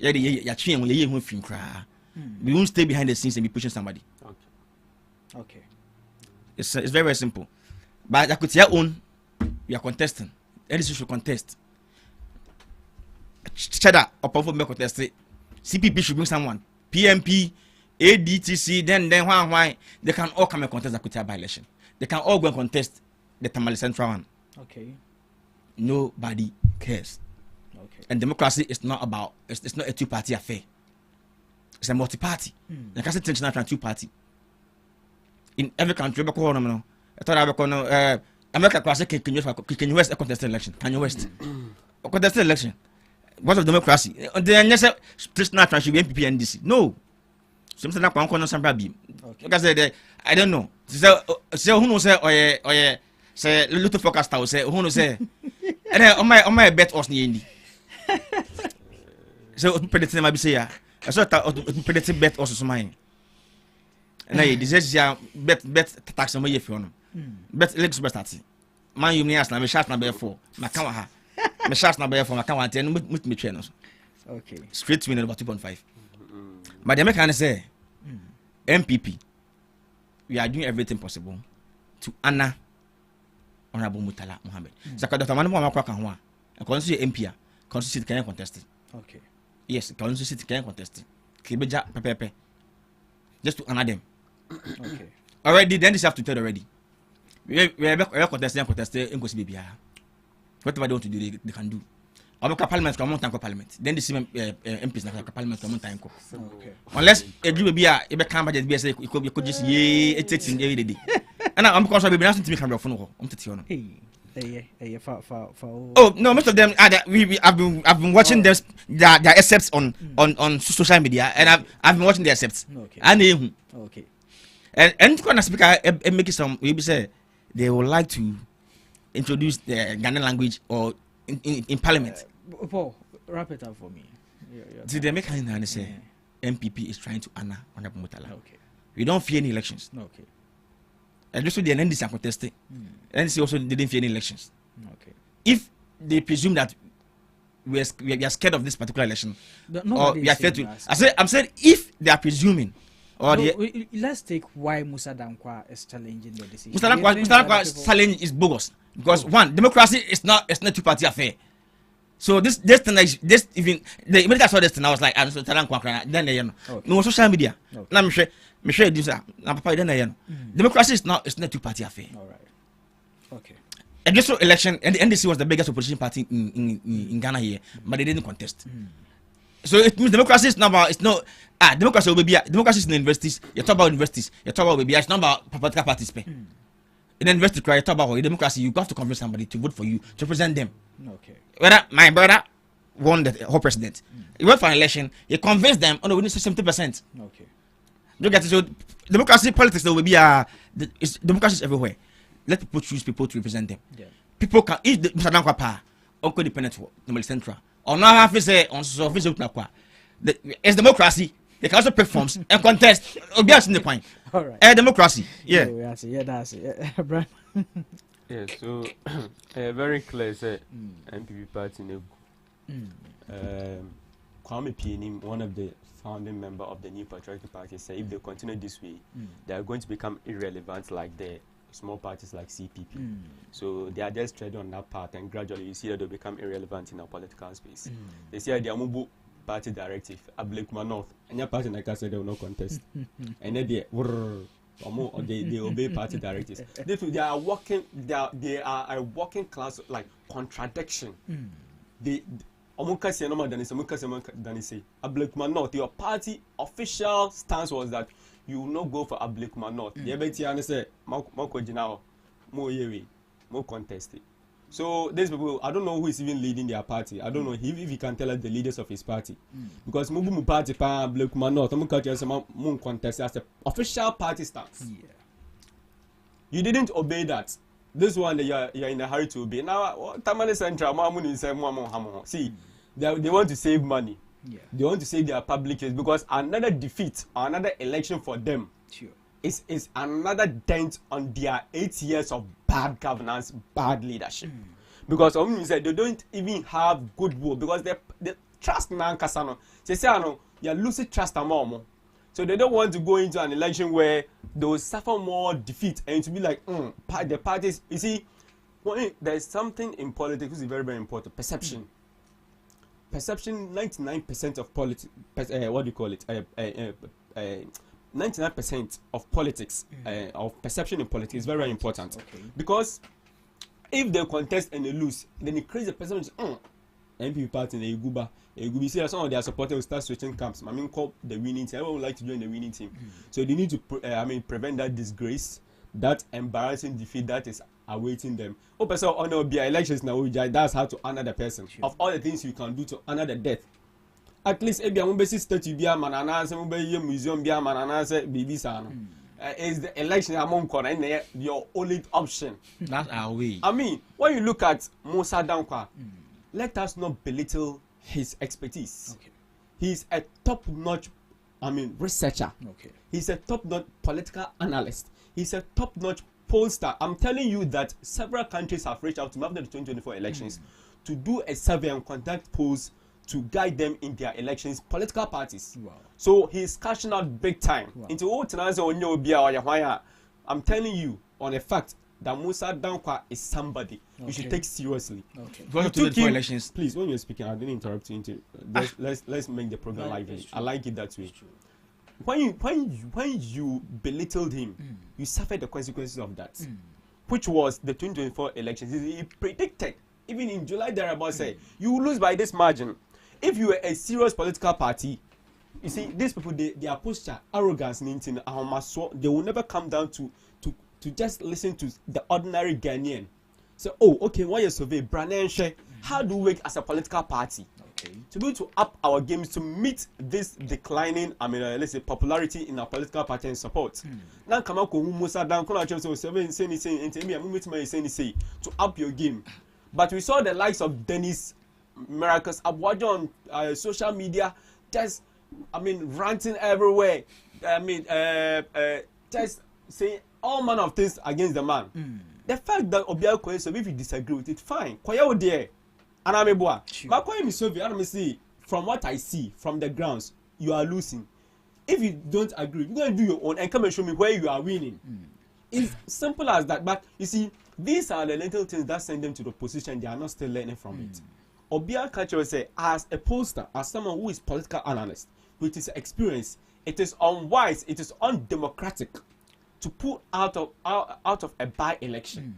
We won't stay behind the scenes and be pushing somebody. Okay. It's very, very simple. But I could say own, we are contesting. NDC should contest. Cheddar or Powerful Milk contested. CPP should bring someone. PMP, ADTC, then why they can all come and contest the Kutia by-election. They can all go and contest the Tamale Central one. Okay. Nobody cares. Okay. And democracy is not about, it's not a two-party affair. It's a multi-party. The country is not a two-party. In every country, I thought America class can you West a contested election? Can you West? A contested election. What of democracy? The next not should be MPP and DC. No. Something like one corner some baby. Because I don't know. So who knows say say little focus tower say who knows say and on my bet us ni so predicting maybe say ya. I saw predicting bet also mine. And I this is ya bet tax on my if you know. Bet legs best at man you near na me shot na be 4 na kan wa ha me shot na be 4 na kan wa ten me train. Okay, straight to win about 2.5. But the American say MPP we are doing everything possible to honor Honorable Murtala Mohammed. Zakada tamani mo makwa kan ho a constituency MP a constituency can contest. Okay, yes, constituency can contest. Kebeja pepepe just to honor them. Okay, already then this have to tell already. We are contesting in Bibia. Whatever they want to do, they can do. Our parliament come on tanko parliament. Then the same MPs na parliament come on tanko. Okay. Unless a do be a can budget be say you could just it takes in every day. And I'm because I be asking to me camera phone ho. I'm tell you. Oh no, most of them I've been watching them their excerpts on social media and I've been watching their excerpts. Okay. And okay. And when speaker make some we say they would like to introduce the Ghanaian language or in parliament. Paul, wrap it up for me. See, they make and say MPP is trying to honor Honorable Murtala. Okay. We don't fear any elections. Okay. And just so the NDC are contesting. NDC also didn't fear any elections. Okay. If they presume that we are scared of this particular election, or we are feared to, I'm saying if they are presuming. Or let's take why Musa Dankwa is challenging the decision. Musa Dankwa's challenge is bogus because one, democracy is not two-party affair. So this thing is this even the immediately I saw this thing I was like I'm so Dankwa then they no social media. Now me share this na papa then democracy is not two-party affair. All right. Okay. And this election and the NDC was the biggest opposition party in Ghana here, but they didn't contest. So it means democracy is not about, it's not, democracy will be, democracy is in the universities, you talk about universities, you talk about it's not about political parties. In the university, you talk about democracy, you have to convince somebody to vote for you, to represent them. Okay. Whether my brother won the whole president, he went for an election, he convinced them, oh no, we need 70%. Okay. Look at it, so democracy, politics, there will be democracy is everywhere. Let people choose people to represent them. Yeah. People can, if the Mr. Dankwa Pa, Uncle Dependent, the Central, or not have to say on so official it's democracy. They can also pick forms and contest. Obvious in the point. All right. Democracy. Yeah. Yeah, that's it. Yeah, so very clear say MPP party Kwame Pienim, one of the founding member of the New Patriotic Party, said if they continue this way, they are going to become irrelevant like the small parties like CPP. So they are just treading on that path, and gradually you see that they become irrelevant in our political space. They say the Amubu party directive, Ablekuma North, and your party, like I said, they will not contest. And then they obey party directives. They are working. They are a working class like contradiction. They Omukasi no than say Ablekuma North. Your party official stance was that you will not go for Ablekuma North. The EBT say Moko Jinao, more yewe, more contested. So these people, I don't know who is even leading their party. I don't know if he can tell us the leaders of his party. Because Mubu party pa Ablekuma North, Mun contest as the official party stance. Yeah. You didn't obey that. This one that you're in a hurry to obey. Now Tamale Central, see, they want to save money. Yeah. They want to save their public case because another defeat or another election for them is another dent on their 8 years of bad governance, bad leadership. Because they don't even have goodwill because they trust Nankasano. They say, you're losing trust among. So they don't want to go into an election where they will suffer more defeat and to be like, the parties. You see, there's something in politics which is very, very important. Perception. Perception, 99% of politics, what do you call it? 99% of politics, of perception in politics is very, very important. Okay. Because if they contest and they lose, then it creates a perception, MPP party in Eguba. You see that some of their supporters will start switching camps. I mean, call the winning team. Everyone would like to join the winning team. So they need to, prevent that disgrace, that embarrassing defeat that is awaiting them. Person honor be elections now. That's how to honor the person. Sure. Of all the things you can do to honor the death. At least if you have a statue, be a manana, museum, be a manana, baby son. Is the election among your only option? That's our way. I mean, when you look at Musa Dankwa, let us not belittle his expertise. Okay. He's a top-notch, researcher. Okay. He's a top-notch political analyst. He's a top-notch pollster. I'm telling you that several countries have reached out to him after the 2024 elections to do a survey and conduct polls to guide them in their elections, political parties. Wow. So he's cashing out big time. Wow. I'm telling you on a fact that Musa Dankwa is somebody you should take seriously. Okay. Elections. Please, when you're speaking, I didn't interrupt you. Let's make the program lively. I like it that way. When you belittled him, you suffered the consequences of that, which was the 2024 elections. He predicted, even in July, thereabout said, you will lose by this margin. If you were a serious political party, you see, these people, their posture, arrogance, they will never come down to just listen to the ordinary Ghanaian. So, okay, why you survey, Branenshe, how do we work as a political party? Okay. To be able to up our games to meet this declining, let's say, popularity in our political party and support. Now, come out Musa down, to up your game. But we saw the likes of Dennis Miracles Abwajon on social media, just, ranting everywhere. Just saying all manner of things against the man. The fact that Obiako is, so if you disagree with it, fine. Kwaya there. And I'm a boy. But from what I see from the grounds, you are losing. If you don't agree, you're going to do your own and come and show me where you are winning. It's simple as that. But you see, these are the little things that send them to the position. They are not still learning from it. Obia Culture say, as a pollster, as someone who is political analyst, with his experience, it is unwise, it is undemocratic to pull out of a by-election.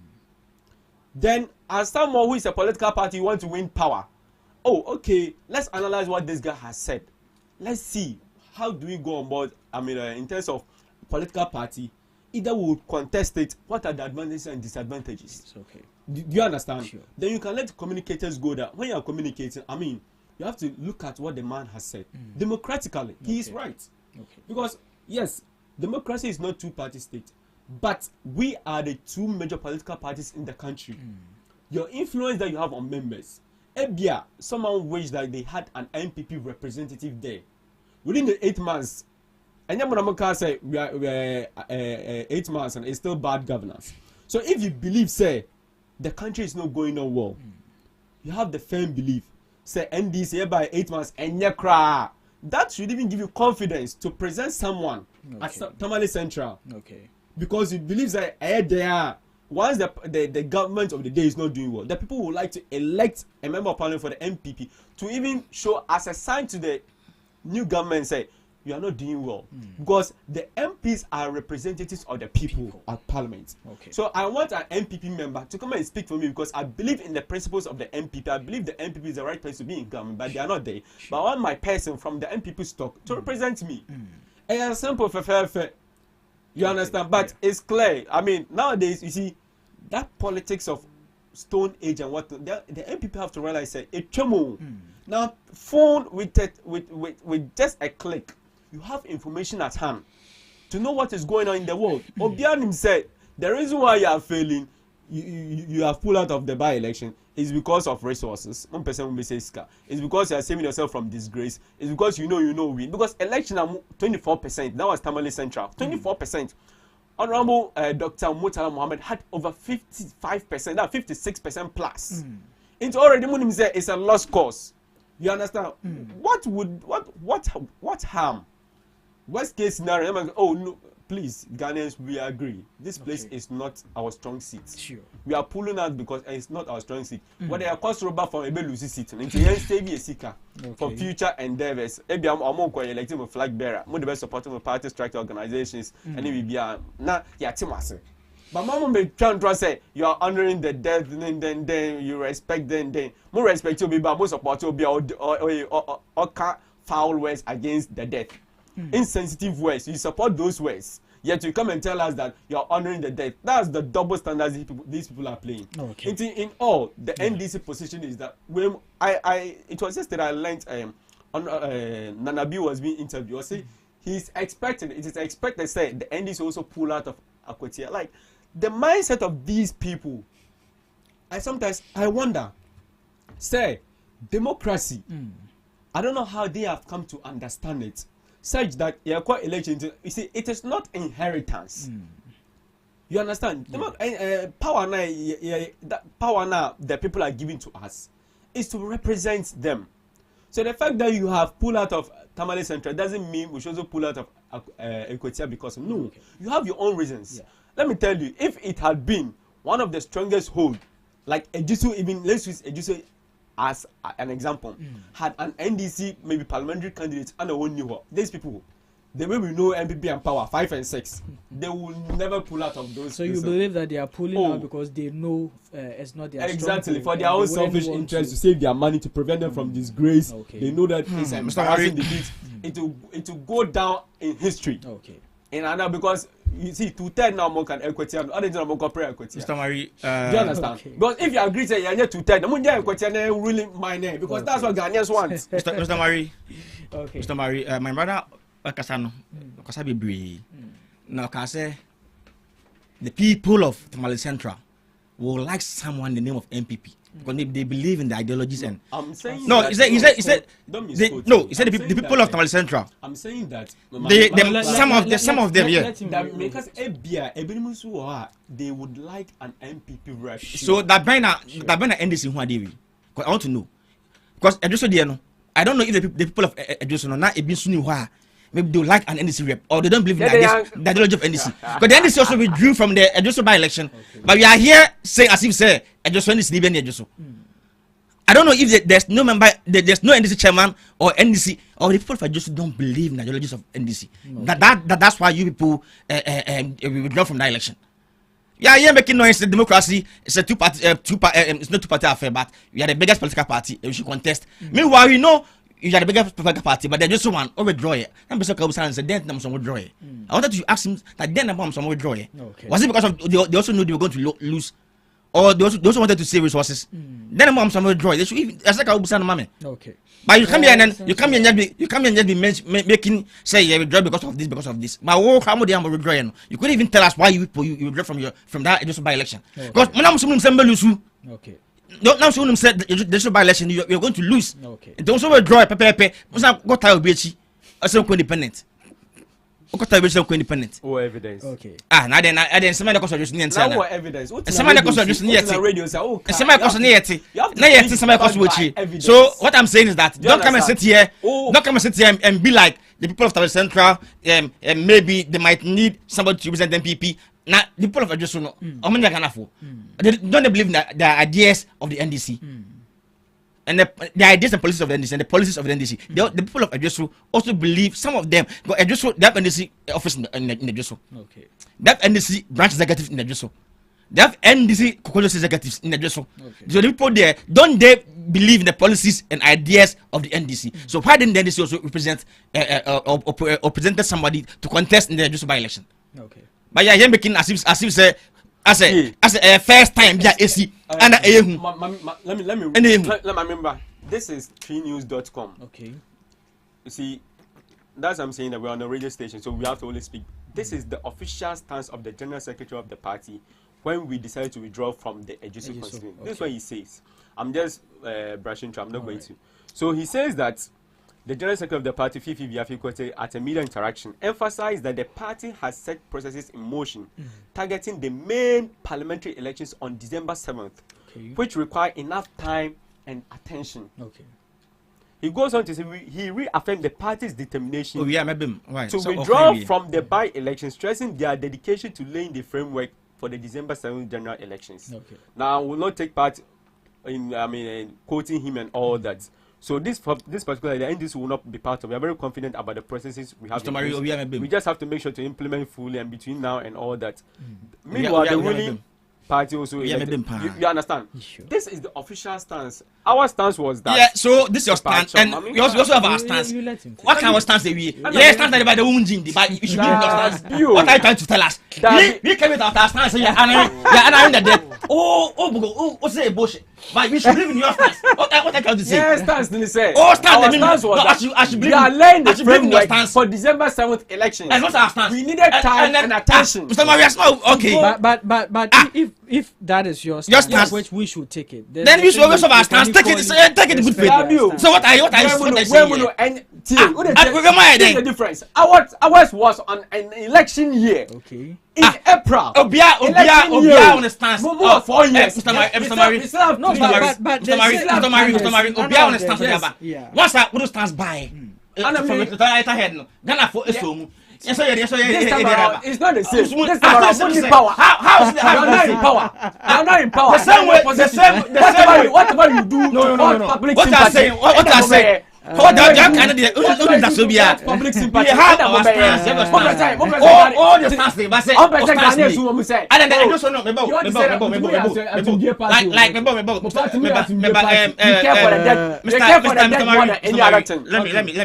Then, as someone who is a political party, you want to win power, oh, okay, let's analyze what this guy has said. Let's see how do we go on board. I mean, in terms of political party, either we would contest it. What are the advantages and disadvantages? It's okay. Do you understand? Sure. Then you can let communicators go there. When you are communicating, I mean, you have to look at what the man has said. Democratically, he is right. Okay. Because, yes, democracy is not two-party state, but we are the two major political parties in the country. Your influence that you have on members. Ebia, someone wished that they had an MPP representative there. Within the 8 months, and Yamunamuka say we are 8 months and it's still bad governance. So if you believe, say, the country is not going on well, you have the firm belief, say NDC by 8 months and yakra. That should even give you confidence to present someone at Tamale Central. Okay. Because you believe that there, once the government of the day is not doing well, the people would like to elect a member of parliament for the MPP to even show as a sign to the new government, say, you are not doing well. Because the MPs are representatives of the people at parliament. Okay. So I want an MPP member to come and speak for me because I believe in the principles of the MPP. I believe the MPP is the right person to be in government, but they are not there. But I want my person from the MPP stock to represent me. And it's simple for fair. You understand? But it's clear. I mean, nowadays, you see, that politics of Stone Age and what the MPP have to realize, say, it's now, phone with just a click, you have information at hand to know what is going on in the world. Obianim said the reason why you are failing, you have pulled out of the by-election is because of resources. One person will say it's because you are saving yourself from disgrace. It's because you know win. Because election are 24%. That was Tamale Central. 24%. Honorable Dr. Murtala Mohammed had over 55%. That 56% plus. It's already Munim said it's a lost cause. You understand? What harm? Worst case scenario, oh no, please, Ghanaians, we agree. This place is not our strong seat. Sure. We are pulling out because it's not our strong seat. What they are cost rubber from a Belusi seat. For future endeavors. Maybe I'm electing a flag bearer. I'm the best supporting of party strike organizations. And it will be now Timase. But Mama may try to say you are honoring the dead, then you respect then more respect you be but most support you be or foul words against the dead. Insensitive words, you support those words. Yet you come and tell us that you are honoring the dead. That's the double standards these people are playing. Okay. In all, the NDC position is that when it was yesterday I learned Nanabi was being interviewed. I say it is expected say the NDC also pull out of Akwatia. Like the mindset of these people, I wonder, say democracy. I don't know how they have come to understand it. Such that elections, you see, it is not inheritance. You understand? Power now the people are giving to us is to represent them. So the fact that you have pulled out of Tamale Central doesn't mean we should also pull out of Equatia because no, you have your own reasons. Yeah. Let me tell you, if it had been one of the strongest hold, like Ejisu, even let's use Ejisu as an example, had an NDC maybe parliamentary candidate and one knew her. These people, the way we know MPP and Power 5 and 6, they will never pull out of those. So you believe that they are pulling out because they know it's not their exactly for their own selfish interest to save their money to prevent them from disgrace. They know that it's embarrassing defeat. It will go down in history. Okay. And I know because you see, 210 now more can equity and other things more compare equity. Mr. Marie, do you understand? Okay. Because if you agree say you're 210, the money equity and really my name because that's what Ghanaians want. Mr. Marie, okay. Mr. Marie, my brother Kasano, Kasabi Bree. Now, can I say the people of Tamale Central will like someone in the name of MPP because they believe in the ideologies and. I'm saying no, he said the people of Tamale Central. I'm saying that some of them, yeah. Because they would like an MPP rep. So that banner NDC who are they? Because I want to know. Because I don't know if the people of Edison are not a bit soon maybe they like an NDC rep or they don't believe in the ideology of NDC. Because the NDC also withdrew from the Edison by-election. Okay. But we are here saying as if say Edison is leaving Edison. I don't know if there's no member, there's no NDC chairman or NDC or the people of Edison don't believe in the ideologies of NDC. Okay. That's why you people withdraw from that election. Yeah, making noise. The democracy is a two-party. It's not two-party affair, but we are the biggest political party. And we should contest. Meanwhile, we know you are the biggest political party, but there's just one withdraw it. I'm just saying, then some withdraw it. I wanted to ask him that then about some withdraw it. Was it because of they also knew they were going to lose, or they also wanted to save resources? Then about some withdraw it. They should even. That's like I was saying, mommy. Okay. But you come here and then you come here and just be making say you withdraw because of this. But how come they are withdrawing? You couldn't even tell us why you withdraw from that just by election. Because when I'm saying okay. Now someone said this by election you're going to lose. Okay. Don't so withdraw pepe. Got tired of bechi. I say independent. Independent. Oh, evidence. Okay. Now then somebody cause just need now what evidence? Somebody cause just need radio say oh. Somebody cause need somebody cause which. So what I'm saying is that don't come and sit here. Don't come and sit here and be like the people of Tawe Central and maybe they might need somebody to represent them PP. Now the people of Adjoso no. They don't believe in the ideas of the NDC. And the ideas and policies of the NDC and the policies of the NDC. The people of Adjoso also believe, some of them, but Adjoso, they have NDC office in Adjoso. Okay. They have NDC branch executive in Adjoso. They have NDC Kokolos executives in Adjoso. Okay. So the people there, don't they believe in the policies and ideas of the NDC? So why didn't the NDC also represent or presented somebody to contest in the Adjoso by-election? Okay. But yeah, you're making as if say as a first time yeah AC and let me remember. This is treenews.com. Okay. You see, that's what I'm saying, that we're on a radio station, so we have to only speak. This is the official stance of the general secretary of the party when we decided to withdraw from the Adjoso constituency. Okay. This is what he says. I'm just brushing through. I'm not going to. So he says that the general secretary of the party, Fifi Biafikote, at a media interaction, emphasized that the party has set processes in motion targeting the main parliamentary elections on December 7th, which require enough time and attention. Okay. He goes on to say he reaffirmed the party's determination to withdraw from the by-election, stressing their dedication to laying the framework for the December 7th general elections. Okay. Now, I will not take part in quoting him and all that. So this particular the NDC will not be part of. We are very confident about the processes we have. We just have to make sure to implement fully, and between now and all that. Meanwhile, the ruling party also you understand? Sure. This is the official stance. Our stance was that. Yeah, so this is your stance, and we also have our stance. What kind of stance are we? Yeah, stance that by the wounding, but you should be your stance. What are you trying to tell us? We came with our stance, and you're honoring the dead. What's the bullshit? But we should believe in your stance. What are you trying to say? Yeah, stance didn't say. Oh, stance was that we are laying the framework for December 7th elections. And what's our stance? We needed time and attention. Mr. Maria, okay. But if that is your stance, which we should take it, then we should always have our stance. Take it good faith. So what are you saying? The difference. Ours was on an election year. Okay. In April. Obia on the stance. More 4 years. Mr. Mary, Obia on the stance. Once I would stand by. From the head, Ghana for a soul. Yes, it's not the same. This time around, only power. How is that? You're not in power. You're not in power. The same way. Whatever you do, no. What I say. Public sympathy. All the stance they say. And then I just know let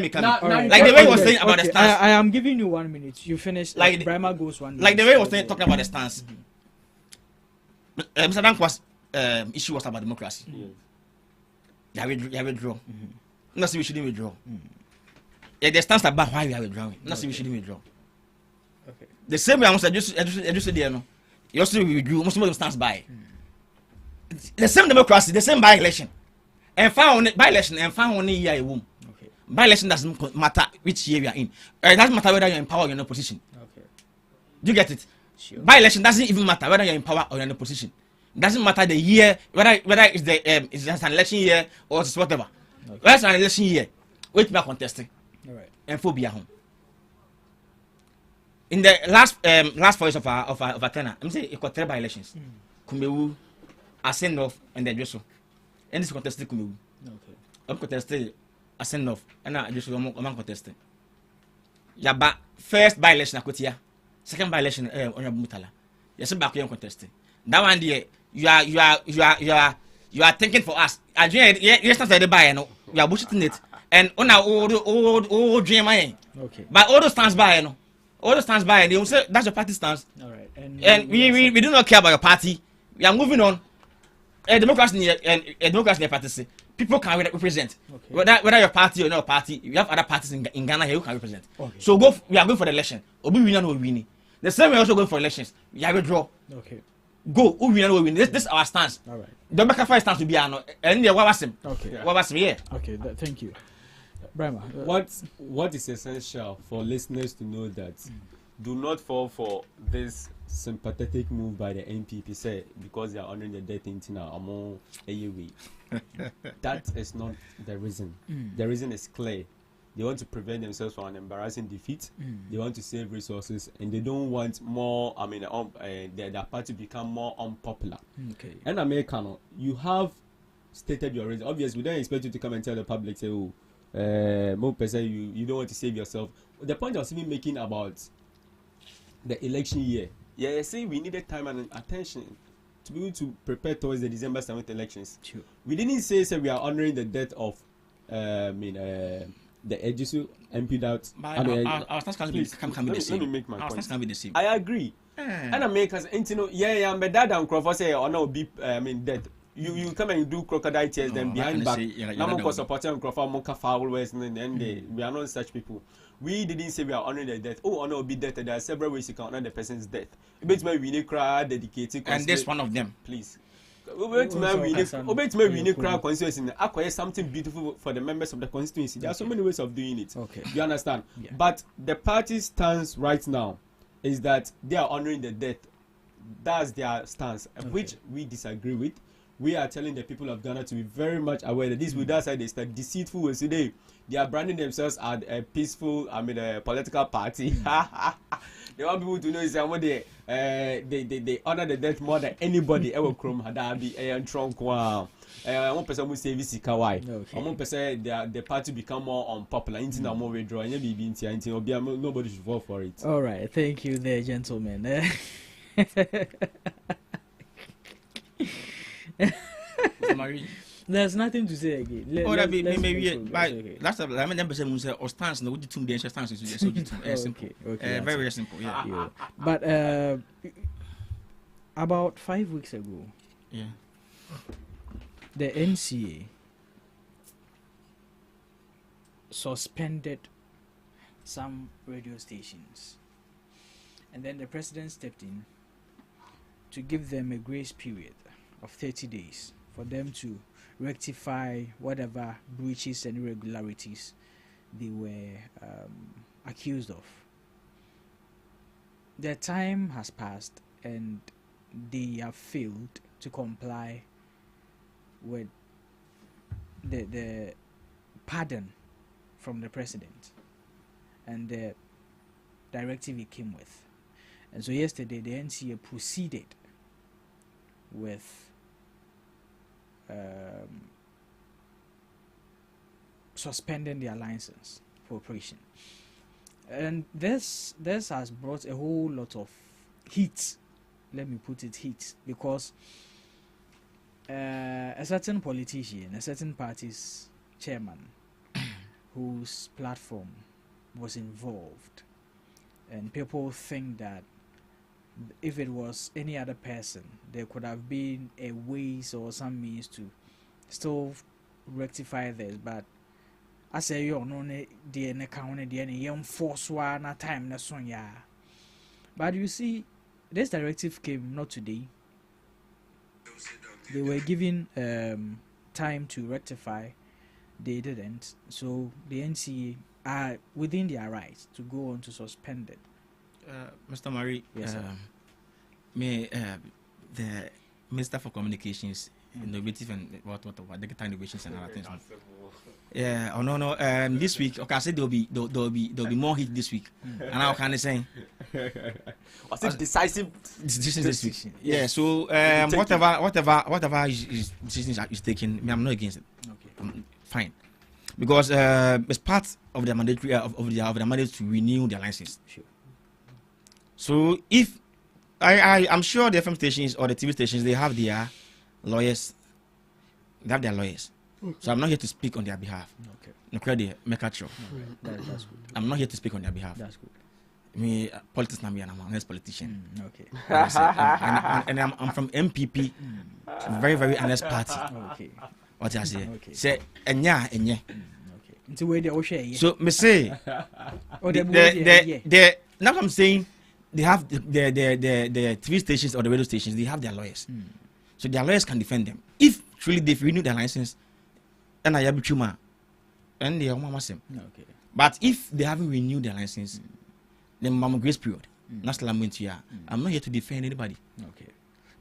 me come. Like the way he was saying about the stance. I am giving you 1 minute. You finish. Like Brahma goes 1 minute. Like the way he was saying, talking about the stance. Mr. Dankwa's issue was about democracy. Yeah, we withdraw. Not say we shouldn't withdraw. Yeah, the stance about why we are withdrawing. Not say we shouldn't withdraw. Okay. The same way I just said there, no. You also withdrew. Most of them stands by. The same democracy, the same by-election. And found by-election and found only year a womb. Okay. By-election doesn't matter which year you are in. It doesn't matter whether you're in power or you're in opposition. Okay. Do you get it? Sure. By-election doesn't even matter whether you're in power or you're in opposition. It doesn't matter the year, whether it's it's just an election year or it's whatever. Okay. Whether it's an election year, wait me contesting. All right. And phobia home. In the last voice of our tenor, I'm saying it got 3 by-elections. Kumewu, Asenof, and then Joshua. And this contested Kumewu. Okay. I'm contested Asenof, and I just I'm contesting. Yeah, but first by-election Akotia, second by-election Honorable Mutala. Yes, back here contesting. That one there, you are thinking for us. I dream yes, not the buy, no. You are bullshitting it. And on our old dream, Okay. But all those stands by, no. All those stands by, they will say that's your party stance. All right. And we do not care about your party. We are moving on. Democracy and democracy in party say people can represent. Okay. Whether your party or not your party, we have other parties in Ghana here who can represent. Okay. So we are going for the election. Obi winner no winning. The same way also going for elections. We are withdraw. Okay. Go, who winner no win. This is our stance. All right. The back five stance to be ano. And the what was him? Okay. What was him? Yeah. Okay. Thank you, Brahma. What is essential for listeners to know that do not fall for this sympathetic move by the NPP say because they are honoring the death in Tina among AUE. That is not the reason. The reason is clear. They want to prevent themselves from an embarrassing defeat. They want to save resources, and they don't want more. I mean, their party become more unpopular. Okay. And Americano, you have stated your reason. Obviously, we don't expect you to come and tell the public, say, "Oh, more person, you don't want to save yourself." The point I was even making about the election year. Yeah, see, we needed time and attention to be able to prepare towards the December 7th elections. Sure. We didn't say we are honoring the death of, the Ejisu MP that. Our stance can be the same. Let me make my Our stance point. can be the same. I agree. And Americans, but that and Crawford say, or no, be, death. You come and do crocodile tears, then behind back. Now, because supporting Crawford, Monka foul ways, and then we are not such people. We didn't say we are honoring the death. Oh, honor will be death. There are several ways you can honor the person's death. It may we need crowd dedicated. And this one of them. Please. We need crowd constituency. Acquire something beautiful for the members of the constituency. There are so many ways of doing it. Okay. You understand? Yeah. But the party's stance right now is that they are honoring the death. That's their stance, which we disagree with. We are telling the people of Ghana to be very much aware that this with that side is the deceitful ways today. They are branding themselves as a peaceful, a political party. They want people to know is that they honor the death more than anybody ever chrome had be a trunk. One person will say this Kawai. One person the party become more unpopular. Into more withdraw and nobody should vote for it. All right, thank you there, gentlemen. There's nothing to say again. Last time I remember saying or stance no the two the stance is so simple. Okay. Very simple. Yeah. But about 5 weeks ago, the NCA suspended some radio stations, and then the president stepped in to give them a grace period of 30 days for them to rectify whatever breaches and irregularities they were accused of. Their time has passed and they have failed to comply with the pardon from the president and the directive he came with. And so yesterday the NCA proceeded with suspending their license for operation, and this has brought a whole lot of heat. Let me put it heat, because a certain politician, a certain party's chairman, whose platform was involved, and people think that if it was any other person, there could have been a ways or some means to still rectify this. But I say you know the account the young force one time na son ya. But you see, this directive came not today. They were given time to rectify. They didn't. So the NCA are within their rights to go on to suspend it. Mr. Murray, yes, the Minister for Communications, Innovative and what digital innovations and other things. Yeah, no. This week, okay, I said there'll be more heat this week, and how can I say? Was it decisive decision this week? Yeah. So whatever decision is taken, I'm not against it. Okay. Fine, because it's part of the mandatory of the mandate to renew their license. Sure. So if I'm sure the FM stations or the TV stations, they have their lawyers. They have their lawyers. So I'm not here to speak on their behalf. Okay. That's good. I'm not here to speak on their behalf. That's good. Me, politics, I'm an honest politician. Okay. And I'm from MPP, very, very honest party. Okay. What I say? Okay. Say, enya. Okay. So, me say, now I'm saying, they have the TV stations or the radio stations, they have their lawyers. So their lawyers can defend them. If truly they've renewed their license, and I have chuma, and they are okay. But if they haven't renewed their license, then mama grace period. That's the lament here. I'm not here to defend anybody. Okay.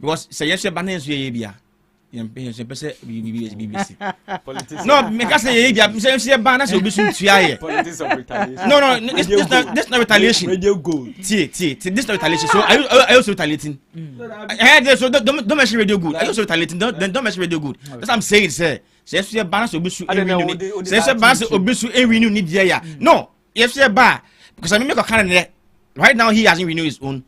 Because say yes, banners we BBC. Politics. No, make us say say banners will be soon to Politics of retaliation. No, this not retaliation. Radio good. This not retaliation. So I also retaliating. So don't mention radio good. I also retaliating. Don't mention radio good. That's what I'm saying, sir. Say banners will be soon. Say banners will be soon. Renew need there. No, if say bar because I make a kind right now he hasn't renewed his own.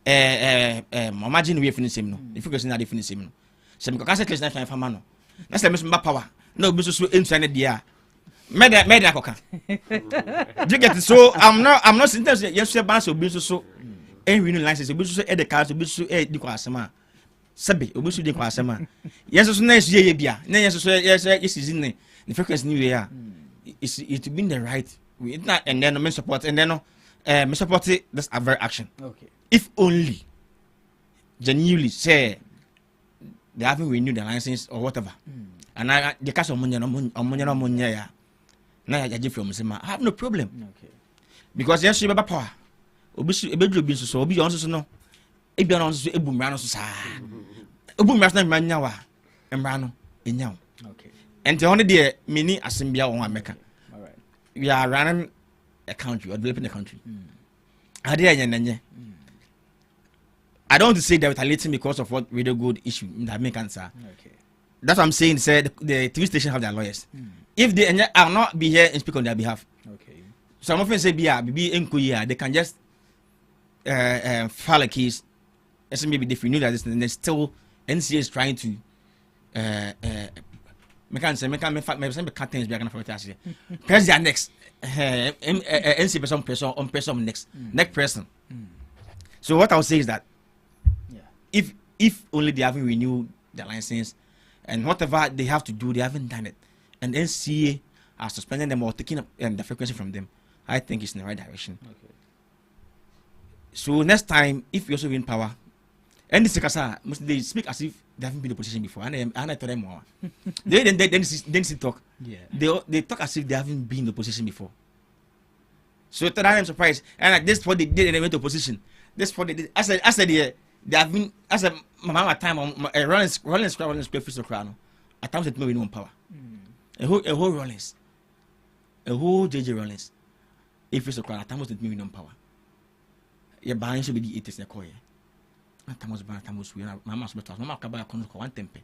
Imagine we finish him no. If you can see that finish him no. So me ka say class na fa ma no. Na say me so power. No be so internet there. Media koka. You get it? So I'm not saying yes say ban so be so renew license be so e the cars be so e di kwa asema. Sabe obi so di kwa asema. Yes so na so ye bia. Na yes so yes season ne. The frequency new year. It been the right way. And then me support and then me support this very action. Okay. If only genuinely say they haven't renewed their license or whatever. And the case of money ya. Now I judge from Sema. I have no problem. Okay. Because yes, you have power. Obisu ebedu so obi on so no. Ebi on so ebu mra no so sa. Ebu mra na mra nyawa. Mra no enyaw. Okay. And the only day mini asembia won America. All right. We are running a country or developing a country. I don't want to say they're retaliating because of what radio good issue that make answer. Okay. That's what I'm saying. Say the TV station have their lawyers. If they are not be here and speak on their behalf. Okay. Some often say they can just file a case. And maybe they renew that this and then still NCA is trying to press their next NCA person next person. So what I would say is that if only they haven't renewed their license and whatever they have to do, they haven't done it, and NCA are suspending them or taking up the frequency from them, I think it's in the right direction. Okay. So next time, if you also win power, and they speak as if they haven't been in the position before, and I tell them more. Then talk. Yeah. They talk as if they haven't been in the position before. So I'm surprised, and this is what they did, and they went to opposition. This is what they did. I said, they have been. I said, my time on Rollins play for Crown. At times it may be no power. A whole Rollins, a whole JJ Rollins. If it's a Crown, at times it may be no power. Your buying should be the 80s na koye. At times we are mama's better. Mama can buy a contract one tempe.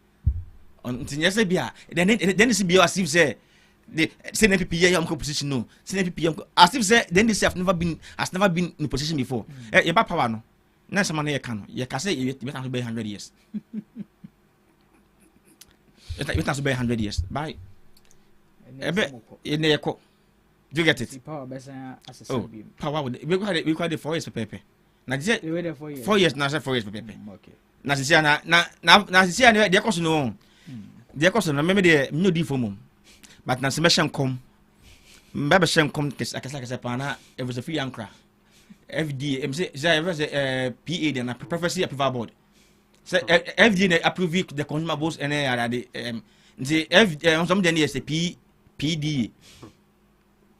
On yes, then it's be as if say. The same NPP am position no. Same NPP as if say then this have never been in position before. You ba power no. Na some man you can. You can say you better to be 100 years. You better to be 100 years. Bye. Ebe in the echo. Do you get it? Power better as a power we quite the 4 years pepe. Na say 4 years na say 4 years pepe. Okay. Na say na say na dey cost no. Dey cost no me dey no di for mum. But na semeshan kom mbaba shen kom kesa pana it was a free ankra FD say PA the na prophecy approval board say FD approve the consumables and the FD some dey say PD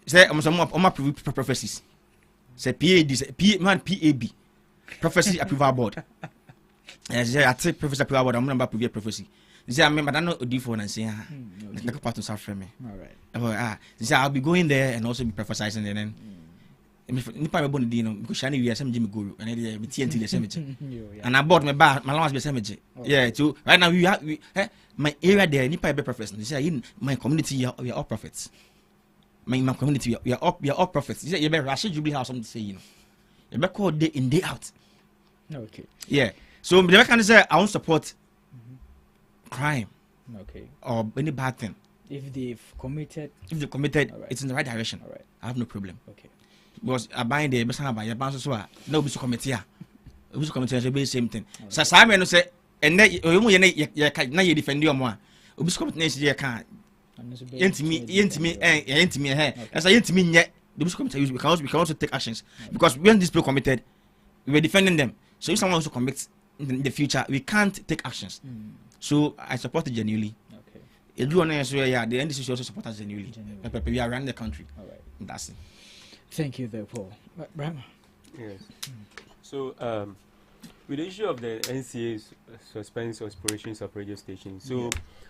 say some approve prophecies say PAD say PAB prophecy approval board say I take prophecy approval board I'm number approve prophecy. I remember that not D4 and say, the part to South me. All right. I'll be going there and also be prophesizing and then. Nipa me born dino because shani we are some Jimmy Guru and they be TNT the cemetery. And I bought my bar, my last be cemetery. Yeah, too. Right now we my area there, Nipa be prophets. They say in my community we are all prophets. My community we are all prophets. They say you be Rashid Jubilee House something say, you know. You be call day in day out. Okay. Yeah. So the can say I won't support crime. Okay. Or any bad thing. If they've committed, right. It's in the right direction. All right. I have no problem. Okay. Because I buy the best about your bounce so no be committee. We committee should be the same thing. So Simon no say and na you defend your more. Obi committee na can yentimi as I yentimi yet the committee we can also take actions because when these people committed we were defending them. So if someone also commits in the future we can't take actions. So I support it genuinely. Okay. The NDC also support us genuinely. We are around the country. All right. That's it. Thank you there, Paul. Brahma. Yes. So with the issue of the NCA's suspense operations of radio stations, so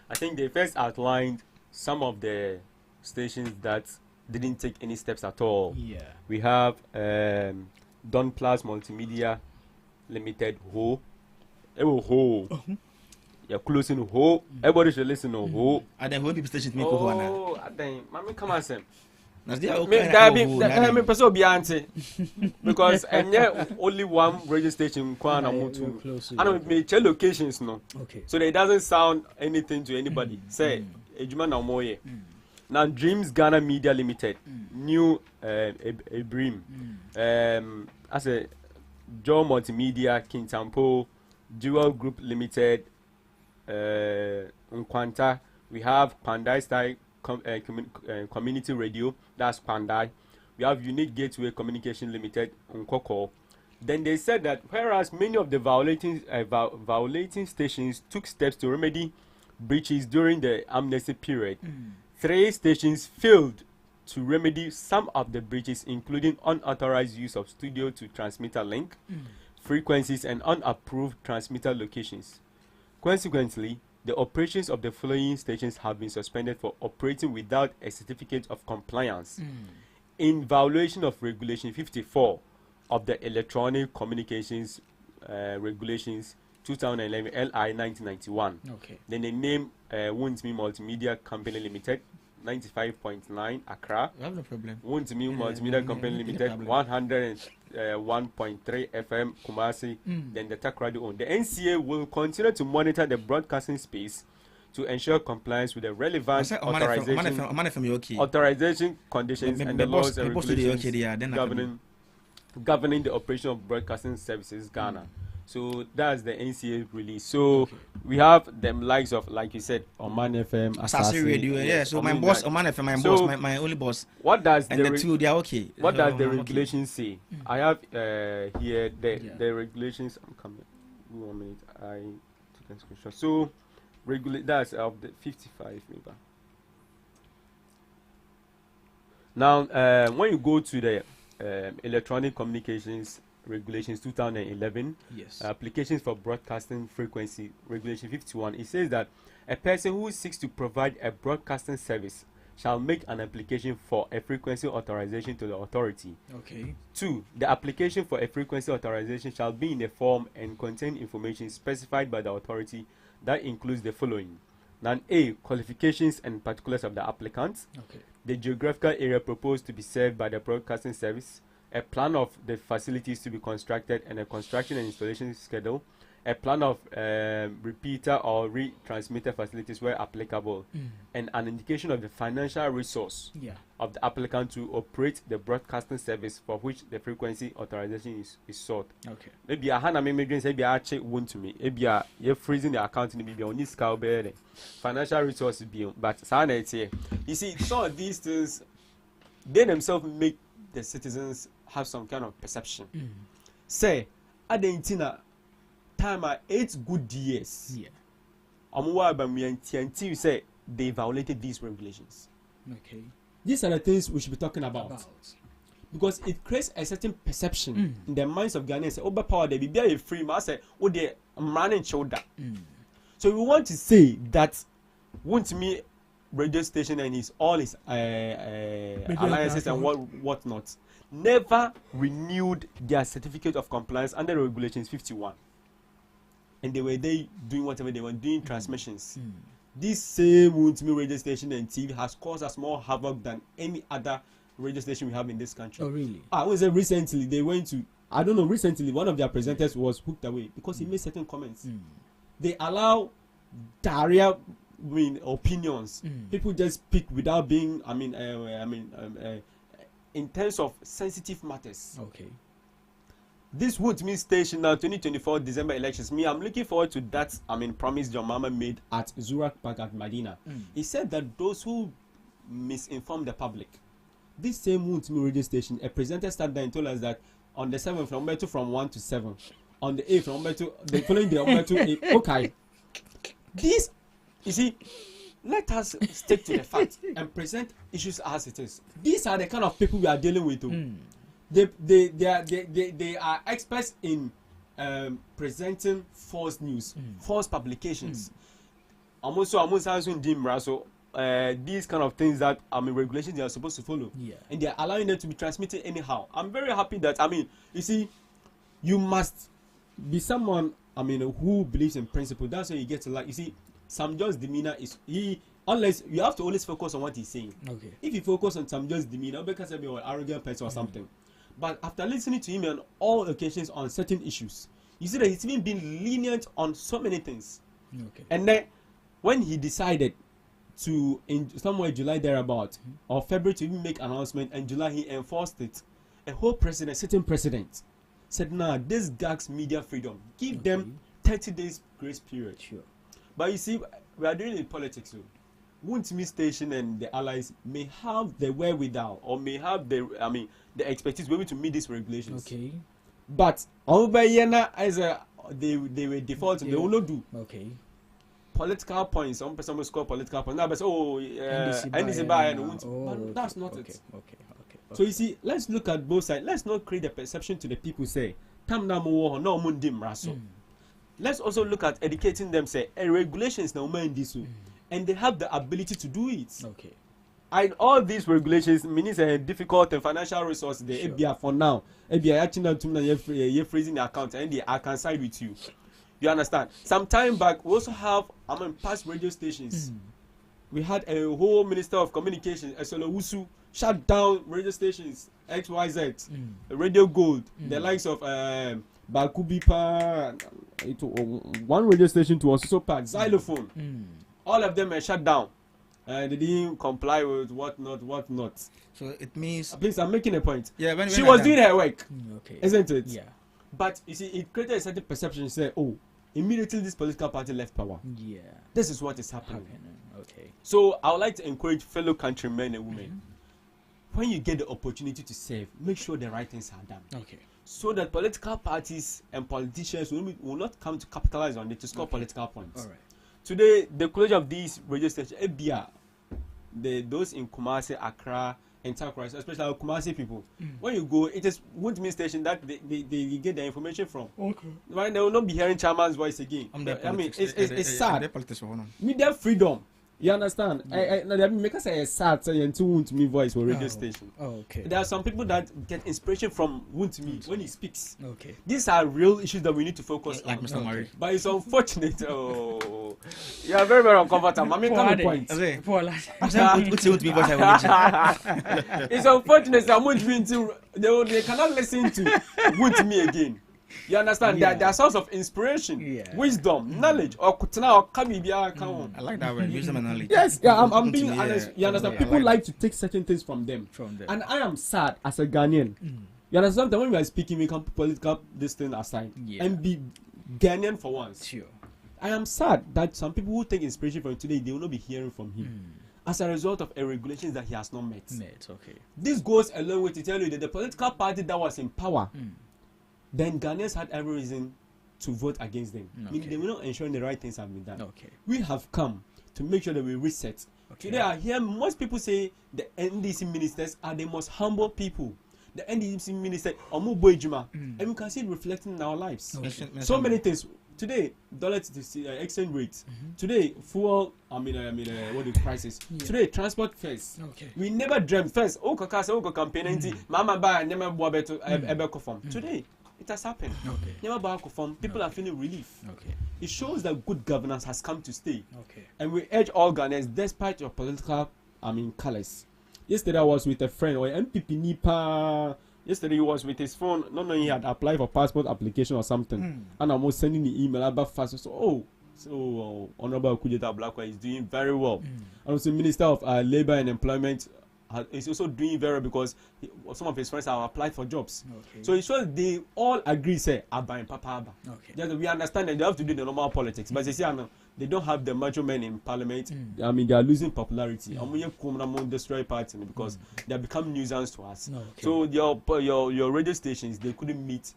I think they first outlined some of the stations that didn't take any steps at all. Yeah. We have Don Plus Multimedia Limited Ho. You're closing Ho. Everybody should listen to Ho. And then when people station make oh, I think, Mami, come on, Sam. Because only one radio station and may check locations no. Okay. So that it doesn't sound anything to anybody. Say Ejuma na moye. Now Dreams Ghana Media Limited, new Abrim, as a Joe Multimedia, King Tampo, Dual Group Limited, Nkwanta. We have Pandai Style Community Radio, that's Pandai. We have Unique Gateway Communication Limited, Nkoko. Then they said that whereas many of the violating stations took steps to remedy breaches during the amnesty period, 3 stations failed to remedy some of the breaches, including unauthorized use of studio to transmitter link, frequencies, and unapproved transmitter locations. Consequently, the operations of the following stations have been suspended for operating without a certificate of compliance in violation of Regulation 54 of the Electronic Communications Regulations 2011 LI 1991. Okay. Then they name Wontmi Multimedia Company Limited, 95.9 Accra. I have no problem. Wontmi Multimedia Company Limited, 101.3 FM Kumasi. Then the TAC Radio owned. The NCA will continue to monitor the broadcasting space to ensure compliance with the relevant authorization conditions and the laws and regulations governing the operation of broadcasting services Ghana. So that's the NCA release. So we have them likes of, like you said, Oman FM, Asasi Radio. Yeah. So my boss, Oman FM, my boss, my only boss. What does and the two they are okay? What does the regulations say? I have here the regulations. I'm coming. 1 minute. I took a screenshot. So that's of the 55 maybe. Now when you go to the Electronic Communications Regulations 2011, yes, applications for broadcasting frequency Regulation 51, it says that a person who seeks to provide a broadcasting service shall make an application for a frequency authorization to the authority. Okay. 2. The application for a frequency authorization shall be in a form and contain information specified by the authority that includes the following. Now, A, qualifications and particulars of the applicant, the geographical area proposed to be served by the broadcasting service, a plan of the facilities to be constructed and a construction and installation schedule, a plan of repeater or retransmitter facilities where applicable, and an indication of the financial resource of the applicant to operate the broadcasting service for which the frequency authorization is sought. Okay. Maybe a hand immigrants, maybe I check one to me, maybe you're freezing the account, maybe on this cow financial resources be, but here. You see, some of these things, they themselves make the citizens have some kind of perception. Say, Adentina. Time 8 good years. Yeah. TNT say they violated these regulations. Okay. These are the things we should be talking about. Because it creates a certain perception in the minds of Ghanaians. Overpower they be a free mass. Oh, they running shoulder. So we want to say that won't me radio station and his all his alliances and what not never renewed their certificate of compliance under regulations 51. And they were doing whatever they were doing, transmissions. This same Wontmi radio station and TV has caused us more havoc than any other radio station we have in this country. Oh, really? I was recently they went to I don't know, recently one of their presenters was hooked away because he made certain comments. They allow diarrhea opinions. People just speak without being, in terms of sensitive matters. Okay. This would mean station now 2024 December elections. I'm looking forward to that. Promise John Mama made at Zurak Park at Medina. He said that those who misinform the public, this same Wood Me radio station, a presenter started there and told us that on the 7th from 1 to 7, on the 8th from the following day to 8. Okay, this, you see, let us stick to the facts and present issues as it is. These are the kind of people we are dealing with. They are experts in presenting false news, false publications. These kind of things that regulations they are supposed to follow, and they are allowing them to be transmitted anyhow. I'm very happy that you see, you must be someone who believes in principle. That's why you get to like. You see, Sam John's demeanor is unless you have to always focus on what he's saying. Okay. If you focus on Sam John's demeanor, because he's an arrogant person or something. But after listening to him on all occasions on certain issues, you see that he's even been lenient on so many things. Okay. And then when he decided to, in somewhere July thereabout, or February to even make announcement, and July he enforced it, a whole president, certain president, said, nah, this gags media freedom. Give them 30 days grace period. Sure. But you see, we are doing it in politics. Would Me Station and the allies may have the wherewithal or may have the expertise maybe to meet these regulations. Okay. But as they were default and they will not do. Okay. Political points. Some person will score political points. Now, but NDC buy and that's not it. Okay. So you see, let's look at both sides. Let's not create a perception to the people say, "Tam na mo no mundim raso." Let's also look at educating them. Say, regulations now mind this, and they have the ability to do it. Okay. And all these regulations means a difficult and financial resource. The ABR for now, ABR actually you're freezing the account, and I can side with you. You understand? Some time back, we also have past radio stations. We had a whole Minister of Communications, Esolo Wusu, shut down radio stations, XYZ, Radio Gold, the likes of Bakubipa, one radio station to also part, Xylophone. All of them are shut down. They didn't comply with whatnot. So it means. Please, I'm making a point. Yeah, when she was doing her work. Okay. Isn't it? Yeah. But you see, it created a certain perception. Say, oh, immediately this political party left power. Yeah. This is what is happening. Okay. So I would like to encourage fellow countrymen and women. When you get the opportunity to serve, make sure the right things are done. Okay. So that political parties and politicians will not come to capitalize on it to score political points. All right. Today, the closure of these radio stations, those in Kumasi, Accra, and Takoradi, especially Kumasi people, when you go, it is Wood Me Station that they get the information from. Okay. Right? They will not be hearing Chairman's voice again. It's sad. Media freedom. You understand? Make us say sad so you Wood Me voice for radio station. Okay. There are some people that get inspiration from Wood Me when he speaks. Okay. These are real issues that we need to focus on. Like Mr. Murray. But it's unfortunate. You are very, very uncomfortable. I mean, come to point. It's unfortunate that they cannot listen to Wood Me again. You understand? Yeah. They are source of inspiration, wisdom, knowledge, or I like that word, wisdom and knowledge. Yes, I'm being honest. You understand? People like to take certain things from them. And I am sad as a Ghanaian. You understand? That when we are speaking, we can put political this thing aside and be Ghanaian for once. Sure. I am sad that some people who take inspiration from today, they will not be hearing from him. As a result of a regulation that he has not met. Okay. This goes a long way to tell you that the political party that was in power, then Ghanaians had every reason to vote against them. Okay. Meaning they were not ensuring the right things have been done. Okay. We have come to make sure that we reset. Okay. Today I hear most people say the NDC ministers are the most humble people. The NDC minister, and we can see it reflecting in our lives. Okay. So many things. Today, dollar to exchange rates. Today, fuel. What the prices? Yeah. Today, transport fares. Okay. We never dreamt first. Campaign. Mama buy never better. Today, it has happened. Okay. Never buy people are feeling relief. Okay. It shows that good governance has come to stay. Okay. And we urge all Ghanaians, despite your political colors. Yesterday I was with a friend or MPP Nipa Yesterday he was with his phone, not knowing he had applied for passport application or something, and I'm sending the email about fast. So Honorable Kujeta Blackwell is doing very well. And also Minister of Labor and Employment is also doing very well because some of his friends have applied for jobs. Okay. So it shows they all agree, say, Abba and Papa Abba. Okay. Just, we understand that they have to do the normal politics, but they say, they don't have the macho men in parliament. I mean, they are losing popularity. And we come destroy party because they have become nuisance to us. Okay. So your radio stations, they couldn't meet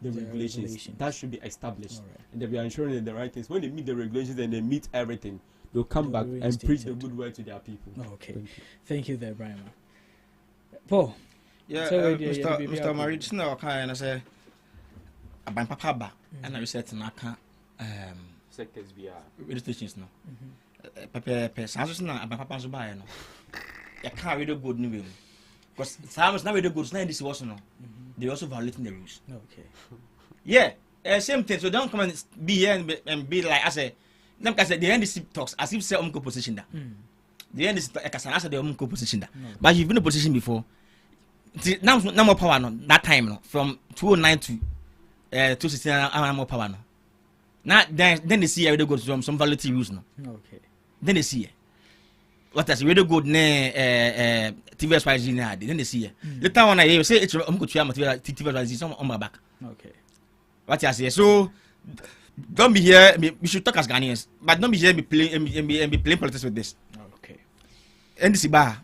the regulations that should be established, and they are ensuring that the right things. When they meet the regulations and they meet everything, they'll come back and preach the good word to their people. Okay, thank you there, Brian. Paul. Yeah, Mr. Marit, no, I say, I'm Papa, and I said, sectors we are radio stations no. Pepe, sounds na about Papa's buy no. You can't read good new because sounds now radio goods. Now this was no. They also violating the rules. Okay. Yeah, same thing. So don't come and be here and be like I say. Them guys say the NDC talks as if say position that. The NDC talks as say the position that. But you've been in a position before. Now more power no. That time no from 2009 to 2016 I'm more power no. Now then they see radio goods from some validity rules no. Okay. Then they see. What is radio good ne TV price in there. Then they see. The time when I say it's go to material TV price is on my back. Okay. What I say so. Don't be here. We should talk as Ghanaians, but don't be here. Be playing politics with this. Okay. NDC bar,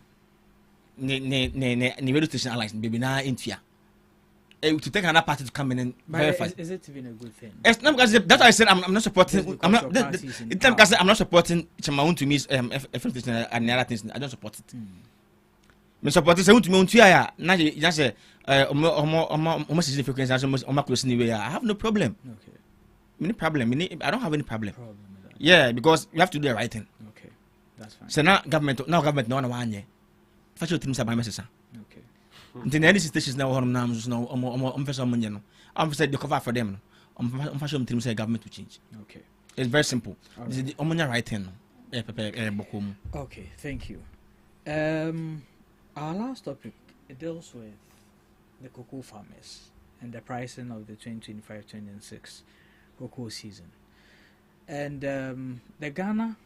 ne radio station allies, baby na India. To take another party to come in and verify. Is it even a good thing? It's not because that's why I said I'm not supporting. I'm not. Because I'm not supporting Chamaun to me. Station and other things. I don't support it. Me support it. Say to me on Twitter. Now just say almost significant. Almost close anyway. I have no problem. Okay. Any problem? I don't have any problem. Yeah, because you have to do the right thing. Okay, that's fine. So now government no one year. Fashion teams are by message. Okay. Until any stations now home now no first money no. I'm said the cover for them no. Fashion teams say government to change. Okay. It's very simple. This is the right thing. Okay, thank you. Our last topic it deals with the cocoa farmers and the pricing of the 2025-2026 cocoa season. And the Ghana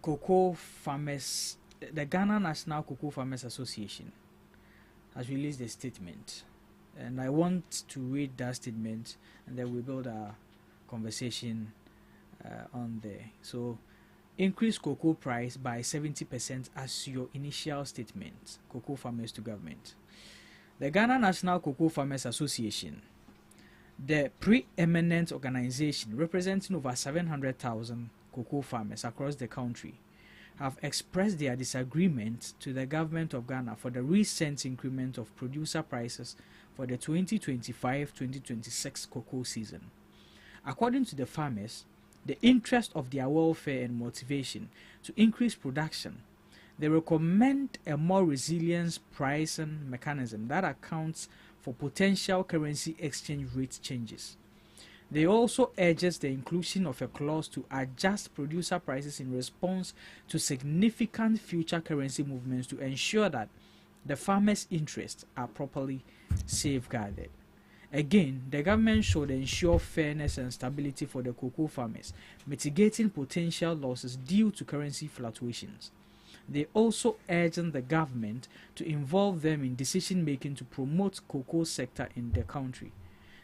Cocoa Farmers, the Ghana National Cocoa Farmers Association has released a statement. And I want to read that statement and then we build our conversation on there. So, increase cocoa price by 70% as your initial statement, cocoa farmers to government. The Ghana National Cocoa Farmers Association, the preeminent organization representing over 700,000 cocoa farmers across the country, have expressed their disagreement to the government of Ghana for the recent increment of producer prices for the 2025-2026 cocoa season. According to the farmers, the interest of their welfare and motivation to increase production, they recommend a more resilient pricing mechanism that accounts for potential currency exchange rate changes. They also urges the inclusion of a clause to adjust producer prices in response to significant future currency movements to ensure that the farmers' interests are properly safeguarded. Again, the government should ensure fairness and stability for the cocoa farmers, mitigating potential losses due to currency fluctuations. They also urge the government to involve them in decision-making to promote cocoa sector in the country.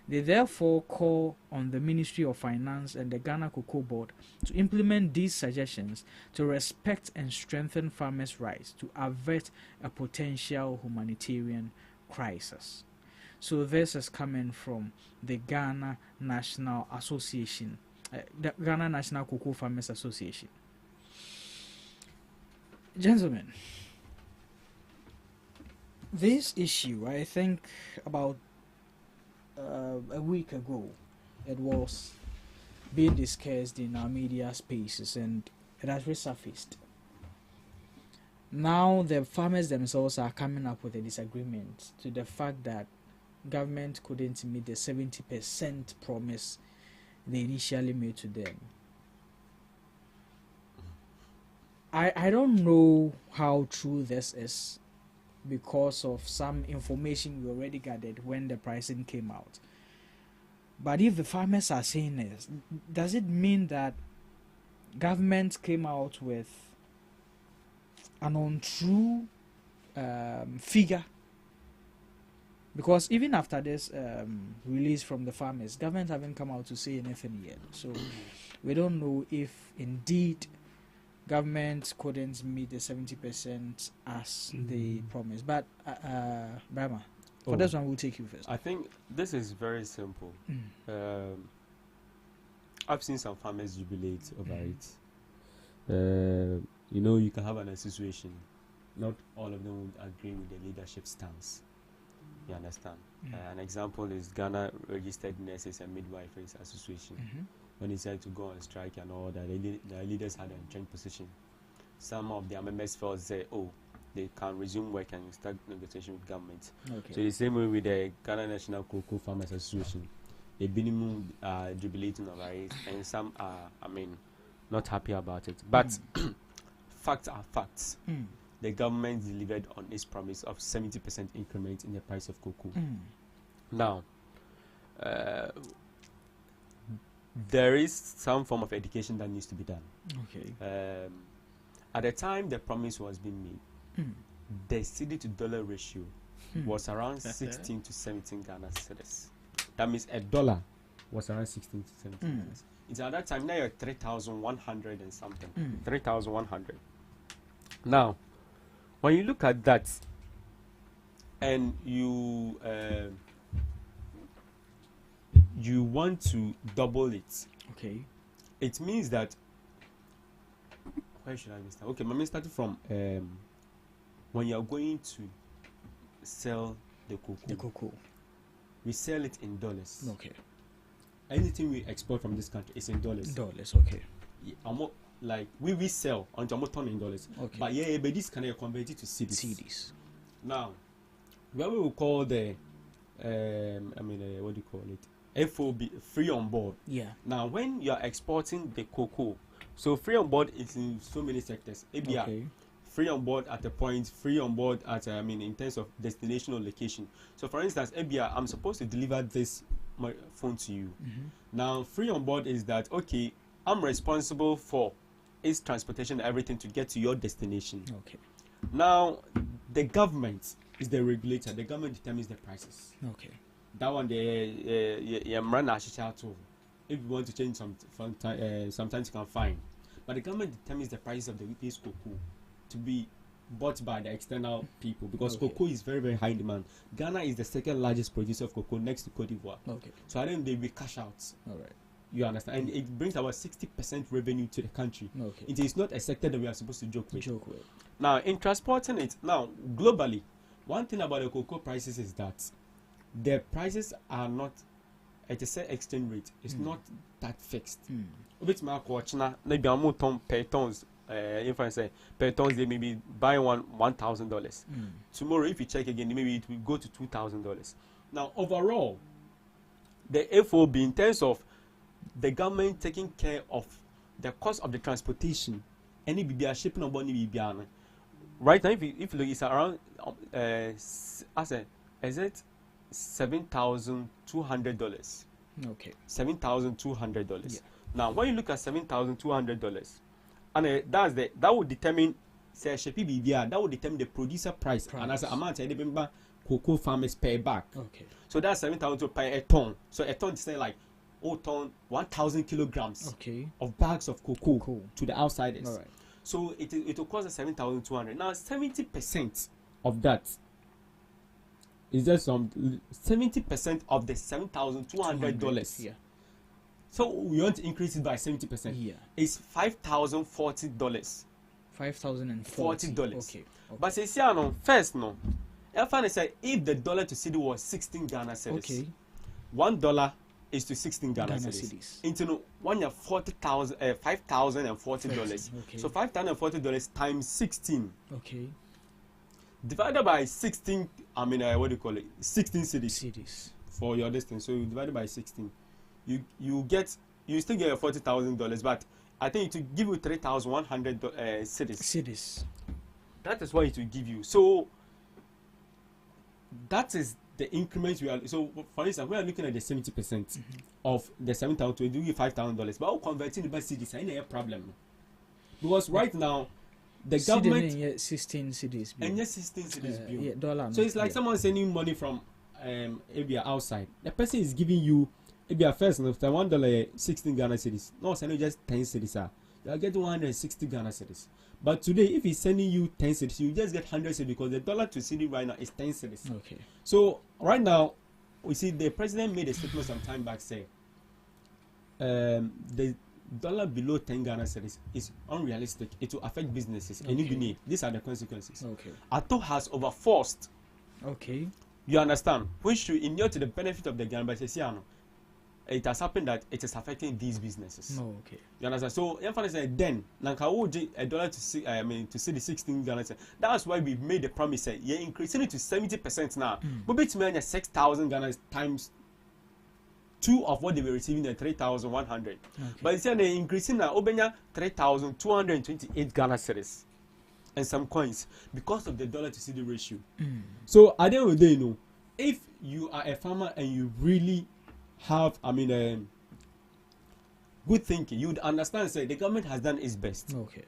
They therefore call on the Ministry of Finance and the Ghana Cocoa Board to implement these suggestions to respect and strengthen farmers' rights to avert a potential humanitarian crisis. So this is coming from the Ghana National Association, the Ghana National Cocoa Farmers Association. Gentlemen, this issue, I think about a week ago, it was being discussed in our media spaces and it has resurfaced. Now the farmers themselves are coming up with a disagreement to the fact that government couldn't meet the 70% promise they initially made to them. I don't know how true this is, because of some information we already gathered when the pricing came out. But if the farmers are saying this, does it mean that government came out with an untrue figure? Because even after this release from the farmers, government haven't come out to say anything yet. So we don't know if indeed government couldn't meet the 70% as they promised. But Brahma, for this one, we'll take you first. I think this is very simple. I've seen some farmers jubilate over it. You know, you can have an association. Not all of them would agree with the leadership stance. You understand? An example is Ghana Registered Nurses and Midwiferys Association. When they decided to go on strike and all that, the leaders had an entrenched position. Some of their members felt say, oh, they can resume work and start negotiation with government. Okay. So the same way with the Ghana National Cocoa Farmers Association, the minimum jubilating over it, and some are, not happy about it. But facts are facts. The government delivered on its promise of 70% increment in the price of cocoa. Now, there is some form of education that needs to be done. Okay. At the time the promise was being made, the cedi to dollar ratio was around 16 to 17 Ghana cedis. That means a dollar was around 16 to 17 Ghana. It's at that time now you're 3,100 and something. 3,100. Now, when you look at that and you want to double it, okay, it means that, where should I start? Okay, let me start from when you are going to sell the cocoa. We sell it in dollars. Okay. Anything we export from this country is in dollars. Dollars, okay. Like we sell on ton in dollars. Okay. But yeah, but this can convert it to cedis. Now, what we will call the what do you call it? FOB, free on board. Yeah. Now, when you are exporting the cocoa, so free on board is in so many sectors. ABR, okay. Free on board at a point, free on board at in terms of destination or location. So, for instance, ABR, I'm supposed to deliver this my phone to you. Now, free on board is that okay, I'm responsible for its transportation and everything to get to your destination. Okay. Now, the government is the regulator. The government determines the prices. Okay. That one, if you want to change sometimes you can find. But the government determines the prices of this cocoa to be bought by the external people because cocoa is very, very high in demand. Ghana is the second largest producer of cocoa next to Cote d'Ivoire. Okay. So I think they will cash out. All right. You understand? And it brings about 60% revenue to the country. Okay. It is not a sector that we are supposed to joke with. Now, in transporting it, now, globally, one thing about the cocoa prices is that the prices are not at a set exchange rate. It's not that fixed. Maybe I'm more per tons. If I say per tons, they may be buying $1,000. Tomorrow, if you check again, maybe it will go to $2,000. Now, overall, the FOB in terms of the government taking care of the cost of the transportation, any BBR shipping on body BBR. Right now, if you look, it's around is it $7,200? Okay. $7,200. Now, when you look at $7,200, and that would determine say BBR, that would determine the producer price. And as a amount of cocoa farmers pay back. Okay. So that's 7,000 per a ton. So a ton is say like 1,000 kilograms of bags of cocoa to the outsiders. All right. So it will cost us 7,200. Now 70% of that is just 70% of the $7,200. Yeah. So we want to increase it by 70%. Yeah. It's $5,040. $5,040. Okay. But say first Elfan said if the dollar to cedi was 16 Ghana cedis, $1 is to 16 Ghana cedis. Into one year $5,040. Okay. So $5,040 times 16. Okay. Divided by 16. What do you call it? 16 cedis. For your distance. So you divide it by 16. You still get your $40,000, but I think it will give you 3,100 cedis. Cedis. That is what it will give you. So that is the increment we are. So, for instance, we are looking at the 70% of the 7,000 to do $5,000, but converting by cities, ain't a problem. Because right now, the government 16 cities and yes, 16 cities dollar. So it's like someone sending money from maybe outside. The person is giving you maybe a first after $1 16 Ghana cedis. No, sending just 10 cedis. You are getting 160 Ghana cedis. But today, if he's sending you 10 cedis, you just get 100 cedis because the dollar to cedi right now is 10 cedis. Okay. So right now, we see the president made a statement some time back saying the dollar below 10 Ghana cedis is unrealistic. It will affect businesses. And you need. These are the consequences. Okay. Ato has overforced. Okay. You understand? Which should inure to the benefit of the Ghana, but it has happened that it is affecting these businesses. Oh, okay. You understand? So, then, $1 to see, to see the 16 Ghana cedis. That's why we made the promise. You're increasing it to 70% now. But between 6,000 Ghana times 2 of what they were receiving at 3,100. But it's they're increasing now, 3,228 Ghana cedis and some coins because of the dollar to cedi ratio. So at the end of the day, if you are a farmer and you really have, good thinking, you would understand. Say the government has done its best. Okay.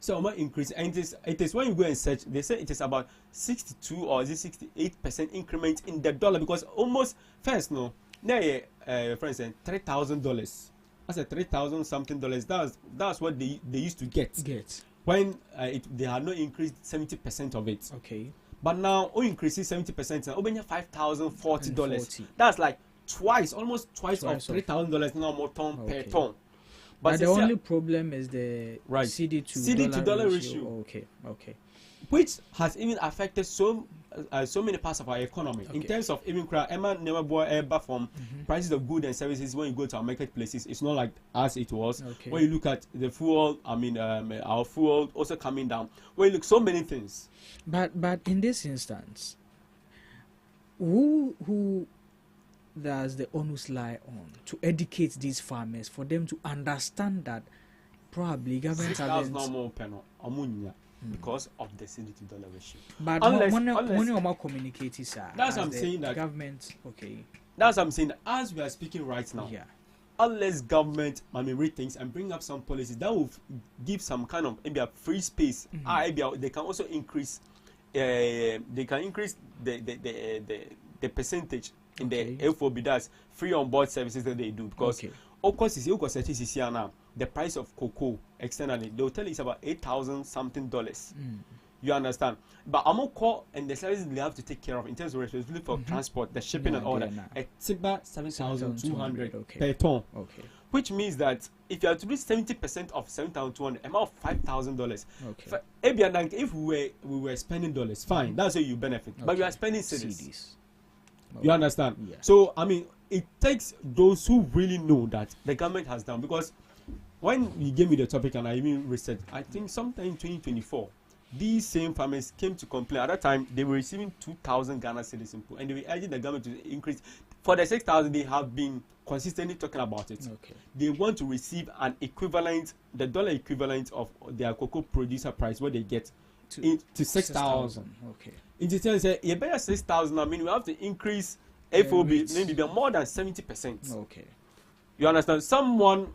So I'm increase, and it is when you go and search, they say it is about 62 or is it 68% increment in the dollar because almost first there for instance $3,000. That's a 3,000 something dollars. That's what they used to get when they had not increased 70% of it. Okay. But now increases 70% now $5,040. That's like almost twice of $3,000 now more ton per ton. But the only problem is the CD to dollar ratio. Okay. Which has even affected so many parts of our economy in terms of even from prices of goods and services. When you go to our marketplaces, it's not like as it was. When you look at the fuel, our fuel also coming down. When you look so many things. But in this instance, who does the onus lie on to educate these farmers for them to understand that probably government has because of the cedi to dollar ratio. But when you communicate, that's what I'm saying. That government, that's what I'm saying. That as we are speaking right now, unless government rethinks and bring up some policies that will give some kind of maybe a free space, they can also increase. They can increase the percentage in the FOB, that's free on board services that they do, because of course now the price of cocoa externally they'll tell you it's about $8,000 something. You understand? But Amoko and the services they have to take care of in terms of responsibility for transport, the shipping and all that, it's about 7,200 per ton. Which means that if you are to do 70% of 7,200, about $5,000. If we were spending dollars, fine, that's how you benefit. But we are spending cedis. You understand? So it takes those who really know that the government has done, because when you gave me the topic and I even researched, I think sometime in 2024, these same farmers came to complain. At that time, they were receiving 2,000 Ghana cedis input, and they were urging the government to increase. For the 6,000, they have been consistently talking about it. They want to receive an equivalent, the dollar equivalent of their cocoa producer price, what they get to 6,000. In detail, say you better 6,000. We have to increase FOB maybe by more than 70%. You understand? Someone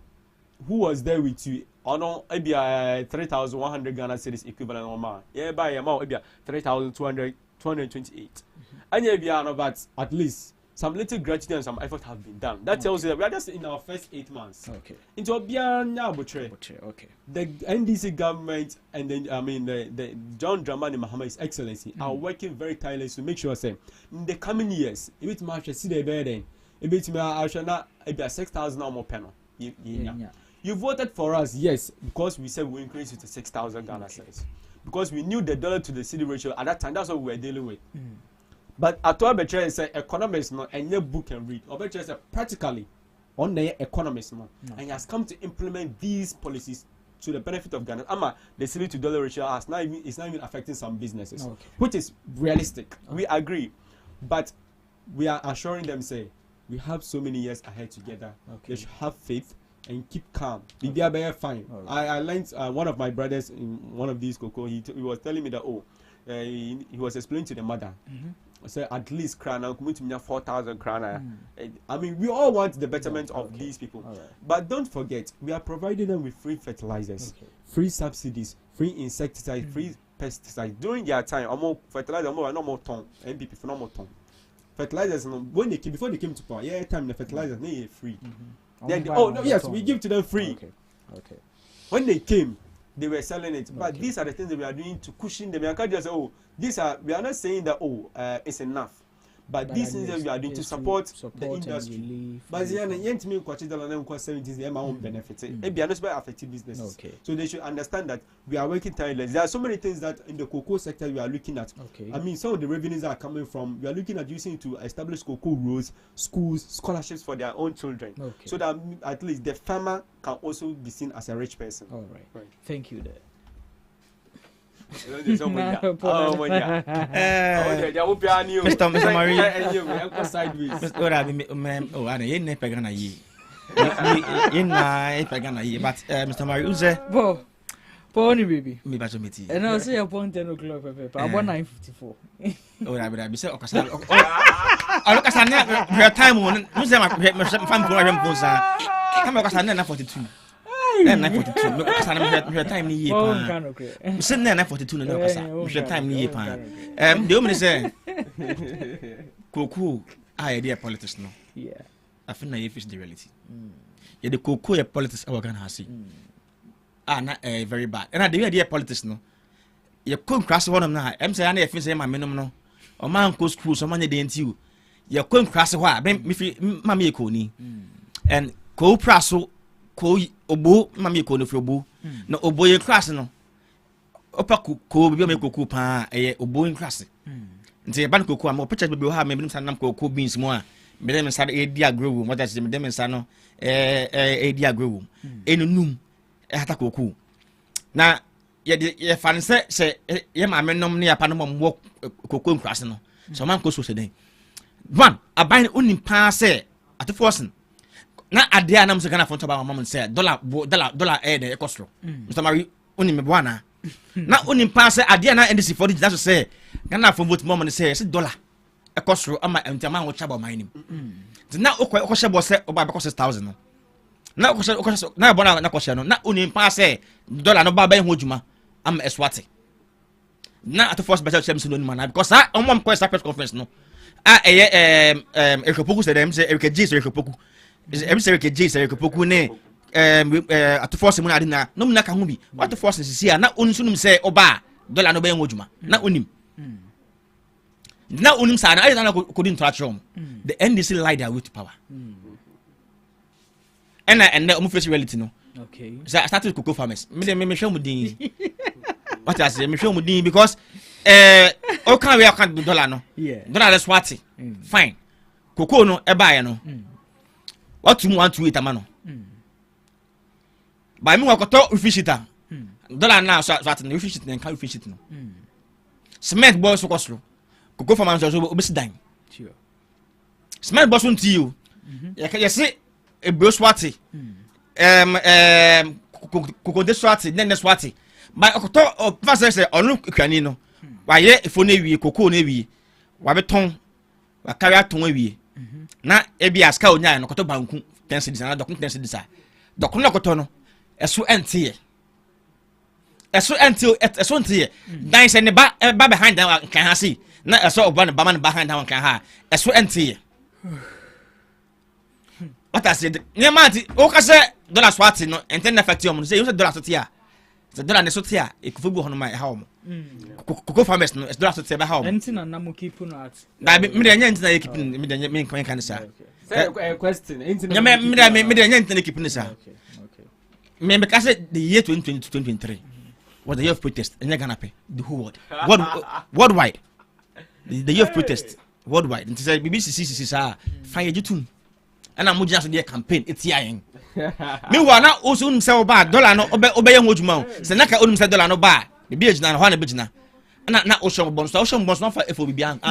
who was there with you, maybe 3,100 Ghana cedis equivalent or more. Yeah, by amount maybe 3,228. And yeah, but at least some little gratitude and some effort have been done. That tells you that we are just in our first 8 months. Into a the NDC government and then the John Dramani Mahama, His Excellency, are working very tirelessly to make sure say in the coming years, if it's much see the burden, if it's not 6,000 or more panel. You voted for us, yes, because we said we increase it to 6,000 Ghana cedis. Because we knew the dollar to the cedi ratio at that time. That's what we were dealing with. But at all, Betre is economists no, and your book can read. Or Betre is practically on the economists no, and he has come to implement these policies to the benefit of Ghana. The cedi to dollar ratio is not even affecting some businesses, which is realistic. We agree, but we are assuring them say we have so many years ahead together. They should have faith and keep calm. They are very fine. I learned one of my brothers in one of these cocoa. He was telling me that he was explaining to the mother say at least krana coming to me 4,000 krana. I mean, we all want the betterment of these people. But don't forget, we are providing them with free fertilizers, free subsidies, free insecticides, free pesticides during their time. Fertilizer no more ton, NPP for no more ton. Fertilizers when they came, before they came to power, time the fertilizers they free. Then we give to them free. Okay. When they came, they were selling it. But these are the things that we are doing to cushion them. I can't just say, we are not saying that it's enough. But these things that we are doing to support the industry. But the end me quite 70 they own benefits. Maybe not affecting businesses. So they should understand that we are working tirelessly. There are so many things that in the cocoa sector we are looking at. I mean, some of the revenues are coming from. We are looking at using to establish cocoa rows, schools, scholarships for their own children, so that at least the farmer can also be seen as a rich person. All right. Thank you. There. Mr. Marie, Mr. Marie, Pony baby. Me bacho meti. And I say upon 10 o'clock, I want 9:54. Oh, I be say okasa. Oh, look at her time on. You say my fan for them posa. Come okasa na 42. Then 9:42. Look at her time ni ye pa. Sitting there 9:42 no okasa. Her time ni ye pa. The woman say Coco, I idea politics no. Yeah. I feel na you face the reality. Yeah, the Coco ya politics our can see. Not very bad. And I do idea politics no. You couldn't cross one of them now. I'm saying I feel say my minimum no. Or man goes school, so money didn't you. You couldn't cross why. Me mammy coni. And co praso co obo mammy coni for obo. No obo you cross no. Opa co be make cocoa pa a obo in cross. Nti ban cocoa am picture be ha me sanam cocoa beans more. Me dem say e dia grow room. What I say me dem say no e dia grow room. Enunum hata koku na ye fan se ye ma menom ne apa no mo koku nkrase no so man ko so se den one aban onim pa se atofosen na ade anam se kana fonto ba mama se dollar de ekostro Mr. Marie onim me bwana na onim pa se ade na ndc for the say kana for vote mama se dollar ekostro ama ntama wo chaba man nim na okọ shebo se oba be 6,000 no na okọ na bona na kwashe no na onim pa se dollar no ba ba ho djuma am eswate na at first better chemse no man because am press conference no Erikopoku said them say Erikopoku say Erikopoku ne at first mo na ade na no na ka ho bi what first is here na onsunum say oba dollar no ba ho djuma na onim na onim sa na I na couldn't touch him the NDC lied their way to power and the face reality no. Okay. So I started cocoa farmers. Me show mudin. What I say, me show mudin because all can we account dollar no. Yeah. Dollar is what? Fine. Cocoa no e buy no. What you want to eat amano. By me wakoto fish it. Dollar now so what no fish it and can fish it no. Cement boys so costly. Cocoa farmers also obesi dime. Sure. Cement boys on to you. You see a bro swati kokode swati nene swati by okoto ofase se onu kwani no wa ye ifo na wie koko na wie wa beton wa carry aton wie na ebi aska onya no koto banku 10 cedis na dokun 10 cedis a dokun koto no eso entie dan se ne ba behind that kan ha see na eso oba ne ba man behind that kan ha eso entie. What I said, near Marty, Okase, dollar swati no, and then effect you say, you said dollar sotia. The dollar sotia, it could go on my home. Cocoa farmers, no, it's dollar sotia home. Anything and Namu keep on at. I mean, keeping me can say. Question, me keeping this. Okay. Remember, I said the year 2020 to 2023 was the year of protest, and you're gonna pay the whole world. Worldwide. The year of protest, worldwide. And to say, BBC, fire you too. And I'm just the campaign. It's young. Meanwhile, now also sell bad dollar no obey mouth. Senaka only said dollar no bar. The beach now, one bijna. And not ocean bonds, not for FOB and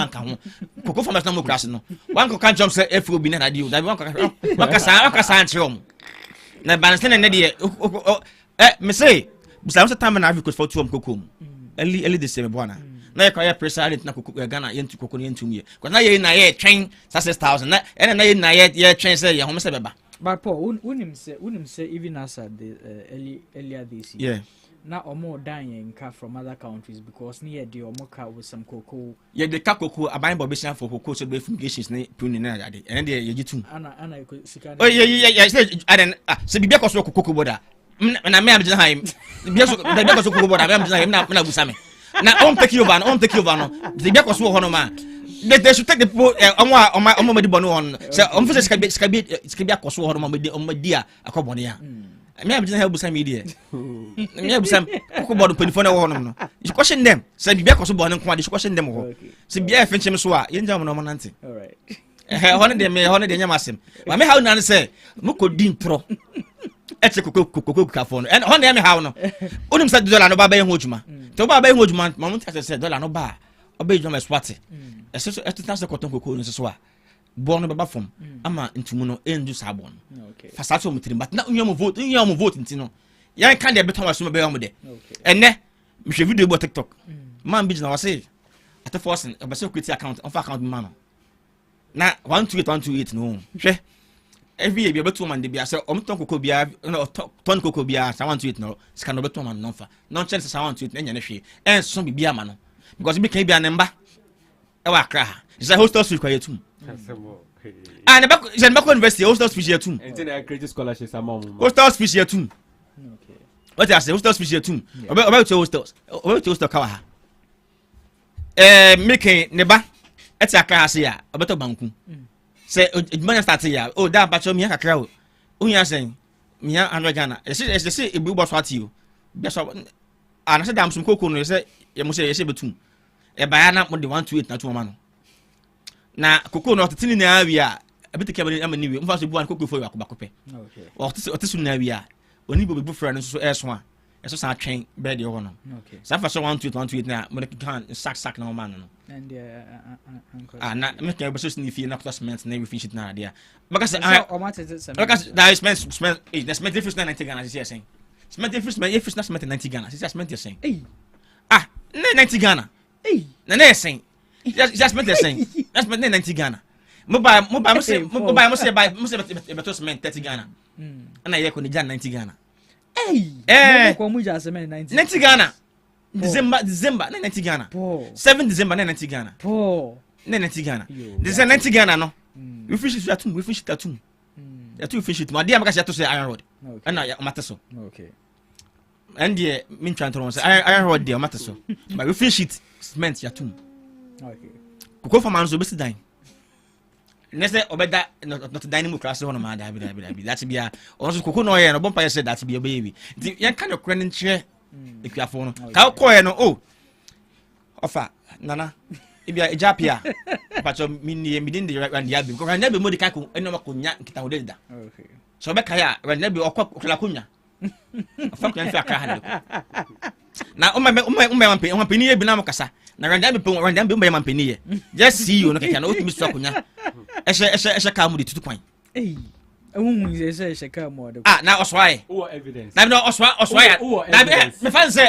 Cocoa farmers no crash no. One can jump say FOB na radio. That one can sign. Na Banastan and Nadia. Me say, besides the time and Africa for 2 cocoa. Early the same one. na ye kwaya pressure ade na koko Ghana ye ntu koko ne ntu ye because na ye na ye train 6,000 na ene na ye na ye train say ye home say beba. But Paul, unim say even as at the earlier this year. Yeah. Now omo dying car from other countries because near the omo car with some cocoa. Yeah, the cocoa abayin bobisian for cocoa so be fumigations na puni na ade. And there ye jitum. Ana Oh yeah. Say aden say bibia koso cocoa boda. Na me am jina haim. Bibia koso cocoa boda me am jina haim na busame. Na on take you over no. Bibia koso ho no ma. They should take the people omo medi bono on. Say on for skabia koso ho no ma dia akobone ya. Me am help some media. Me am some cocoa board penifone wo no. You question them. Say bibia koso bono nko ade question them ho. Say bia fenche me so a ye njam no mo nante. All right. Hono de nyam asem. Ma me how na say mo ko din tro. Eche cocoa ka phone. And hono de me how no. Onim say dollar no ba ba ye ho djuma. To ba ba ye ho djuma, ma mo tell say dollar no ba. Oba djuma swate. Eso etetanse cotton cocoa no so a. Born baba from ama ntumu no endu sabon okay fasato mutrim but na unyamu vote ntino yan kan de beton waso be yamu de enne me hwe video bo TikTok man bi na wase at force obase equity account on account man na 128 no hwe every year be beto man de bia say omton kokko bia no ton kokko bia 128 no sika no beto man no fa no chance 128 enya ne hwe en so bi bia ma no because bi kan bia ne mba e wa kra is a hostel suite kwa yetum. And the university hostel speech here too. And then I create scholarships among hostel speech here too. Okay. What I say hostel speech here too. About hostels. About hostel kawa. Making neba. Eti akra ase ya. About banku. Say man start here. Oh that bacho mi akra o. Unya sen. Mi ya Andrew Ghana. Say e bu boss party o. Be so ana say dam sum kokko no say ye mo say betum. E baya na mo de 128 na to ma no. Na koko no titini na awia abiti kebe am niwe mfa so buan koko fo yakobakope okay otisu na awia oni bo bebu fra no so eso a eso sa twen be de ho no okay sa fa so 128 na mo de kan sak na man no and na me kan be so snifi na kota cement na we finish it na dia because o mate because that is cement the cement difference na 90 Ghana say saying cement difference na cement 90 Ghana say cement saying na 90 Ghana na saying just meant the same. That's meant 90 Ghana. Mobile beto cement 30 Ghana. And I yakon 90 Ghana. Hey, ko mu ja cement 90 Ghana. December 90 Ghana. 7 December 90 Ghana. 90 Ghana. This is 90 Ghana no. We finish it at we finish it at ya tu finish it. Ma dia maka to say iron rod. And na ya mateso. Okay. And the min tran say iron rod there mateso. But we finish it cement ya tu. Okay. Koko for manzo be sidan. Nese obeda not dynamic class one ma da bi. That be a also koko no ye no bompa say that be baby. Yan kind of credit share equiafo no. Ka ko ye no offer nana ibia ejapia. Pacho mi din the right and yabi. Ko ran be mo de kai ko eno makonya nkita hode da. Okay. So be kaya ran be okwa kunya. Afa ko yan fi aka ha na umma peni ye bi na mokasa na randa be umma peni ye just see you no keka na otumi so akonya ehye ka mu de tutu kwan ehun se ka mu de na oswaye who evidence na no oswaye na me fan say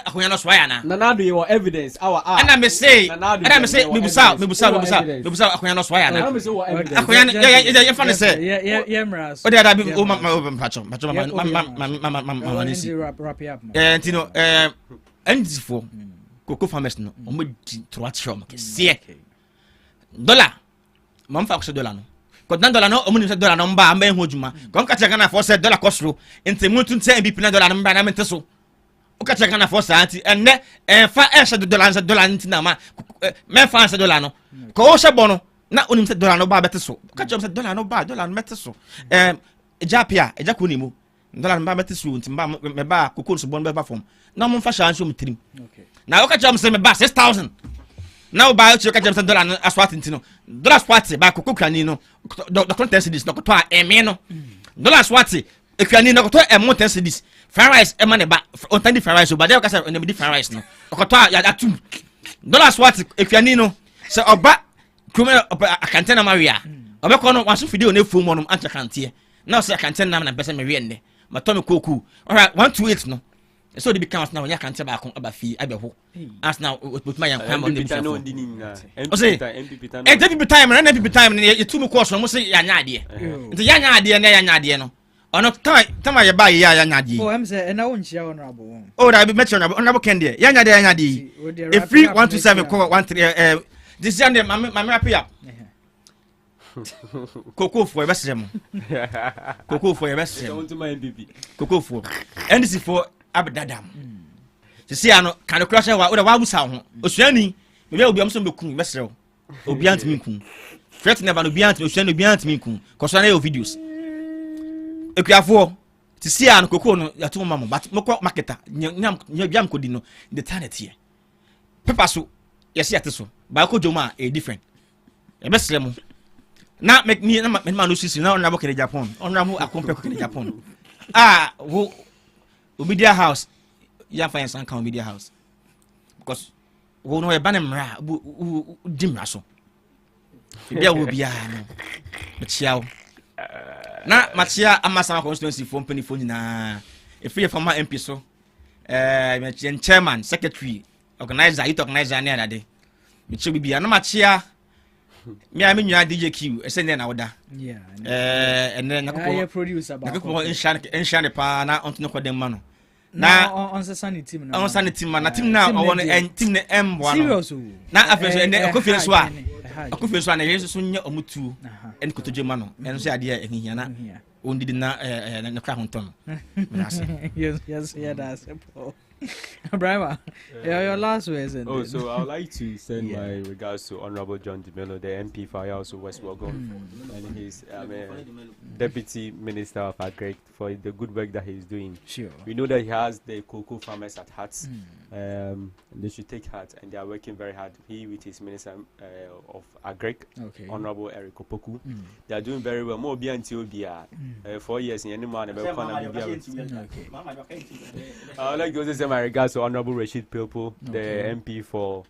akonya no oswaye na na do you evidence our and me say me busa akonya no oswaye na akonya ye fan say ye mras o de da bi o ma pacho nisi wrap up ntino endifo koko farmers no o mo di troatrom ke sie dollar mam fa ko dollar no ko dan dollar no o mo ni dollar no mba amba ho djuma ko ka Ghana for say dollar kosro enti mo tun say BP na dollar no mba na mente so o ka Ghana for say anti enne fa e dollar enti na ma me fa say dollar no ko o she bono na onim say dollar no ba bete so ka say dollar no ba dollar no mete so ejapia ejako ni mo dollar mba bete so enti mba me ba kokon so bon be ba form na mo fa sha so mtrim okay na o ka say me ba 6,000 now buy you catch $10 aswat ntino dollar swat ba kokko kwani no the contest this no to eme no dollar swat ekwani no to contest this fried rice e man ba on tandi fried rice but they ka say on be fried rice no to ya atum dollar swat ekwani no say oba kuma akante na maria oba ko no waso fide on efu mo no anta kante na say akante na na pese me wie nde ma to me koku alright 128 no So they become now ya kan teba akon aba fi abeho as now put my yan on the no mission ndini o say MP time na MP time you too me course mo say ya nya ade nti ya nya ade na ya nya ade no ono tama ya ba ya nya ade oh am say na won chia honorable oh da be mention honorable kende ya nya ade if free 127 call 13 this is the my rap up Coco for best them Coco for best them Coco for NDC for abdadam se ano kan crash wa wa busa ho osuani me be obi am so be kun be srew obi ant mi kun threat never no bi ant osuani obi ant mi kun cause na your videos ekuafo ti si ano Coco no ya to mama but moko marketer nyam biam kodi no the talent here pepper so yes yet so ba ko joma e different e be sre mo na make me na man no sisi na onabo kere Japan onabo akompe ko kere Japan wo Obidia house ya find some can Obidia house because wo no e banemra dimra so bia wo bia no chiao na machia amasa constituency for company for nyina e free former MP so chairman secretary organizer youth organizer na adade me che bia na machia me am nyaa DJQ esene na woda and then na producer ba ko insha ne pa na onto ko dem ma no na on sanity team na on sanity team na team na o won team na M1 serious na afenso ene akofie so a na yeso so nya omutu en kotoje ma no en so ade e hia na on didi na na kra honton yes yeah that's simple. Brava, your last words. Oh, so I would like to send my regards to Honorable John DeMello, the MP for also West Wogon, and his Deputy Minister of Agric for the good work that he's doing. Sure. We know that he has the cocoa farmers at heart. They should take heart, and they are working very hard. He with his Minister of Agric, Honorable Eric Opoku, they are doing very well. More BNTO 4 years in any man. I would like to also say my regards to Honorable Rashid Pilpo, the MP for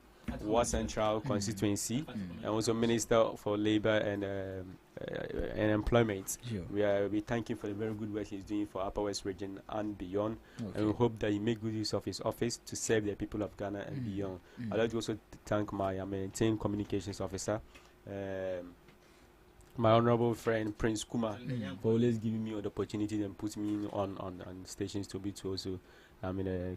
War Central constituency, and also Minister for Labour and Employment. Sure. We thank him for the very good work he's doing for Upper West Region and beyond, and we hope that he make good use of his office to serve the people of Ghana and beyond. I'd like to also thank my team communications officer, my honorable friend Prince Kuma, for always giving me the opportunity and put me on stations to be to also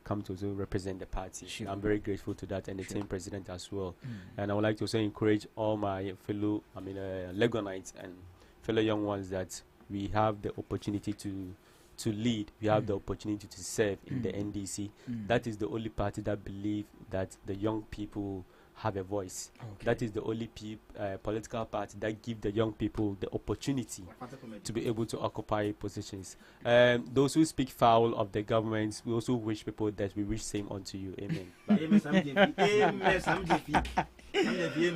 come to also represent the party. Sure. I'm very grateful to that, and the team president as well. And I would like to also encourage all my fellow Legonites and fellow young ones that we have the opportunity to lead. We have the opportunity to serve in the NDC. That is the only party that believe that the young people have a voice. That is the only political party that give the young people the opportunity to be able to occupy positions. Those who speak foul of the government, we also wish people that we wish same unto you. Amen.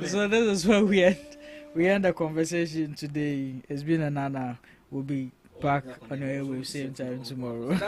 So this is where we end the conversation today. It's been an honor. We'll be back on the airwaves same time tomorrow.